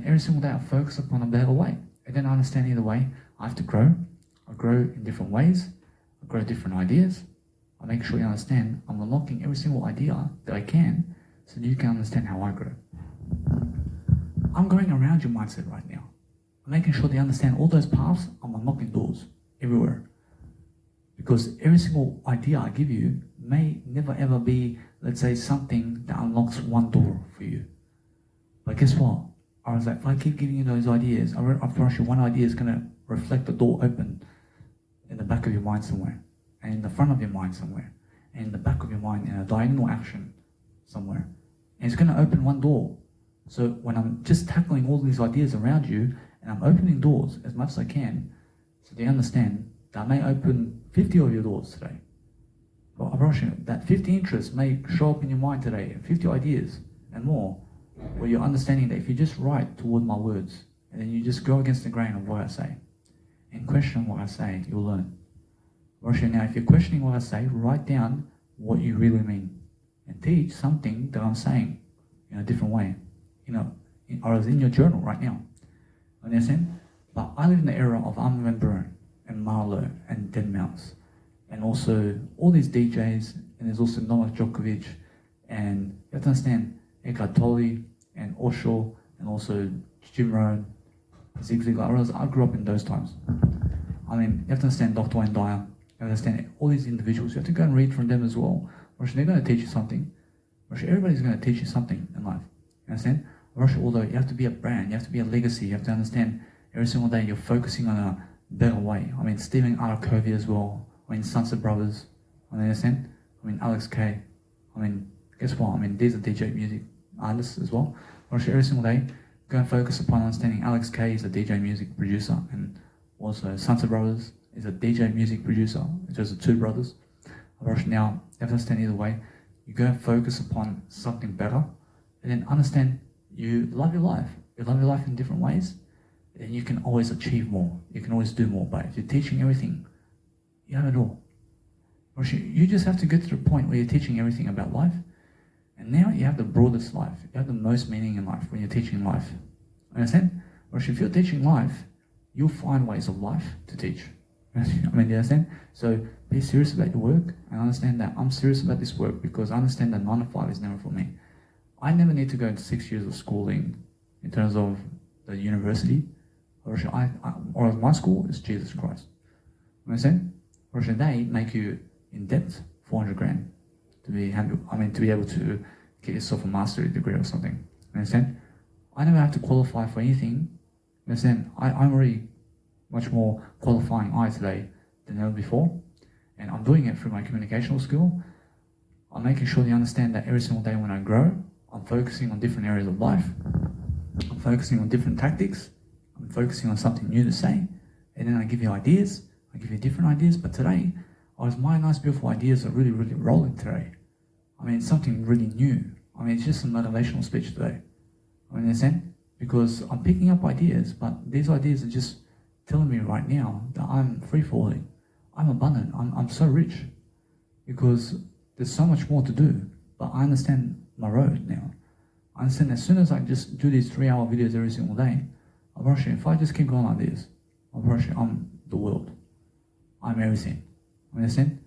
Every single day I focus upon a better way. And then I understand either way, I have to grow. I grow in different ways. I grow different ideas. I make sure you understand I'm unlocking every single idea that I can so that you can understand how I grow. I'm going around your mindset right now. I'm making sure they understand all those paths. I'm unlocking doors everywhere. Because every single idea I give you may never ever be, let's say, something that unlocks one door for you. But guess what? If I keep giving you those ideas, I promise you one idea is going to reflect the door open in the back of your mind somewhere, and in the front of your mind somewhere, and in the back of your mind in a diagonal action somewhere. And it's going to open one door. So when I'm just tackling all these ideas around you, and I'm opening doors as much as I can, so they understand that I may open 50 of your doors today. But I promise you that 50 interests may show up in your mind today, 50 ideas and more, where you're understanding that if you just write toward my words, and then you just go against the grain of what I say, and question what I say, you'll learn. Now, if you're questioning what I say, write down what you really mean, and teach something that I'm saying in a different way, or as in your journal right now. Understand? But I live in the era of Armin van Buuren and Marlo and Deadmau5, and also all these DJs, and there's also Novak Djokovic, and you have to understand Eckhart Tolle and Osho, and also Jim Rohn, Zig Ziglar. I grew up in those times. You have to understand Dr. Wayne Dyer. You have to understand all these individuals. You have to go and read from them as well. They're going to teach you something. Everybody's going to teach you something in life. You understand? Although you have to be a brand, you have to be a legacy. You have to understand every single day you're focusing on a better way. Stephen R. Covey as well. I mean, Sunset Brothers, I mean, understand? I mean, Alex K. I mean, guess what? I mean, these are DJ music artists as well. Every single day, go and focus upon understanding Alex K is a DJ music producer, and also Sunset Brothers is a DJ music producer. It's just the two brothers. Now, you have to understand either way. You go and focus upon something better, and then understand you love your life. You love your life in different ways, and you can always achieve more. You can always do more. But if you're teaching everything, you have it all. You just have to get to the point where you're teaching everything about life, and now you have the broadest life. You have the most meaning in life when you're teaching life. Understand? Or if you're teaching life, you'll find ways of life to teach. I mean, you understand? So be serious about your work and understand that I'm serious about this work because I understand that 9 to 5 is never for me. I never need to go into 6 years of schooling in terms of the university, or my school is Jesus Christ. You understand? Or should they make you in debt 400 grand to be able to get yourself a master's degree or something. You understand? I never have to qualify for anything. You understand? I'm already much more qualifying today than ever before, and I'm doing it through my communicational skill. I'm making sure they understand that every single day when I grow, I'm focusing on different areas of life. I'm focusing on different tactics. I'm focusing on something new to say, and then I give you ideas. I give you different ideas, but today, my nice beautiful ideas are really, really rolling today. I mean, it's something really new. I mean, it's just a motivational speech today. I mean, understand? Because I'm picking up ideas, but these ideas are just telling me right now that I'm free-falling. I'm abundant. I'm so rich because there's so much more to do, but I understand my road now. I understand as soon as I just do these 3-hour videos every single day, if I just keep going like this, I'm the world. I'm everything. Understand?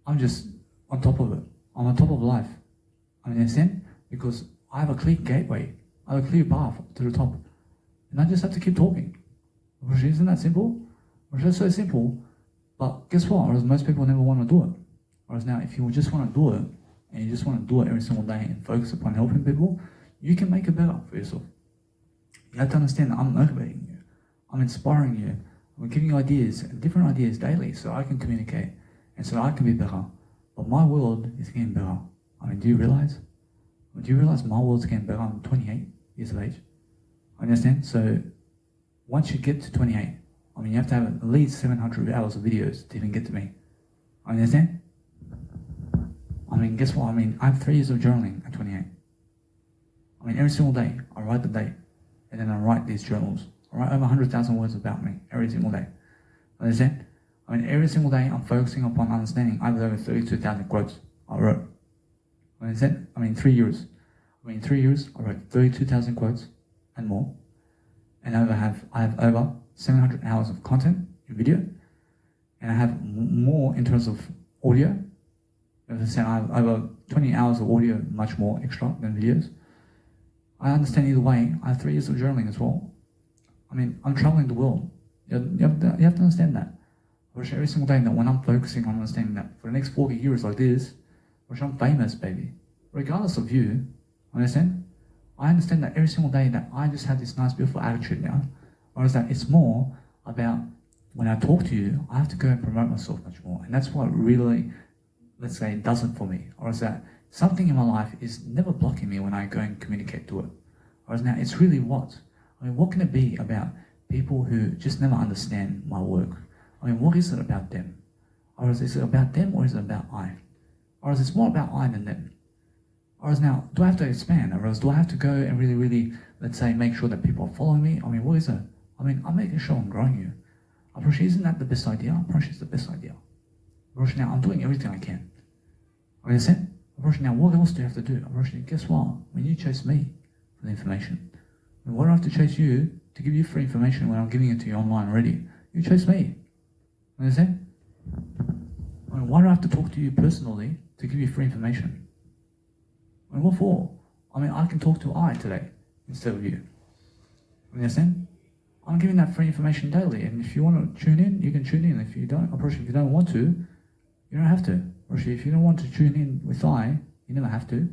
I'm just on top of it. I'm on top of life. Understand? Because I have a clear gateway. I have a clear path to the top. And I just have to keep talking. Isn't that simple? It's so simple. But guess what? Whereas most people never want to do it. Whereas now, if you just want to do it, and you just want to do it every single day and focus upon helping people, you can make it better for yourself. You have to understand that I'm motivating you. I'm inspiring you. I'm giving you ideas, different ideas daily, so I can communicate and so I can be better. But my world is getting better. I mean, do you realize? Do you realize my world's getting better? I'm 28 years of age. Understand? So once you get to 28, I mean, you have to have at least 700 hours of videos to even get to me. Understand? I mean, guess what? I mean, I have 3 years of journaling at 28. I mean, every single day, I write the date, and then I write these journals. I write over 100,000 words about me every single day. Understand? I mean, every single day, I'm focusing upon understanding. I have over 32,000 quotes I wrote. Understand? I mean, 3 years. I mean, 3 years, I wrote 32,000 quotes and more. And I have over 700 hours of content in video. And I have more in terms of audio. As I said, I have over 20 hours of audio, much more extra than videos. I understand either way. I have 3 years of journaling as well. I mean, I'm traveling the world. You have to understand that. Every single day that when I'm focusing on understanding that for the next 40 years like this, I'm famous, baby. Regardless of you, understand? I understand that every single day that I just have this nice, beautiful attitude now. Or is that it's more about when I talk to you, I have to go and promote myself much more. And that's what really, let's say, does it for me. Or is that something in my life is never blocking me when I go and communicate to it. Or is now it's really what? I mean, what can it be about people who just never understand my work? I mean, what is it about them? Or is it about them or is it about I? Or is it more about I than them? Or is now, do I have to expand? Or else do I have to go and really, really, let's say, make sure that people are following me? I mean, what is it? I mean, I'm making sure I'm growing you. Isn't that the best idea? It's the best idea. Now, I'm doing everything I can. Understand? Now, what else do you have to do? Guess what? When you chase me for the information, why do I have to chase you to give you free information when I'm giving it to you online already? You chase me. Understand? I mean, why do I have to talk to you personally to give you free information? I mean, what for? I mean, I can talk to I today instead of you. Understand? I'm giving that free information daily, and if you want to tune in, you can tune in. If you don't, if you don't want to, you don't have to. If you don't want to tune in with I, you never have to.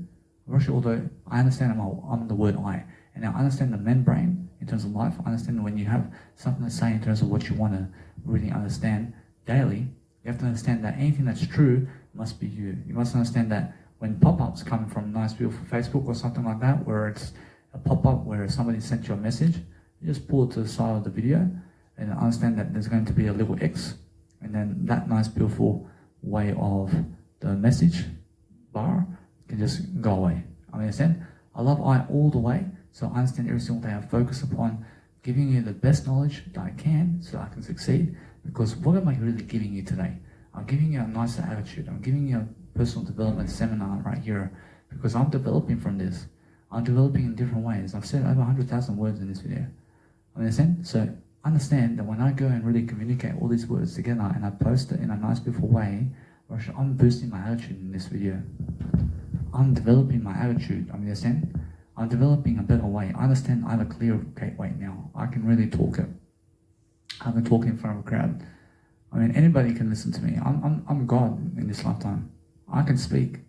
Although I understand I'm the word I, and now I understand the men brain in terms of life. I understand when you have something to say in terms of what you want to really understand daily. You have to understand that anything that's true must be you. You must understand that when pop-ups come from Nice Beautiful Facebook or something like that, where it's a pop-up where somebody sent you a message, you just pull it to the side of the video and understand that there's going to be a little X, and then that Nice Beautiful way of the message bar can just go away. I understand? I love I all the way, so I understand every single day I focus upon giving you the best knowledge that I can so I can succeed. Because what am I really giving you today? I'm giving you a nicer attitude. I'm giving you a personal development seminar right here because I'm developing from this. I'm developing in different ways. I've said over 100,000 words in this video. Understand? So understand that when I go and really communicate all these words together and I post it in a nice, beautiful way, I'm boosting my attitude in this video. I'm developing my attitude. Understand? I'm developing a better way. I understand I have a clear gateway now. I can really talk it. I can talk in front of a crowd. I mean, anybody can listen to me. I'm God in this lifetime. I can speak.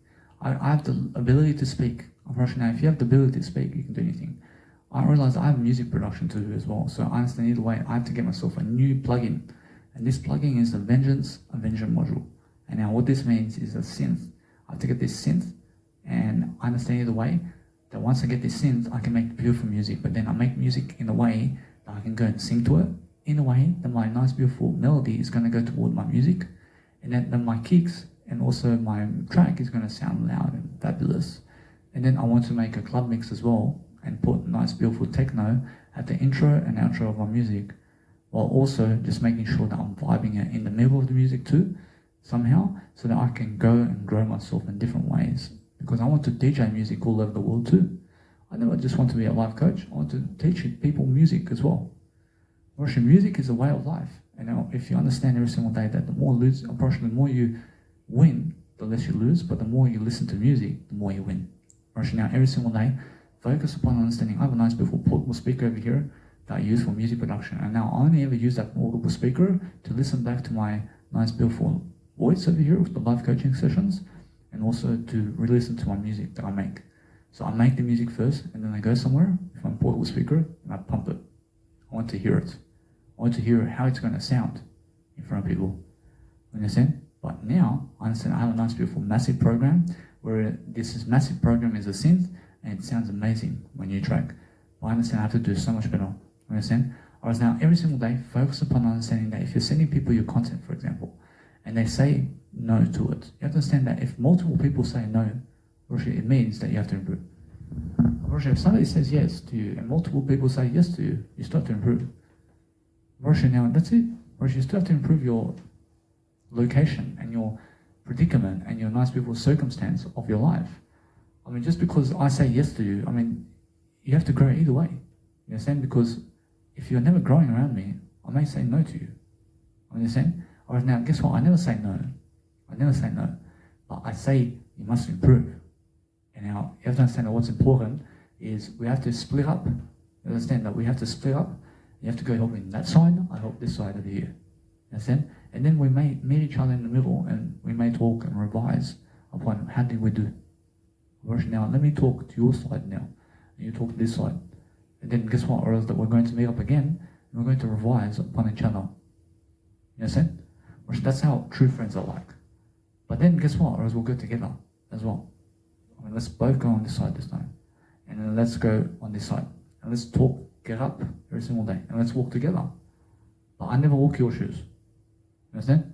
I have the ability to speak. Unfortunately, if you have the ability to speak, you can do anything. I realize I have music production to do as well. So I understand either way, I have to get myself a new plugin. And this plugin is the Vengeance Avenger module. And now what this means is a synth. I have to get this synth, and I understand either way that once I get this synth, I can make beautiful music. But then I make music in a way that I can go and sing to it, in a way that my nice, beautiful melody is going to go toward my music. And then my kicks and also my track is going to sound loud and fabulous. And then I want to make a club mix as well and put nice, beautiful techno at the intro and outro of my music, while also just making sure that I'm vibing it in the middle of the music too, somehow, so that I can go and grow myself in different ways. Because I want to DJ music all over the world too. I never just want to be a life coach. I want to teach people music as well. Russian music is a way of life. And now, if you understand every single day that the more the more you win, the less you lose, but the more you listen to music, the more you win. Russian now, every single day, focus upon understanding. I have a nice, beautiful portable speaker over here that I use for music production. And now I only ever use that portable speaker to listen back to my nice, beautiful voice over here with the live coaching sessions, and also to re-listen to my music that I make. So I make the music first, and then I go somewhere with my portable speaker, and I pump it. I want to hear it. I want to hear how it's going to sound in front of people. Understand? But now, I understand I have a nice, beautiful, massive program where this massive program is a synth, and it sounds amazing when you track. But I understand I have to do so much better. Understand? Whereas now, every single day, focus upon understanding that if you're sending people your content, for example, and they say no to it, you have to understand that if multiple people say no, it means that you have to improve. If somebody says yes to you and multiple people say yes to you, you start to improve. Now, that's it. You still have to improve your location and your predicament and your nice beautiful circumstance of your life. I mean, just because I say yes to you, I mean, you have to grow either way. You understand? Because if you're never growing around me, I may say no to you. You understand? Alright, now, guess what? I never say no. I never say no. But I say you must improve. And now, you have to understand that what's important is we have to split up. You understand that we have to split up. You have to go help in that side, I help this side over here. Understand? And then we may meet each other in the middle and we may talk and revise upon how did we do. Now, let me talk to your side now. And you talk to this side. And then guess what? Or else that we're going to meet up again and we're going to revise upon each other. You understand? That's how true friends are like. But then guess what? Or else we'll go together as well. I mean, let's both go on this side this time. And then let's go on this side. And let's talk, get up every single day. And let's walk together. But I never walk your shoes. You understand?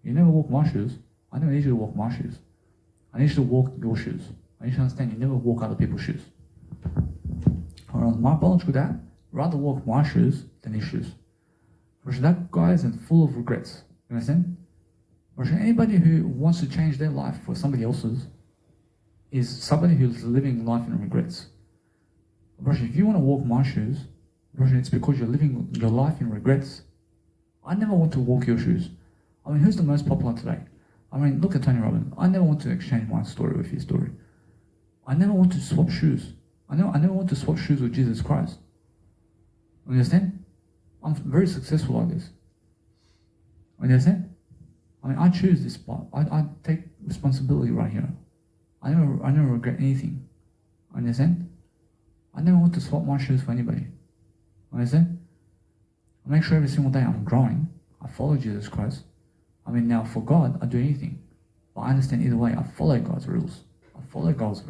You never walk my shoes. I never need you to walk my shoes. I need you to walk your shoes. I need you to understand you never walk other people's shoes. Alright, my apology with that. Rather walk my shoes than his shoes. Because that guy is full of regrets. You understand? Or anybody who wants to change their life for somebody else's is somebody who's living life in regrets. If you want to walk my shoes, it's because you're living your life in regrets. I never want to walk your shoes. I mean, who's the most popular today? I mean, look at Tony Robbins. I never want to exchange my story with his story. I never want to swap shoes. I never want to swap shoes with Jesus Christ. Understand? I'm very successful like this. Understand? I mean, I choose this spot. I take responsibility right here. I never regret anything. Understand? I never want to swap my shoes for anybody. Understand? I make sure every single day I'm growing. I follow Jesus Christ. I mean, now for God, I do anything. But I understand either way, I follow God's rules. I follow God's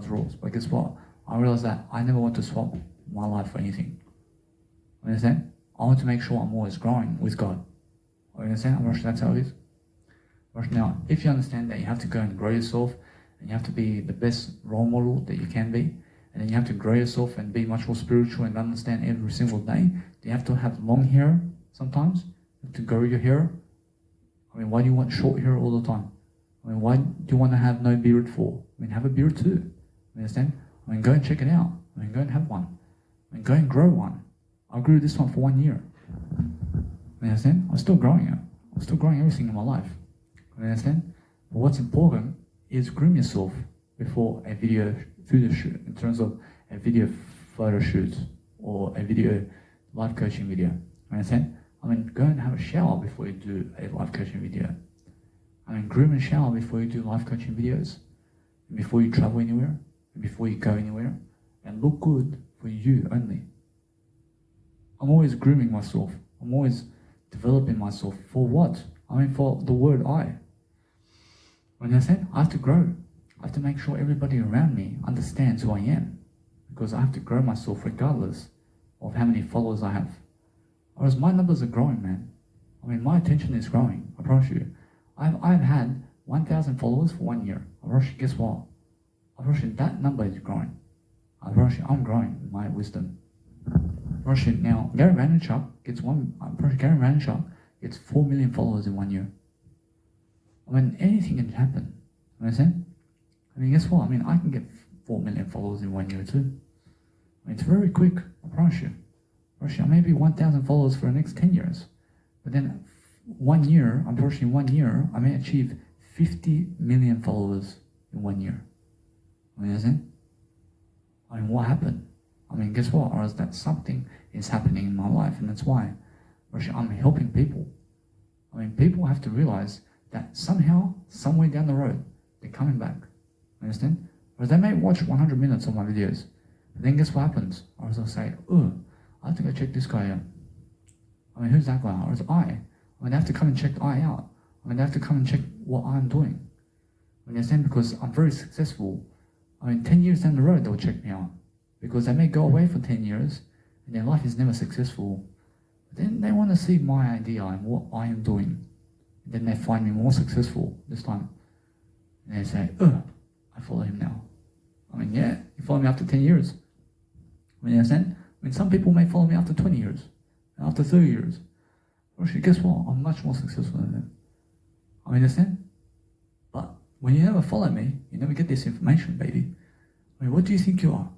rules. But guess what? I realize that I never want to swap my life for anything. Understand? I want to make sure I'm always growing with God. Understand? That's how it is. Now, if you understand that you have to go and grow yourself, and you have to be the best role model that you can be, and then you have to grow yourself and be much more spiritual and understand every single day, you have to have long hair sometimes, you have to grow your hair. I mean, why do you want short hair all the time? I mean, why do you want to have no beard for? I mean, have a beard too. You understand? I mean, go and check it out. I mean, go and have one. I mean, go and grow one. I grew this one for 1 year. You understand? I'm still growing it. I'm still growing everything in my life. You understand? But what's important is groom yourself before a video photo shoot, in terms of a video photo shoot or a video life coaching video. You understand? I mean, go and have a shower before you do a life coaching video. I mean, groom and shower before you do life coaching videos, and before you travel anywhere, and before you go anywhere, and look good for you only. I'm always grooming myself. I'm always developing myself. For what? I mean, for the word I. When I said I have to grow, I have to make sure everybody around me understands who I am, because I have to grow myself regardless of how many followers I have. Whereas my numbers are growing, man. I mean, my attention is growing. I promise you. I've had 1,000 followers for 1 year. I promise you, guess what? I promise you, that number is growing. I promise you, I'm growing in my wisdom. I promise you, now, Gary Vaynerchuk gets 4 million followers in 1 year. I mean, anything can happen. You understand? I mean, guess what? I mean, I can get 4 million followers in 1 year too. I mean, it's very quick. I promise you. I may be 1,000 followers for the next 10 years. But then 1 year, unfortunately 1 year, I may achieve 50 million followers in 1 year. I mean, understand? I mean, what happened? I mean, guess what? Or is that something is happening in my life, and that's why I'm helping people. I mean, people have to realize that somehow, somewhere down the road, they're coming back. Understand? Or they may watch 100 minutes of my videos, but then guess what happens? Or they'll say, oh, I have to go check this guy out. I mean, who's that guy? Or it's I. I mean, they have to come and check I out. I mean, they have to come and check what I'm doing. Understand? Because I'm very successful. I mean, 10 years down the road, they'll check me out. Because they may go away for 10 years, and their life is never successful. But then they want to see my idea and what I am doing. And then they find me more successful this time. And they say, oh, I follow him now. I mean, yeah, you follow me after 10 years. I mean, you understand? I mean, some people may follow me after 20 years, and after 30 years. Actually, guess what? I'm much more successful than them. I mean, understand? But when you never follow me, you never get this information, baby. I mean, what do you think you are?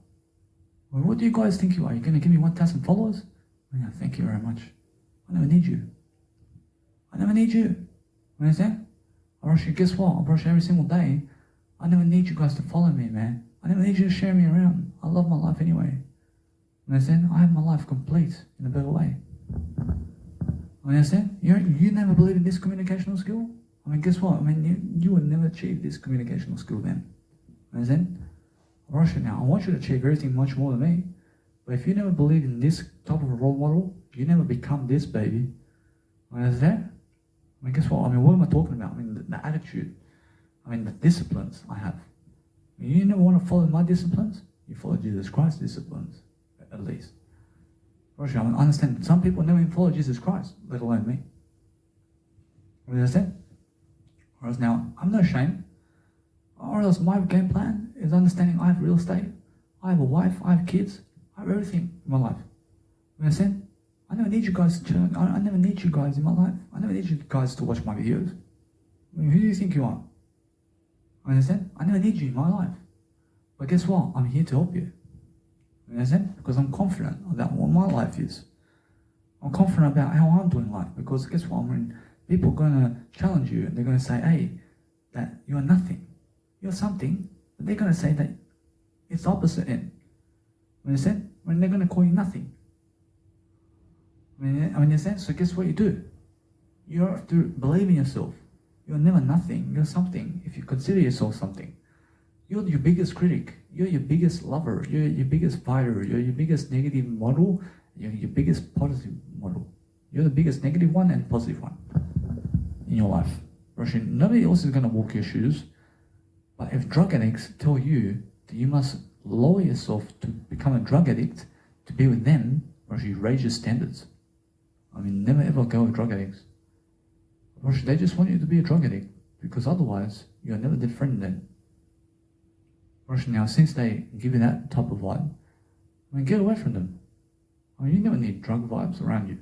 I mean, what do you guys think you are? You're going to give me 1,000 followers? I mean, thank you very much. I never need you. I never need you. You understand? Or actually, guess what? I brush every single day. I never need you guys to follow me, man. I never need you to share me around. I love my life anyway. You understand? I have my life complete in a better way. You understand? You never believe in this communicational skill? I mean, guess what? I mean, you would never achieve this communicational skill then. You understand? Russia now, I want you to achieve everything much more than me. But if you never believe in this type of a role model, you never become this, baby. You understand? I mean, guess what? I mean, what am I talking about? I mean, the attitude. I mean, the disciplines I have. I mean, you never want to follow my disciplines? You follow Jesus Christ's disciplines, at least. Russia, I mean, understand, some people never even follow Jesus Christ, let alone me. You understand? Whereas now, I'm no shame. Or else my game plan is understanding I have real estate, I have a wife, I have kids, I have everything in my life. You understand? I never need you guys to I never need you guys in my life. I never need you guys to watch my videos. I mean, who do you think you are? You understand? I never need you in my life. But guess what? I'm here to help you. You understand? Because I'm confident about what my life is. I'm confident about how I'm doing life. Because guess what? I mean, people are going to challenge you and they're going to say, hey, that you're nothing. You're something, but they're going to say that it's the opposite end. You understand? When they're going to call you nothing. I mean, you understand? So guess what you do? You have to believe in yourself. You're never nothing. You're something if you consider yourself something. You're your biggest critic. You're your biggest lover. You're your biggest fighter. You're your biggest negative model. You're your biggest positive model. You're the biggest negative one and positive one in your life. Nobody else is going to walk your shoes. But if drug addicts tell you that you must lower yourself to become a drug addict to be with them, you raise your standards. Never ever go with drug addicts. They just want you to be a drug addict because otherwise you'll never befriend them. Now, since they give you that type of vibe, get away from them. You never need drug vibes around you.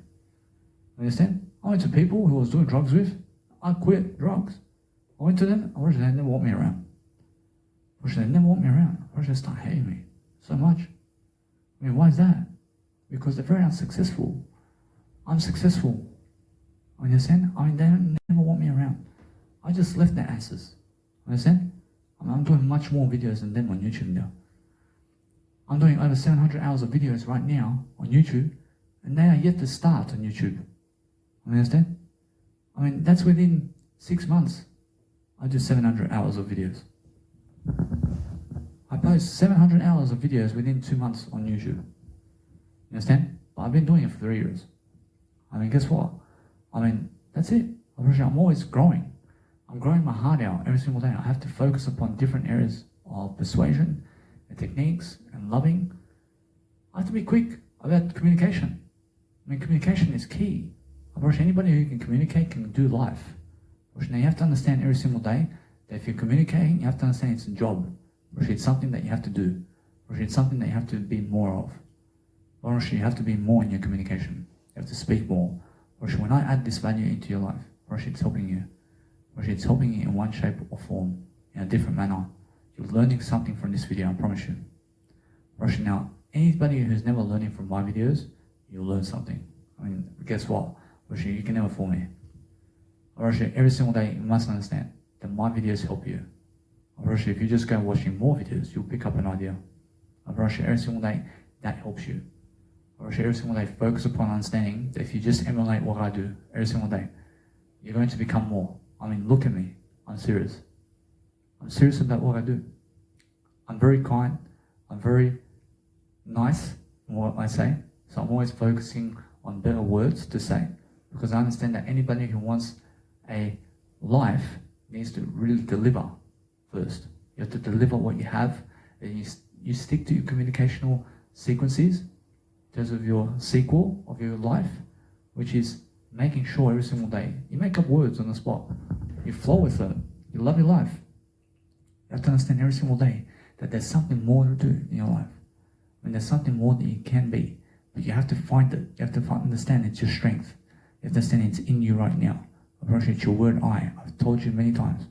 Understand? I went to people who I was doing drugs with. I quit drugs. I went to them. They never want me around. They never want me around. They start hating me so much. Why is that? Because they're very unsuccessful. I'm successful. Understand? They never want me around. I just left their asses. Understand? I'm doing much more videos than them on YouTube now. I'm doing over 700 hours of videos right now on YouTube, and they are yet to start on YouTube. Understand? That's within 6 months. I do 700 hours of videos. I post 700 hours of videos within 2 months on YouTube. You understand? But I've been doing it for 3 years. Guess what? That's it. I'm always growing. I'm growing my heart out every single day. I have to focus upon different areas of persuasion and techniques and loving. I have to be quick about communication. Communication is key. Anybody who can communicate can do life. Now you have to understand every single day that if you're communicating, you have to understand it's a job. It's something that you have to do. It's something that you have to be more of. You have to be more in your communication. You have to speak more. When I add this value into your life, it's helping you. It's helping you in one shape or form, in a different manner. You're learning something from this video, I promise you. Now, anybody who's never learning from my videos, you'll learn something. Guess what? You can never fool me. Every single day, you must understand that my videos help you. If you just go watching more videos, you'll pick up an idea. Every single day, that helps you. Every single day, focus upon understanding that if you just emulate what I do every single day, you're going to become more. Look at me. I'm serious. I'm serious about what I do. I'm very kind. I'm very nice in what I say. So I'm always focusing on better words to say, because I understand that anybody who wants a life needs to really deliver first. You have to deliver what you have, and you stick to your communicational sequences in terms of your sequel of your life, which is making sure every single day you make up words on the spot. You flow with it. You love your life. You have to understand every single day that there's something more to do in your life. There's something more that you can be, but you have to find it. You have to understand it's your strength. You have to understand it's in you right now. I appreciate your word I. I've told you many times.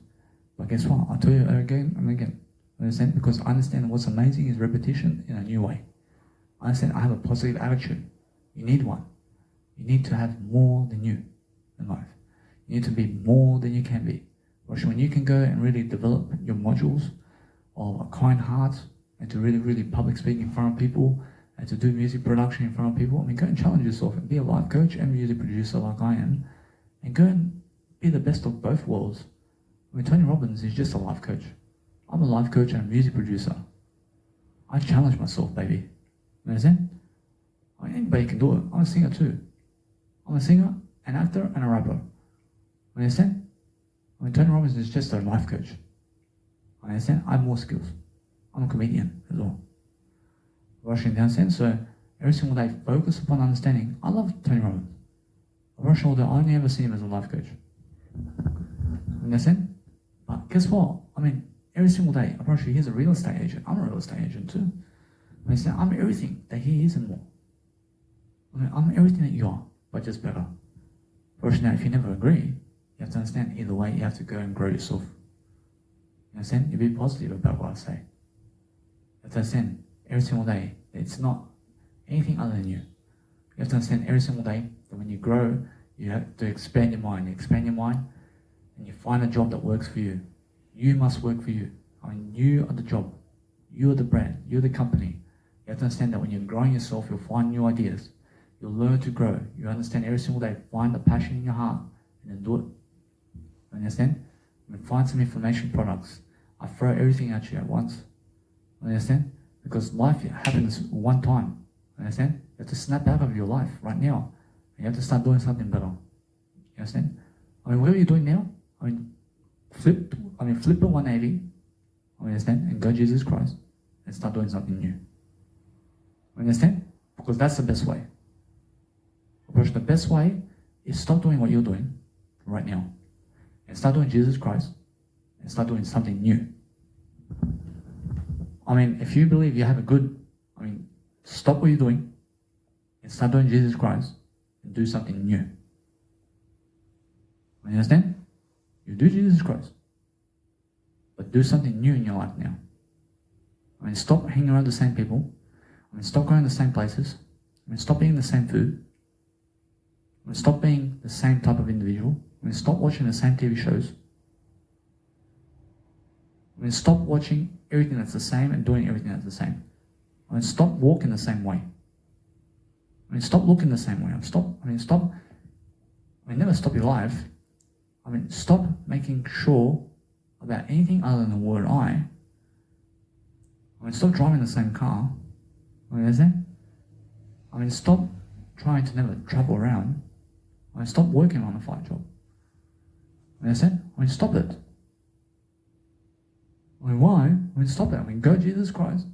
But guess what? I'll tell you again and again. Understand? Because I understand what's amazing is repetition in a new way. I understand I have a positive attitude. You need one. You need to have more than you in life. You need to be more than you can be. When you can go and really develop your modules of a kind heart and to really, really public speak in front of people and to do music production in front of people, go and challenge yourself and be a life coach and music producer like I am, and go and be the best of both worlds. Tony Robbins is just a life coach. I'm a life coach and a music producer. I challenge myself, baby. You understand? Anybody can do it. I'm a singer too. I'm a singer, an actor, and a rapper. You understand? Tony Robbins is just a life coach. I understand? I have more skills. I'm a comedian as well. Russian understand? So every single day, focus upon understanding. I love Tony Robbins. I only ever see him as a life coach. You understand? But guess what? Every single day, he's a real estate agent. I'm a real estate agent too. I'm everything that he is and more. I'm everything that you are, but just better. Now, if you never agree, you have to understand either way, you have to go and grow yourself. You understand? You be positive about what I say. You have to understand every single day that it's not anything other than you. You have to understand every single day that when you grow, you have to expand your mind. You expand your mind and you find a job that works for you. You must work for you. You are the job. You are the brand. You're the company. You have to understand that when you're growing yourself, you'll find new ideas. You'll learn to grow. You understand every single day. Find the passion in your heart and then do it. You understand? Find some information products. I throw everything at you at once. You understand? Because life happens one time. You understand? You have to snap out of your life right now You have to start doing something better. You understand? I mean, what are you doing now? I mean, flip it 180. Understand? And go to Jesus Christ and start doing something new. Understand? Because that's the best way. Because the best way is stop doing what you're doing right now and start doing Jesus Christ and start doing something new. I mean, if you believe you have a good, stop what you're doing and start doing Jesus Christ and do something new. You understand? You do Jesus Christ, but do something new in your life now. Stop hanging around the same people. Stop going to the same places. Stop eating the same food. Stop being the same type of individual. Stop watching the same TV shows. Stop watching everything that's the same and doing everything that's the same. Stop walking the same way. Stop looking the same way. Never stop your life. Stop making sure about anything other than the word I. Stop driving the same car. Stop trying to never travel around. Stop working on a 5 job. Stop it. Why? Stop it. Go to Jesus Christ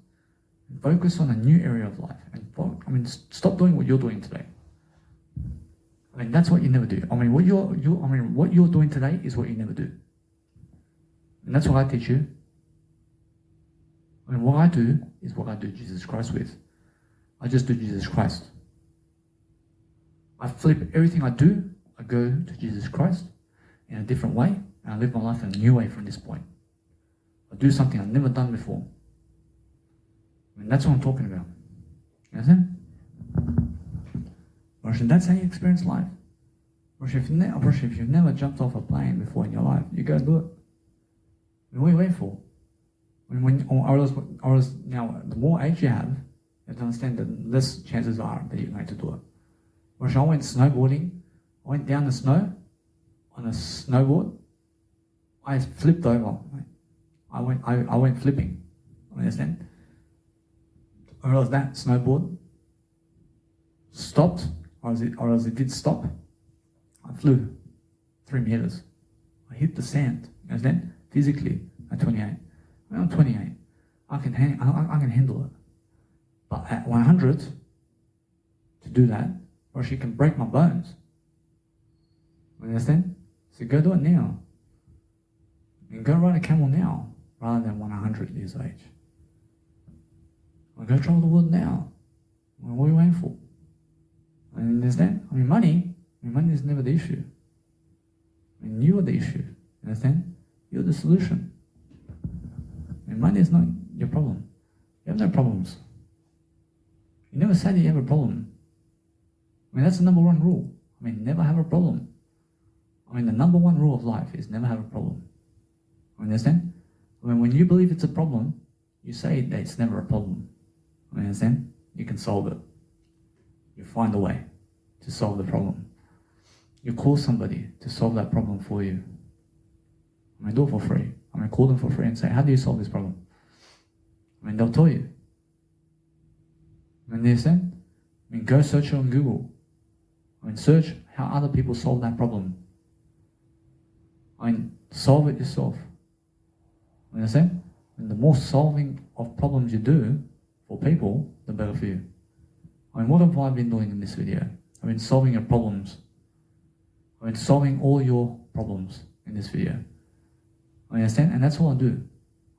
and focus on a new area of life. Stop doing what you're doing today. That's what you never do. What you're doing today is what you never do. And that's what I teach you. What I do is what I do Jesus Christ with. I just do Jesus Christ. I flip everything I do. I go to Jesus Christ in a different way, and I live my life in a new way from this point. I do something I've never done before. That's what I'm talking about. You understand? That's how you experience life. If you've never jumped off a plane before in your life, you go do it. What are you waiting for? Now, the more age you have to understand, the less chances are that you're going to do it. I went snowboarding. I went down the snow on a snowboard. I flipped over. I went flipping. Understand? Or else that snowboard stopped, or else it did stop. I flew 3 meters. I hit the sand. Understand? Physically, at 28. I'm 28. I can handle it. But at 100, to do that, or she can break my bones. Understand? So go do it now. And go ride a camel now, rather than 100 years of age. Or go travel the world now. What are you waiting for? Understand? Money is never the issue. You are the issue. Understand? You're the solution. Money is not your problem. You have no problems. You never say that you have a problem. That's the number 1 rule. Never have a problem. The number 1 rule of life is never have a problem. Understand? When you believe it's a problem, you say that it's never a problem. Understand? You can solve it. You find a way to solve the problem. You call somebody to solve that problem for you. Do it for free. Call them for free and say, how do you solve this problem? They'll tell you. Understand? Go search it on Google. Search how other people solve that problem. Solve it yourself. Understand? And the more solving of problems you do for people, the better for you. What have I been doing in this video? I've been solving your problems. I've been solving all your problems in this video. Understand? And that's what I do.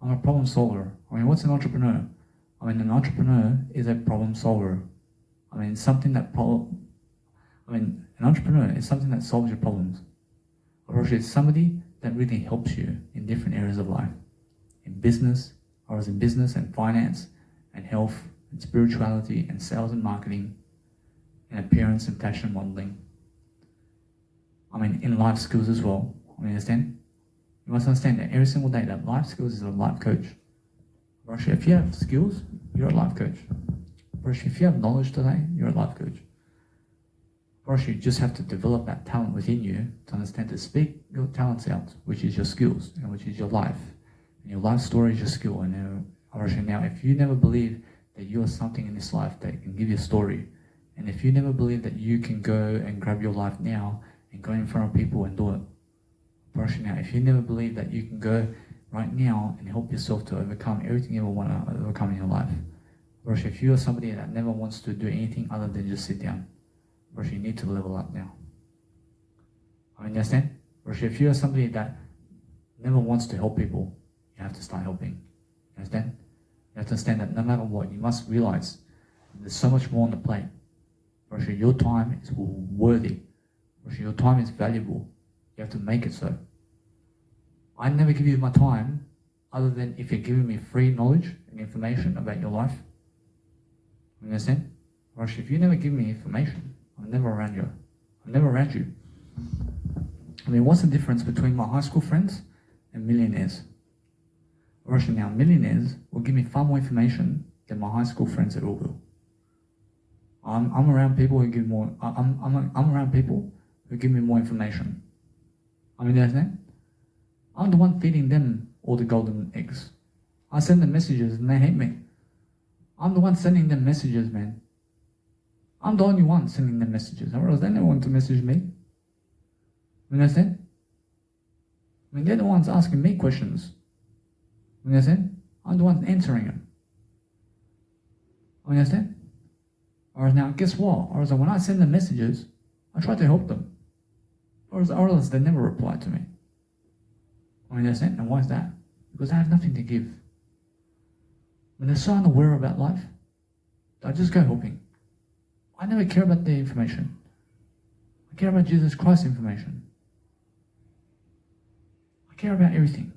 I'm a problem solver. What's an entrepreneur? An entrepreneur is a problem solver. An entrepreneur is something that solves your problems. Or it's somebody that really helps you in different areas of life. In business, or as in business and finance and health and spirituality and sales and marketing and appearance and fashion modeling. In life skills as well. Understand? You must understand that every single day that life skills is a life coach. If you have skills, you're a life coach. If you have knowledge today, you're a life coach. You just have to develop that talent within you to understand to speak your talents out, which is your skills and which is your life. And your life story is your skill. And now, if you never believe that you are something in this life that can give you a story And if you never believe that you can go and grab your life now and go in front of people and do it, now, if you never believe that you can go right now and help yourself to overcome everything you ever want to overcome in your life, if you are somebody that never wants to do anything other than just sit down, you need to level up now. I understand? If you are somebody that never wants to help people, you have to start helping. You understand? You have to understand that no matter what, you must realize there's so much more on the plate. Your time is worthy. Your time is valuable. You have to make it so. I never give you my time other than if you're giving me free knowledge and information about your life. You understand? If you never give me information, I'm never around you. I'm never around you. I mean, what's the difference between my high school friends and millionaires? Now, millionaires will give me far more information than my high school friends at all will. I'm around people who give more. I'm around people who give me more information. I mean, you understand? I'm the one feeding them all the golden eggs. I send them messages and they hate me. I'm the one sending them messages, man. I'm the only one sending them messages. Or else they never want to message me. You understand? I mean, they're the ones asking me questions. You understand? I'm the one answering them. You understand? Or now, guess what? Or when I send them messages, I try to help them. Or else they never reply to me. You understand? And why is that? Because I have nothing to give. When they're so unaware about life, I just go helping. I never care about their information. I care about Jesus Christ's information. I care about everything.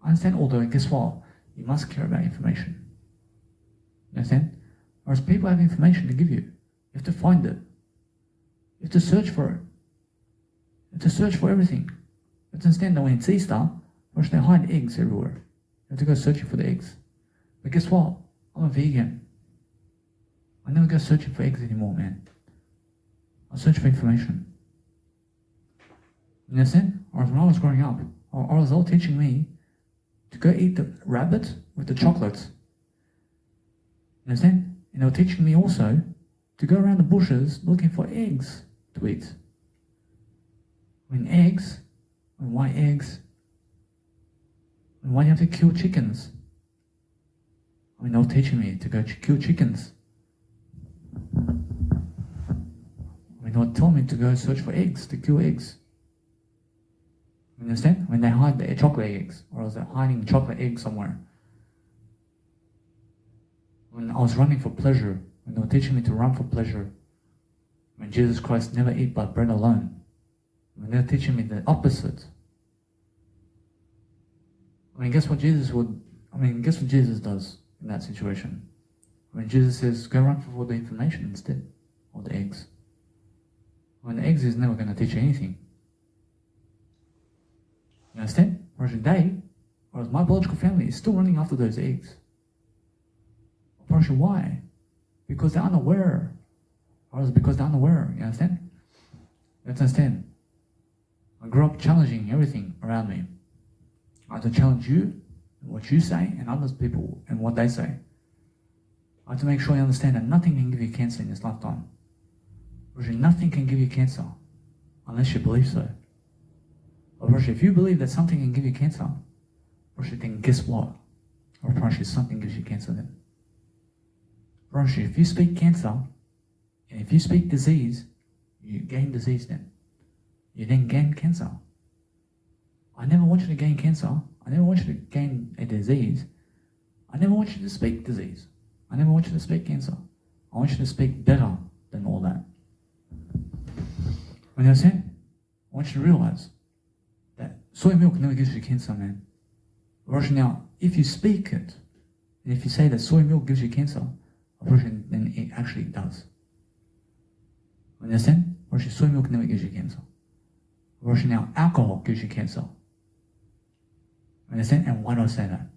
I understand, although, guess what? You must care about information. You understand? Whereas people have information to give you. You have to find it. You have to search for it. You have to search for everything. You have to understand that when it's Easter, they hide eggs everywhere. You have to go searching for the eggs. But guess what? I'm a vegan. I never go searching for eggs anymore, man. I search for information. You understand? Or when I was growing up, or was all teaching me to go eat the rabbit with the chocolates. You understand? And they were teaching me also to go around the bushes looking for eggs to eat. When eggs, and why eggs? And why do you have to kill chickens? I mean, they were teaching me to go kill chickens. I mean, they were telling me to go search for eggs, to kill eggs. You understand? When they hide the chocolate eggs, or else they're hiding chocolate eggs somewhere. When I was running for pleasure, when they were teaching me to run for pleasure, when Jesus Christ never ate by bread alone, when they were teaching me the opposite. I mean, guess what Jesus does in that situation? When Jesus says, go run for the information instead, or the eggs. When the eggs is never going to teach you anything. You understand? Whereas today, whereas my biological family is still running after those eggs. Why? Because they're unaware. Or else because they're unaware. You understand? You have to understand. I grew up challenging everything around me. I had to challenge you and what you say and other people and what they say. I have to make sure you understand that nothing can give you cancer in this lifetime. Nothing can give you cancer unless you believe so. But if you believe that something can give you cancer, then guess what? Or something gives you cancer then. If you speak cancer, and if you speak disease, you gain disease then. You then gain cancer. I never want you to gain cancer. I never want you to gain a disease. I never want you to speak disease. I never want you to speak cancer. I want you to speak better than all that. When I said, I want you to realize that soy milk never gives you cancer, man. Now, if you speak it, and if you say that soy milk gives you cancer, then it actually does. Understand? Soy milk never gives you cancer. Now, alcohol gives you cancer. Understand? And why do I say that?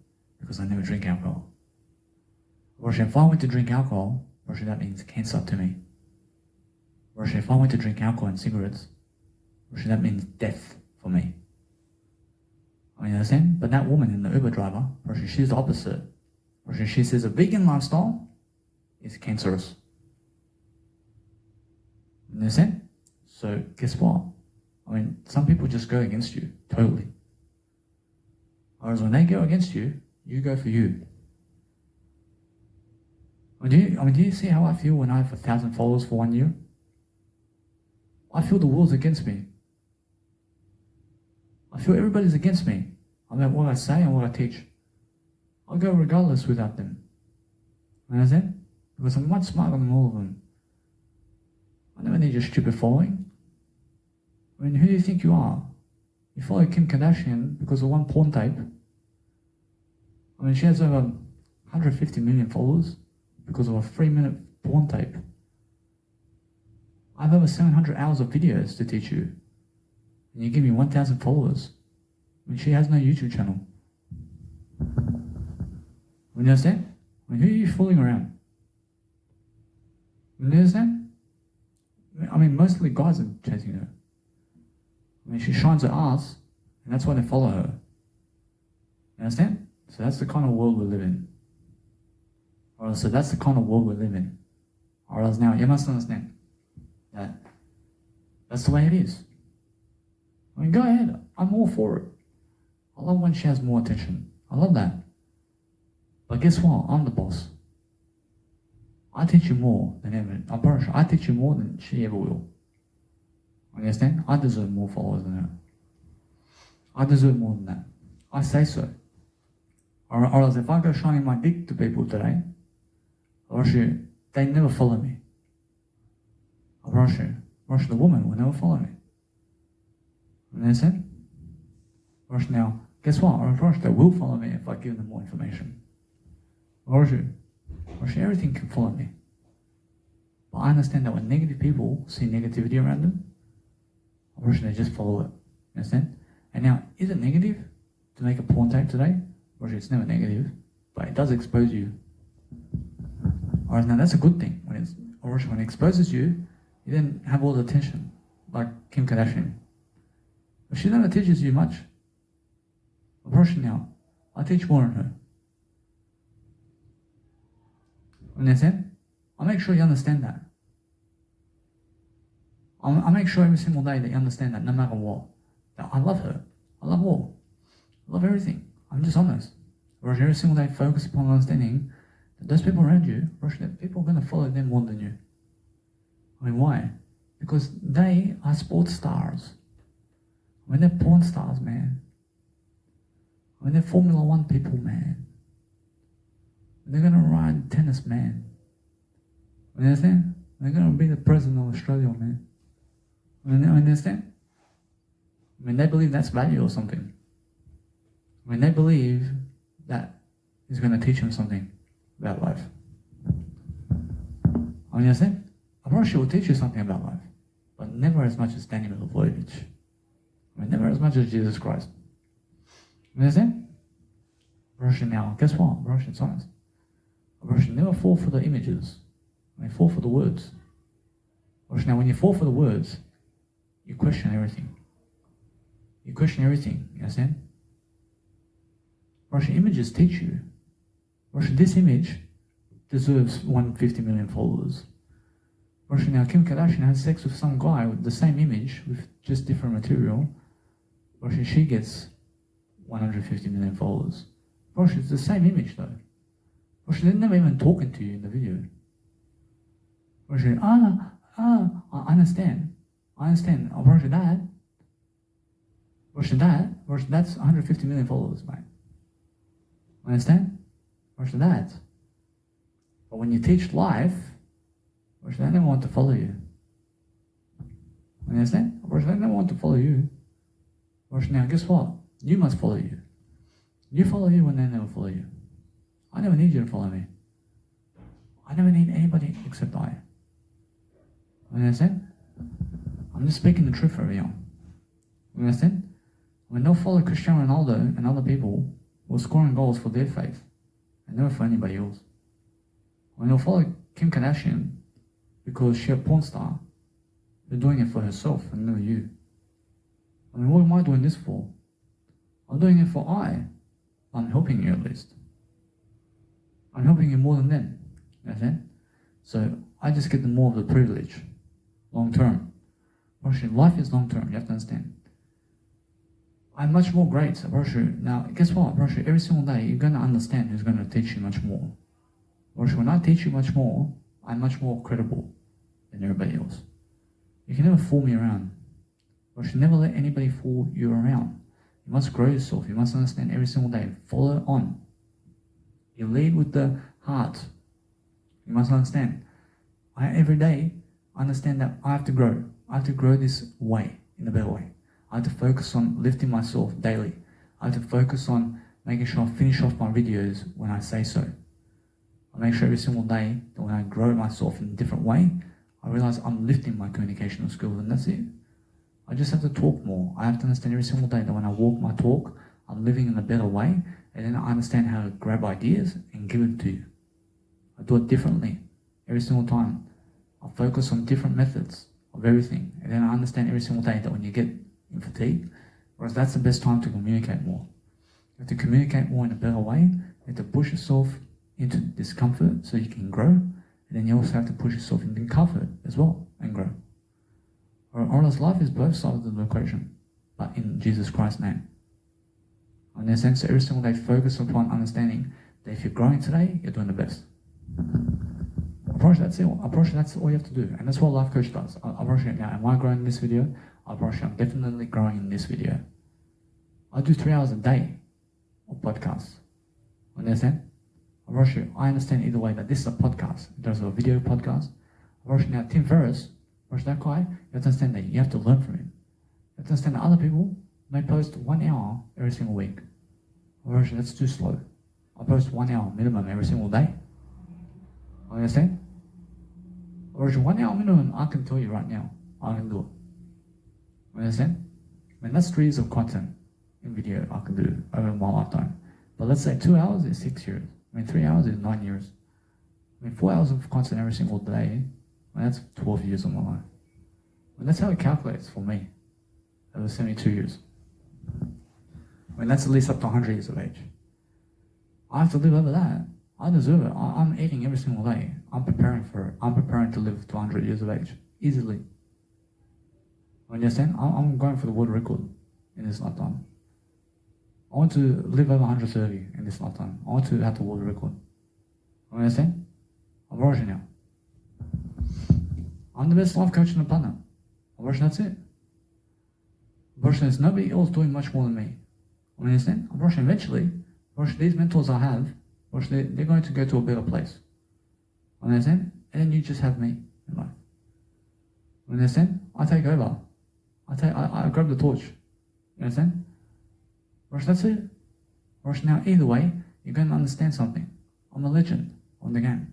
Because I never drink alcohol. If I went to drink alcohol, that means cancer to me. If I went to drink alcohol and cigarettes, that means death for me. You understand? But that woman in the Uber driver, she's the opposite. She says a vegan lifestyle is cancerous. You understand? So guess what? I mean, some people just go against you, totally. Whereas when they go against you, you go for you. Do you see how I feel when I have 1,000 followers for 1 year? I feel the world's against me. I feel everybody's against me. I mean, what I say and what I teach. I'll go regardless without them. You understand? Because I'm much smarter than all of them. I never need your stupid following. I mean, who do you think you are? You follow Kim Kardashian because of one porn tape. I mean, she has over 150 million followers because of a 3-minute porn tape. I have over 700 hours of videos to teach you. And you give me 1,000 followers. I mean, she has no YouTube channel. You understand? I mean, who are you fooling around? You understand? I mean, mostly guys are chasing her. I mean, she shines her ass, and that's why they follow her. You understand? So that's the kind of world we live in. Or else, so that's the kind of world we live in. Or else now, you must understand that that's the way it is. I mean, go ahead. I'm all for it. I love when she has more attention. I love that. But guess what? I'm the boss. I teach you more than ever. I promise you, I teach you more than she ever will. Understand? I deserve more followers than her. I deserve more than that. I say so. Or else if I go shining my dick to people today, I promise you, they never follow me. I promise you, the woman will never follow me. Understand? Rush now, guess what? Rush, they will follow me if I give them more information. Rush, everything can follow me. But I understand that when negative people see negativity around them, Rush, they just follow it. Understand? And now, is it negative to make a porn tape today? Rush, it's never negative, but it does expose you. Alright, now that's a good thing. When it exposes you, you then have all the attention, like Kim Kardashian. But she never teaches you much. Rush now, I teach more than her. Understand? I make sure you understand that. I make sure every single day that you understand that no matter what. That I love her. I love all. I love everything. I'm just honest. Whereas every single day focus upon understanding that those people around you, that people are going to follow them more than you. I mean, why? Because they are sports stars. I mean, they're porn stars, man. I mean, they're Formula 1 people, man. They're going to ride tennis, man. You understand? They're going to be the president of Australia, man. You understand? I mean, they believe that's value or something. I mean, they believe that is going to teach them something about life. I mean, you understand? I promise she will teach you something about life, but never as much as Danny Milivojevic. I mean, never as much as Jesus Christ. You understand? Russian now, guess what? Russian's honest. Russian never fall for the images. They fall for the words. Russian now, when you fall for the words, you question everything. You question everything, you understand? Russian images teach you. Russian, this image deserves 150 million followers. Russian now, Kim Kardashian has sex with some guy with the same image, with just different material. Russian, she gets 150 million followers. Russian, it's the same image though. Russian, they're never even talking to you in the video. Russian, I understand. I understand. Oh, Russian, that's 150 million followers, mate. Understand? Russian, that. But when you teach life, Russian, they never want to follow you. Understand? Russian, they never want to follow you. Russian, now, guess what? You must follow you. You follow you when they never follow you. I never need you to follow me. I never need anybody except I. Understand? I'm just speaking the truth for everyone. Understand? When they'll follow Cristiano Ronaldo and other people who are scoring goals for their faith and never for anybody else. When they'll follow Kim Kardashian because she's a porn star, they're doing it for herself and never you. I mean, what am I doing this for? I'm doing it for I'm helping you at least. I'm helping you more than them. You understand? So I just get more of the privilege. long term. Life is long term, you have to understand. I'm much more great. Now, guess what? Every single day you're going to understand who's going to teach you much more. When I teach you much more, I'm much more credible than everybody else. You can never fool me around. Never let anybody fool you around. You must grow yourself. You must understand every single day. Follow on. You lead with the heart. You must understand. Every day, understand that I have to grow. I have to grow this way, in a better way. I have to focus on lifting myself daily. I have to focus on making sure I finish off my videos when I say so. I make sure every single day that when I grow myself in a different way, I realize I'm lifting my communicational skills, and that's it. I just have to talk more. I have to understand every single day that when I walk my talk, I'm living in a better way, and then I understand how to grab ideas and give it to you. I do it differently every single time. I focus on different methods of everything, and then I understand every single day that when you get in fatigue, whereas that's the best time to communicate more. You have to communicate more in a better way. You have to push yourself into discomfort so you can grow, and then you also have to push yourself into comfort as well and grow. Or else life is both sides of the equation, but in Jesus Christ's name. In a sense, every single day focus upon understanding that if you're growing today, you're doing the best. That's it. That's all you have to do. And that's what a life coach does. Now, am I growing in this video? I'm definitely growing in this video. I do 3 hours a day of podcasts. Understand? I understand either way that this is a podcast. There's a video podcast. Now, Tim Ferriss, that guy, you have to understand that you have to learn from him. You have to understand that other people may post 1 hour every single week. That's too slow. I post 1 hour minimum every single day. Understand? 1 hour minimum, I can tell you right now, I can do it. Understand? That's 3 years of content in video I can do over my lifetime. But let's say 2 hours is 6 years. 3 hours is 9 years. 4 hours of content every single day, that's 12 years of my life. That's how it calculates for me over 72 years. That's at least up to 100 years of age. I have to live over that. I deserve it. I'm eating every single day. I'm preparing for it. I'm preparing to live to 100 years of age. Easily. You understand? I'm going for the world record in this lifetime. I want to live over 130 in this lifetime. I want to have the world record. You understand? I'm Roger now. I'm the best life coach in the planet. That's it. There's nobody else doing much more than me. You understand? Eventually, these mentors I have, they're going to go to a better place. You understand? And then you just have me in life. You understand? I take over. I grab the torch. You understand? That's it. Now, either way, you're going to understand something. I'm a legend on the game.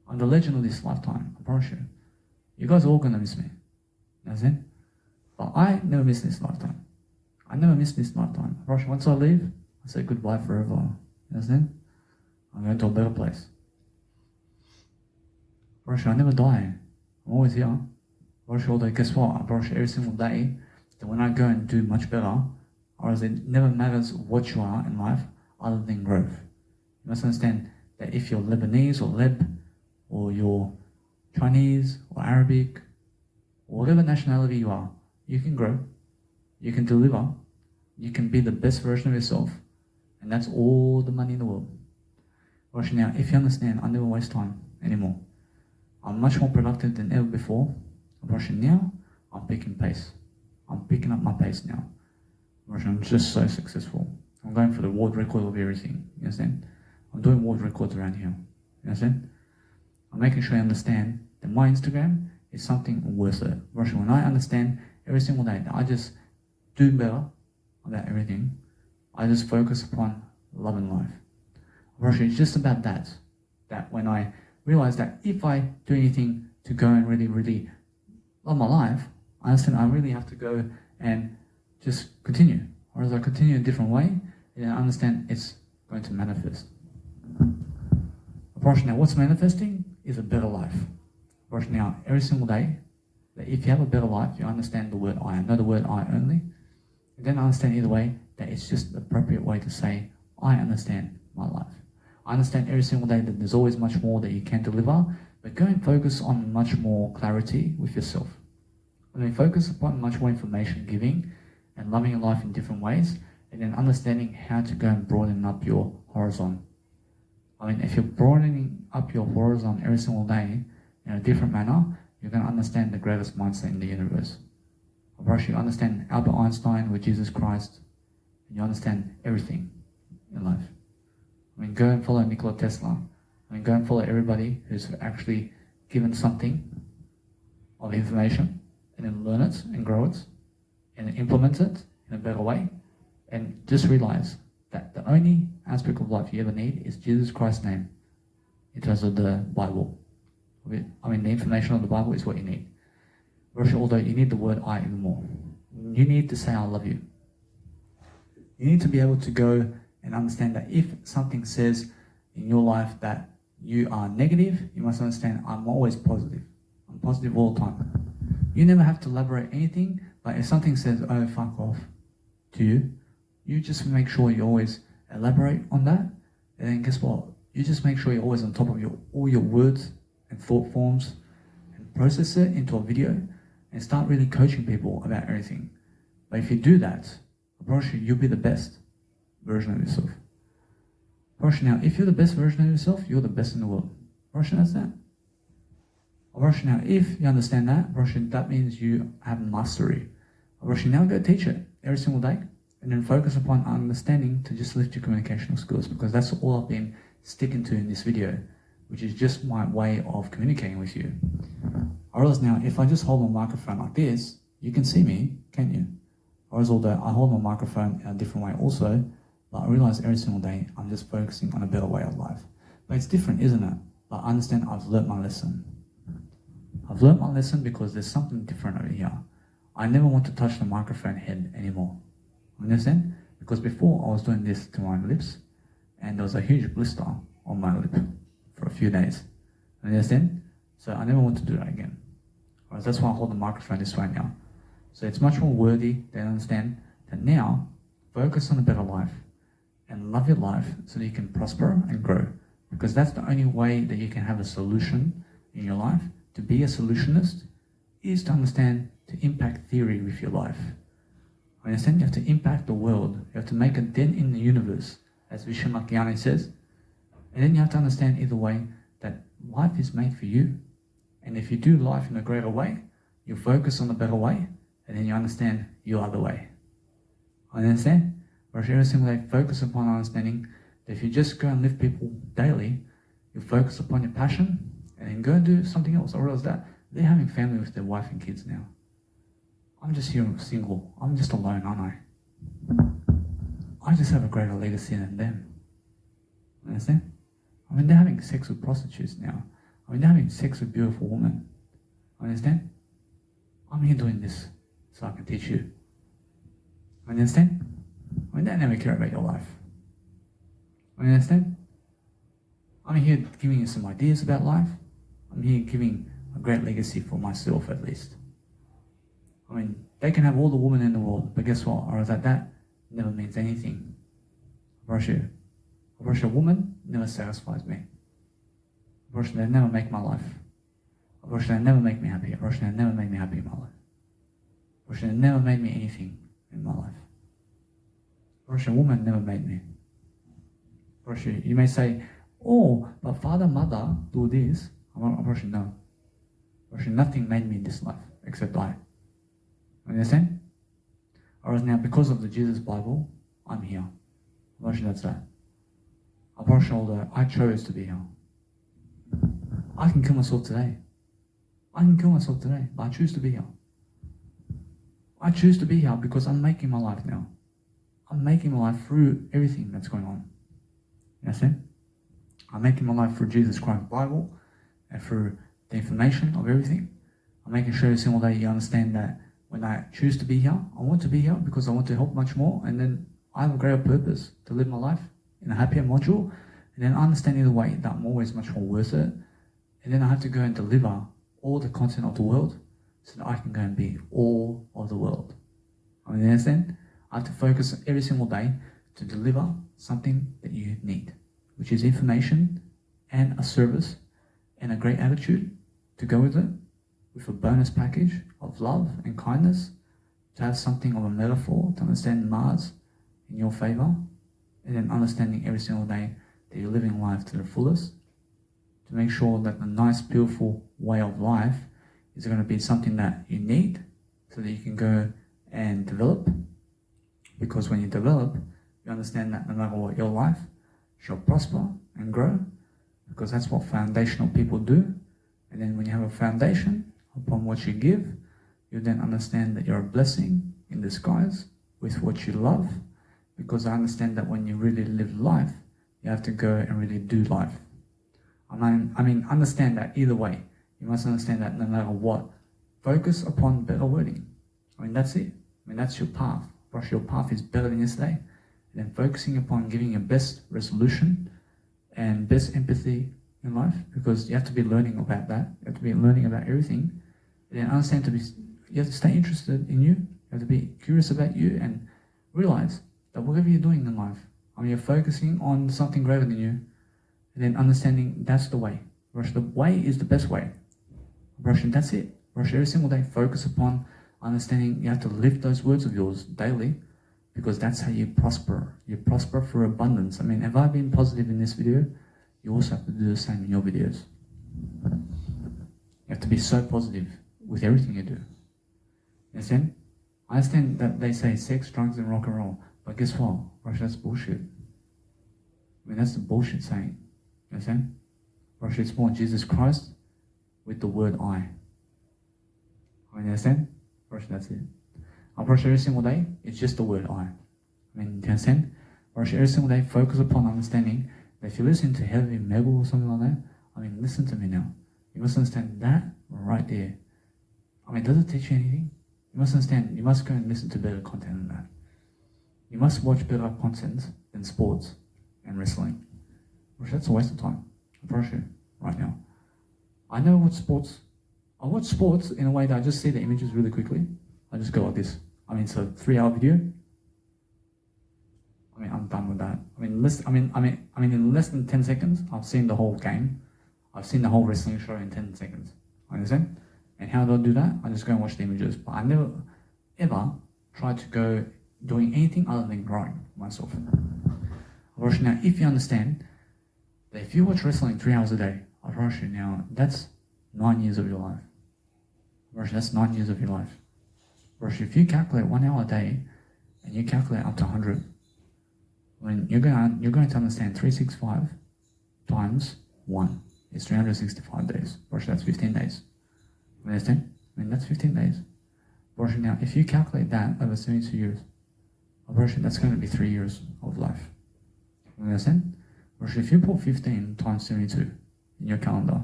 I'm the legend of this lifetime, I promise you. You guys are all going to miss me. You understand? But I never miss this lifetime. I never miss this lifetime. Once I leave, I say goodbye forever. You understand? I'm going to a better place. I never die. I'm always here. Although guess what? Every single day, that when I go and do much better, it never matters what you are in life other than growth. You must understand that if you're Lebanese or Leb, or you're Chinese or Arabic, or whatever nationality you are, you can grow, you can deliver, you can be the best version of yourself, and that's all the money in the world. Now, if you understand, I never waste time anymore. I'm much more productive than ever before. Now, I'm picking pace. I'm picking up my pace now. I'm just so successful. I'm going for the world record of everything. You understand? I'm doing world records around here. You understand? I'm making sure I understand that my Instagram is something worth it. When I understand every single day that I just do better about everything, I just focus upon love and life. It's just about that. That when I realize that if I do anything to go and really, really love my life, I understand I really have to go and just continue. Or as I continue a different way, then I understand it's going to manifest. Now, what's manifesting is a better life. Now, every single day, that if you have a better life, you understand the word I. Know the word I only. And then I understand either way that it's just the appropriate way to say, I understand my life. I understand every single day that there's always much more that you can deliver, but go and focus on much more clarity with yourself. I mean, focus upon much more information giving and loving your life in different ways, and then understanding how to go and broaden up your horizon. I mean, if you're broadening up your horizon every single day in a different manner, you're going to understand the greatest mindset in the universe. Of course, you understand Albert Einstein with Jesus Christ, and you understand everything in life. I mean, go and follow Nikola Tesla. I mean, go and follow everybody who's actually given something of information, and then learn it and grow it, and then implement it in a better way, and just realize that the only aspect of life you ever need is Jesus Christ's name in terms of the Bible. I mean, the information of the Bible is what you need. Although you need the word I even more. You need to say I love you. You need to be able to go and understand that if something says in your life that you are negative, you must understand I'm always positive. I'm positive all the time. You never have to elaborate anything, but if something says, oh, fuck off to you, you just make sure you always elaborate on that, and then guess what? You just make sure you're always on top of all your words and thought forms, and process it into a video, and start really coaching people about everything. But if you do that, I promise you, you'll be the best version of yourself. Now, if you're the best version of yourself, you're the best in the world. That's that. Now, if you understand that, that means you have mastery. Now go teach it every single day, and then focus upon understanding to just lift your communicational skills, because that's all I've been sticking to in this video, which is just my way of communicating with you. Or now, if I just hold my microphone like this, you can see me, can't you? Or although I hold my microphone in a different way also, but I realize every single day I'm just focusing on a better way of life. But it's different, isn't it? But I understand I've learnt my lesson. I've learnt my lesson because there's something different over here. I never want to touch the microphone head anymore. Understand? Because before I was doing this to my lips, and there was a huge blister on my lip for a few days. Understand? So I never want to do that again. Right, that's why I hold the microphone this way now. So it's much more worthy to understand that now, focus on a better life and love your life so that you can prosper and grow. Because that's the only way that you can have a solution in your life. To be a solutionist is to understand to impact theory with your life. Understand? You have to impact the world. You have to make a dent in the universe, as Vishamakayana says. And then you have to understand either way that life is made for you. And if you do life in a greater way, you focus on the better way, and then you understand you are the way. Understand? Or every single day, focus upon understanding that if you just go and lift people daily, you focus upon your passion, and then go and do something else. I realize that they're having family with their wife and kids now. I'm just here single. I'm just alone, aren't I? I just have a greater legacy than them. Understand? I mean, they're having sex with prostitutes now. I mean, they're having sex with beautiful women. Understand? I'm here doing this so I can teach you. Understand? I mean, they never care about your life. Understand? I'm here giving you some ideas about life. I'm here giving a great legacy for myself, at least. I mean, they can have all the women in the world, but guess what? Or that never means anything. A woman never satisfies me. They never make my life. They never make me happy. They never made me happy in my life. They never made me anything in my life. A woman never made me. You may say, oh, but father, mother do this. No. Nothing made me in this life except I. Understand? Whereas now, because of the Jesus Bible, I'm here. That's that. Although I chose to be here. I can kill myself today. But I choose to be here. I choose to be here because I'm making my life now. I'm making my life through everything that's going on. You understand? I'm making my life through Jesus Christ's Bible and through the information of everything. I'm making sure every single day you understand that when I choose to be here, I want to be here because I want to help much more, and then I have a greater purpose to live my life in a happier module, and then I understand either way that I'm always much more worth it, and then I have to go and deliver all the content of the world so that I can go and be all of the world. I mean, understand? I have to focus every single day to deliver something that you need, which is information and a service, and a great attitude to go with it, with a bonus package of love and kindness, to have something of a metaphor, to understand Mars in your favor, and then understanding every single day that you're living life to the fullest, to make sure that the nice, beautiful way of life is going to be something that you need so that you can go and develop. Because when you develop, you understand that no matter what, your life shall prosper and grow, because that's what foundational people do. And then when you have a foundation upon what you give, you then understand that you're a blessing in disguise with what you love, because I understand that when you really live life, you have to go and really do life. I mean, understand that either way. You must understand that no matter what, focus upon better wording. I mean, that's it. I mean, that's your path. Your path is better than yesterday. And then focusing upon giving your best resolution and best empathy in life, because you have to be learning about that. You have to be learning about everything. And then understand you have to stay interested in you. You have to be curious about you and realize that whatever you're doing in life, I mean, you're focusing on something greater than you, and then understanding that's the way. The way is the best way. That's it. Every single day, focus upon understanding you have to live those words of yours daily, because that's how you prosper. You prosper through abundance. I mean, have I been positive in this video? You also have to do the same in your videos. You have to be so positive with everything you do. You understand? I understand that they say sex, drugs, and rock and roll, but guess what? That's bullshit. I mean, that's the bullshit saying. You understand? It's more Jesus Christ with the word I. I mean, you understand? That's it. I brush every single day, it's just the word I. I mean, do you understand? Brush every single day, focus upon understanding that if you listen to heavy metal or something like that, I mean, listen to me now. You must understand that right there. I mean, does it teach you anything? You must understand, you must go and listen to better content than that. You must watch better content than sports and wrestling. That's a waste of time. I promise you, right now. I know what sports, I watch sports in a way that I just see the images really quickly. I just go like this. I mean, so 3-hour video. I mean, I'm done with that. I mean, in less than 10 seconds, I've seen the whole game. I've seen the whole wrestling show in 10 seconds. Understand? And how do I do that? I just go and watch the images. But I never, ever try to go doing anything other than growing myself. Now, if you understand that if you watch wrestling 3 hours a day, I promise you now, that's 9 years of your life. That's 9 years of your life. If you calculate 1 hour a day and you calculate up to 100, when you're going to understand 365 times 1 is 365 days. That's 15 days. You understand? I mean, that's 15 days. Now, if you calculate that over 72 years, that's going to be 3 years of life. You understand? If you put 15 times 72 in your calendar,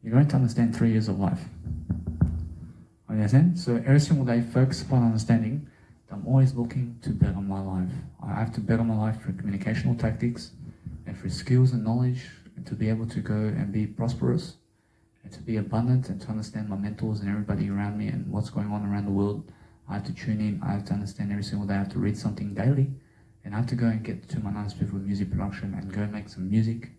you're going to understand 3 years of life. You understand? So every single day, focus upon understanding that I'm always looking to better my life. I have to better my life through communicational tactics and through skills and knowledge, and to be able to go and be prosperous and to be abundant and to understand my mentors and everybody around me and what's going on around the world. I have to tune in. I have to understand every single day. I have to read something daily, and I have to go and get to my nice beautiful music production and go make some music.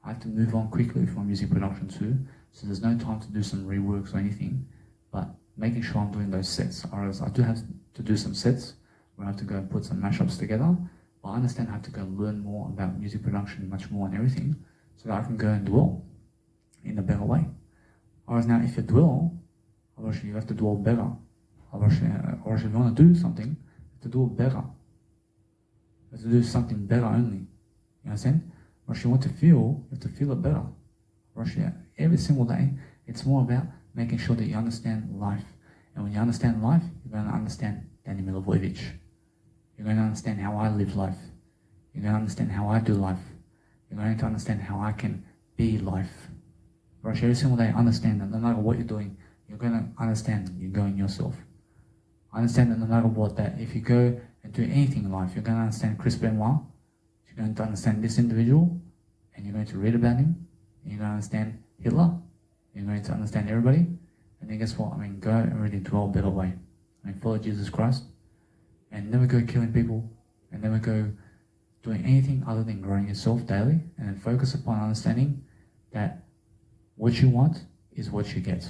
I have to move on quickly with my music production too, so there's no time to do some reworks or anything, but making sure I'm doing those sets. Or else I do have to do some sets where I have to go and put some mashups together, but I understand I have to go learn more about music production, much more and everything, so that I can go and dwell in a better way. Whereas now, if you dwell, obviously you have to dwell better. Or if you want to do something, you have to do it better. You have to do something better only. You understand? Or if you want to feel, you have to feel it better. Or every single day, it's more about making sure that you understand life. And when you understand life, you're going to understand Danny Milivojevic. You're going to understand how I live life. You're going to understand how I do life. You're going to understand how I can be life. Or every single day, understand that no matter what you're doing, you're going to understand you're going yourself. Understand that no matter what, that if you go and do anything in life, you're going to understand Chris Benoit, you're going to understand this individual, and you're going to read about him, and you're going to understand Hitler, you're going to understand everybody, and then guess what? I mean, go and really dwell a better way. I mean, follow Jesus Christ, and never go killing people, and never go doing anything other than growing yourself daily, and then focus upon understanding that what you want is what you get.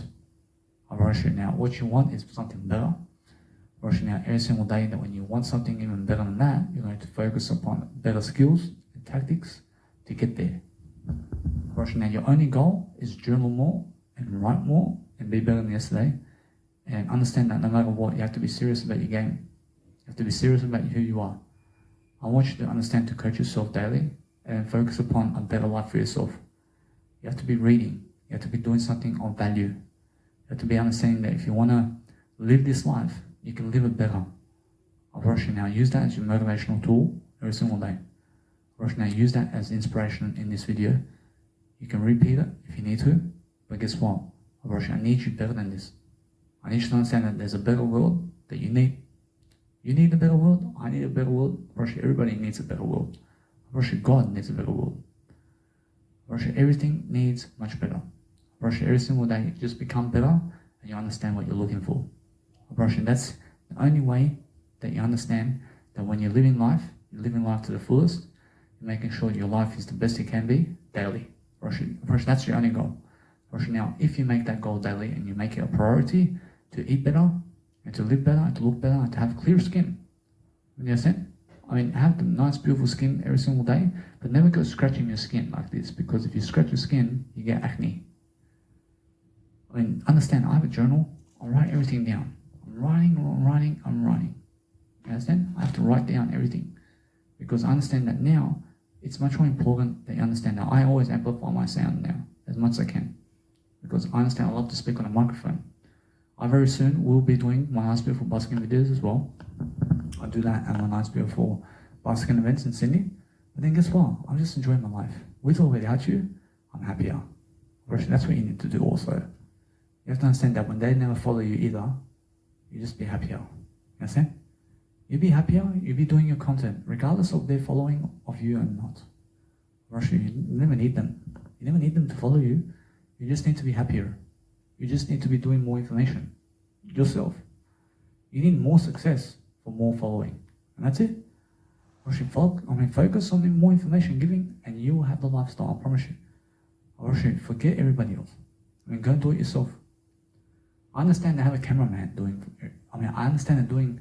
I promise you now, what you want is something better. I promise you now, every single day that when you want something even better than that, you're going to focus upon better skills and tactics to get there. I promise you now, your only goal is journal more and write more and be better than yesterday. And understand that no matter what, you have to be serious about your game. You have to be serious about who you are. I want you to understand to coach yourself daily and focus upon a better life for yourself. You have to be reading. You have to be doing something of value. You have to be understanding that if you want to live this life, you can live it better. I promise you now, use that as your motivational tool every single day. I promise you now, use that as inspiration in this video. You can repeat it if you need to, but guess what? I promise you, I need you better than this. I need you to understand that there's a better world that you need. You need a better world. I need a better world. I promise you, everybody needs a better world. I promise you, God needs a better world. I promise you, everything needs much better. I promise you, every single day, you just become better and you understand what you're looking for. I promise you, that's the only way that you understand that when you're living life to the fullest, you're making sure your life is the best it can be daily. I promise you, that's your only goal. I promise you now, if you make that goal daily and you make it a priority to eat better, and to live better, and to look better, and to have clear skin. You understand? I mean, have the nice, beautiful skin every single day, but never go scratching your skin like this, because if you scratch your skin, you get acne. I mean, understand, I have a journal, I write everything down. I'm writing. You understand? I have to write down everything, because I understand that now, it's much more important that you understand that I always amplify my sound now, as much as I can, because I understand I love to speak on a microphone. I very soon will be doing my Nice Beautiful busking videos as well. I do that at my Nice Beautiful busking events in Sydney. But then guess what? I'm just enjoying my life. With or without you, I'm happier. That's what you need to do also. You have to understand that when they never follow you either, you just be happier. You understand? You be happier, you be doing your content, regardless of their following of you or not. You never need them. You never need them to follow you. You just need to be happier. You just need to be doing more information yourself. You need more success for more following. And that's it. Focus on more information giving and you will have the lifestyle, I promise you. Forget everybody else. Go and do it yourself. I understand they have a cameraman I understand they're doing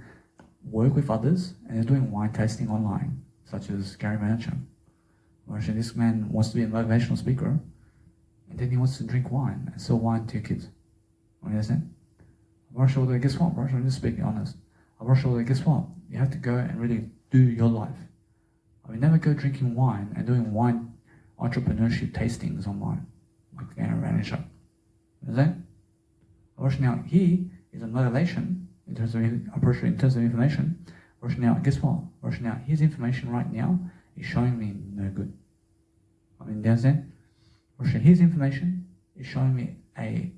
work with others and they're doing wine tasting online, such as Gary Vaynerchuk. This man wants to be a motivational speaker, and then he wants to drink wine and sell wine to your kids. You understand? Guess what, I'm just speaking honest. Guess what? You have to go and really do your life. Never go drinking wine and doing wine entrepreneurship tastings online, like Gary Vaynerchuk. Understand? Now, he is a motivation in terms of information. Now, guess what? Now, his information right now is showing me no good. Understand? His information is showing me a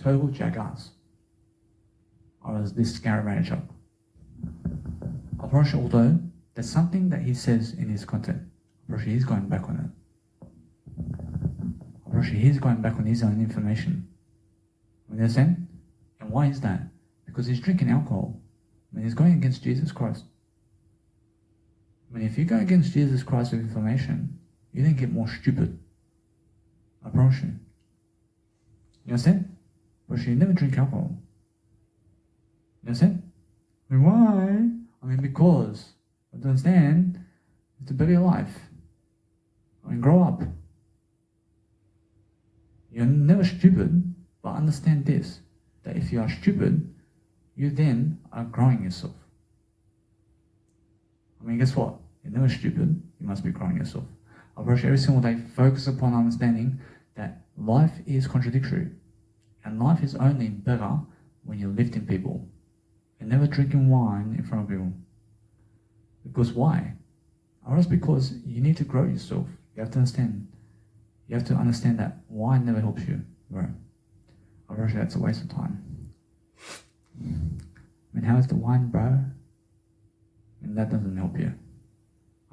total jackass. Or as this Gary Vaynerchuk. Although there's something that he says in his content, he's going back on it. He's going back on his own information. You understand? And why is that? Because he's drinking alcohol. He's going against Jesus Christ. If you go against Jesus Christ with information, you then get more stupid. I promise you. You understand? You never drink alcohol. You understand? Why? Because, I don't understand, it's to better your life. Grow up. You're never stupid, but understand this, that if you are stupid, you then are growing yourself. Guess what? You're never stupid, you must be growing yourself. I approach every single day, focus upon understanding that life is contradictory. And life is only better when you're lifting people and never drinking wine in front of people. Because why? Because you need to grow yourself. You have to understand. You have to understand that wine never helps you grow. Otherwise, that's a waste of time. How is the wine, bro? That doesn't help you.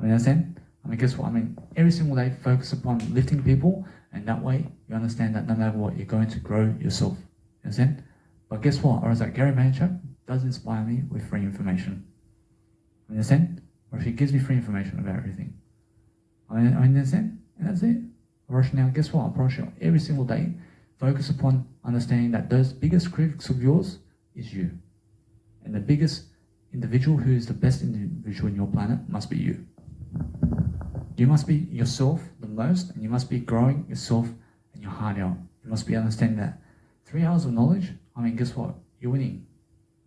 Understand? Guess what? Every single day, focus upon lifting people, and that way, you understand that no matter what, you're going to grow yourself. Understand? But guess what? Gary Vaynerchuk does inspire me with free information. Understand? He gives me free information about everything. Understand? And that's it. Now, guess what? I promise you, every single day, focus upon understanding that those biggest critics of yours is you. And the biggest individual who is the best individual in your planet must be you. You must be yourself the most, and you must be growing yourself and your heart out. You must be understanding that 3 hours of knowledge, I mean, guess what? You're winning.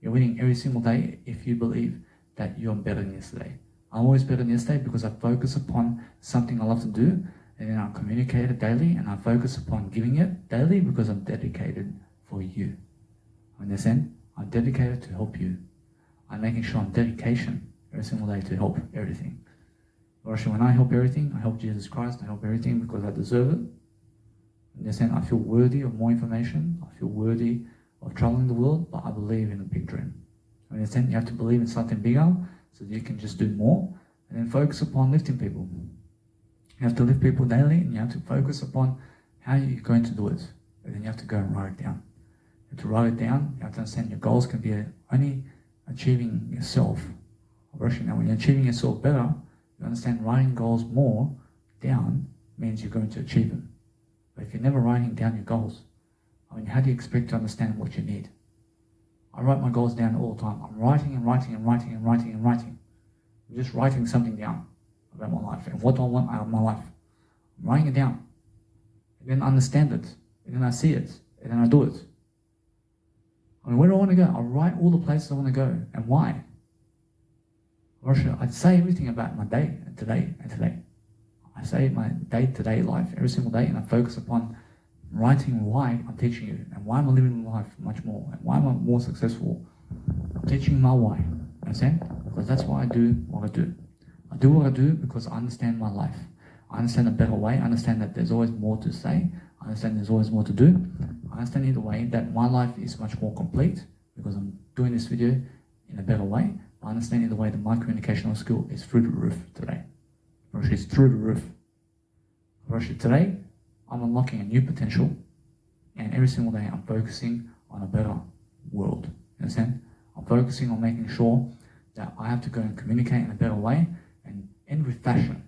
You're winning every single day if you believe that you're better than yesterday. I'm always better than yesterday because I focus upon something I love to do, and then I communicate it daily, and I focus upon giving it daily because I'm dedicated for you. Understand? I'm dedicated to help you. I'm making sure I'm dedication every single day to help everything. Or actually, when I help everything, I help Jesus Christ, I help everything because I deserve it. Understand? I feel worthy of more information. I feel worthy of traveling the world, but I believe in a big dream. Understand? You have to believe in something bigger so that you can just do more, and then focus upon lifting people. You have to lift people daily, and you have to focus upon how you're going to do it. And then you have to go and write it down. You have to write it down. You have to understand your goals can be only achieving yourself. Now, when you're achieving yourself better, you understand writing goals more down means you're going to achieve them. But if you're never writing down your goals, I mean, how do you expect to understand what you need? I write my goals down all the time. I'm writing and writing and writing and writing and writing. I'm just writing something down about my life and what I want out of my life. I'm writing it down. And then I understand it. And then I see it. And then I do it. I mean, where do I want to go? I write all the places I want to go and why. Or should I say everything about my day and today and today. I say my day-to-day life every single day, and I focus upon writing why I'm teaching you and why I'm living my life much more and why I'm more successful. I'm teaching my why. Understand? Because that's why I do what I do. I do what I do because I understand my life. I understand a better way. I understand that there's always more to say. I understand there's always more to do. I understand either way that my life is much more complete because I'm doing this video in a better way. I understand either way that my communicational skill is through the roof today. Or it's through the roof. Or today, I'm unlocking a new potential, and every single day I'm focusing on a better world. You understand? I'm focusing on making sure that I have to go and communicate in a better way and end with fashion.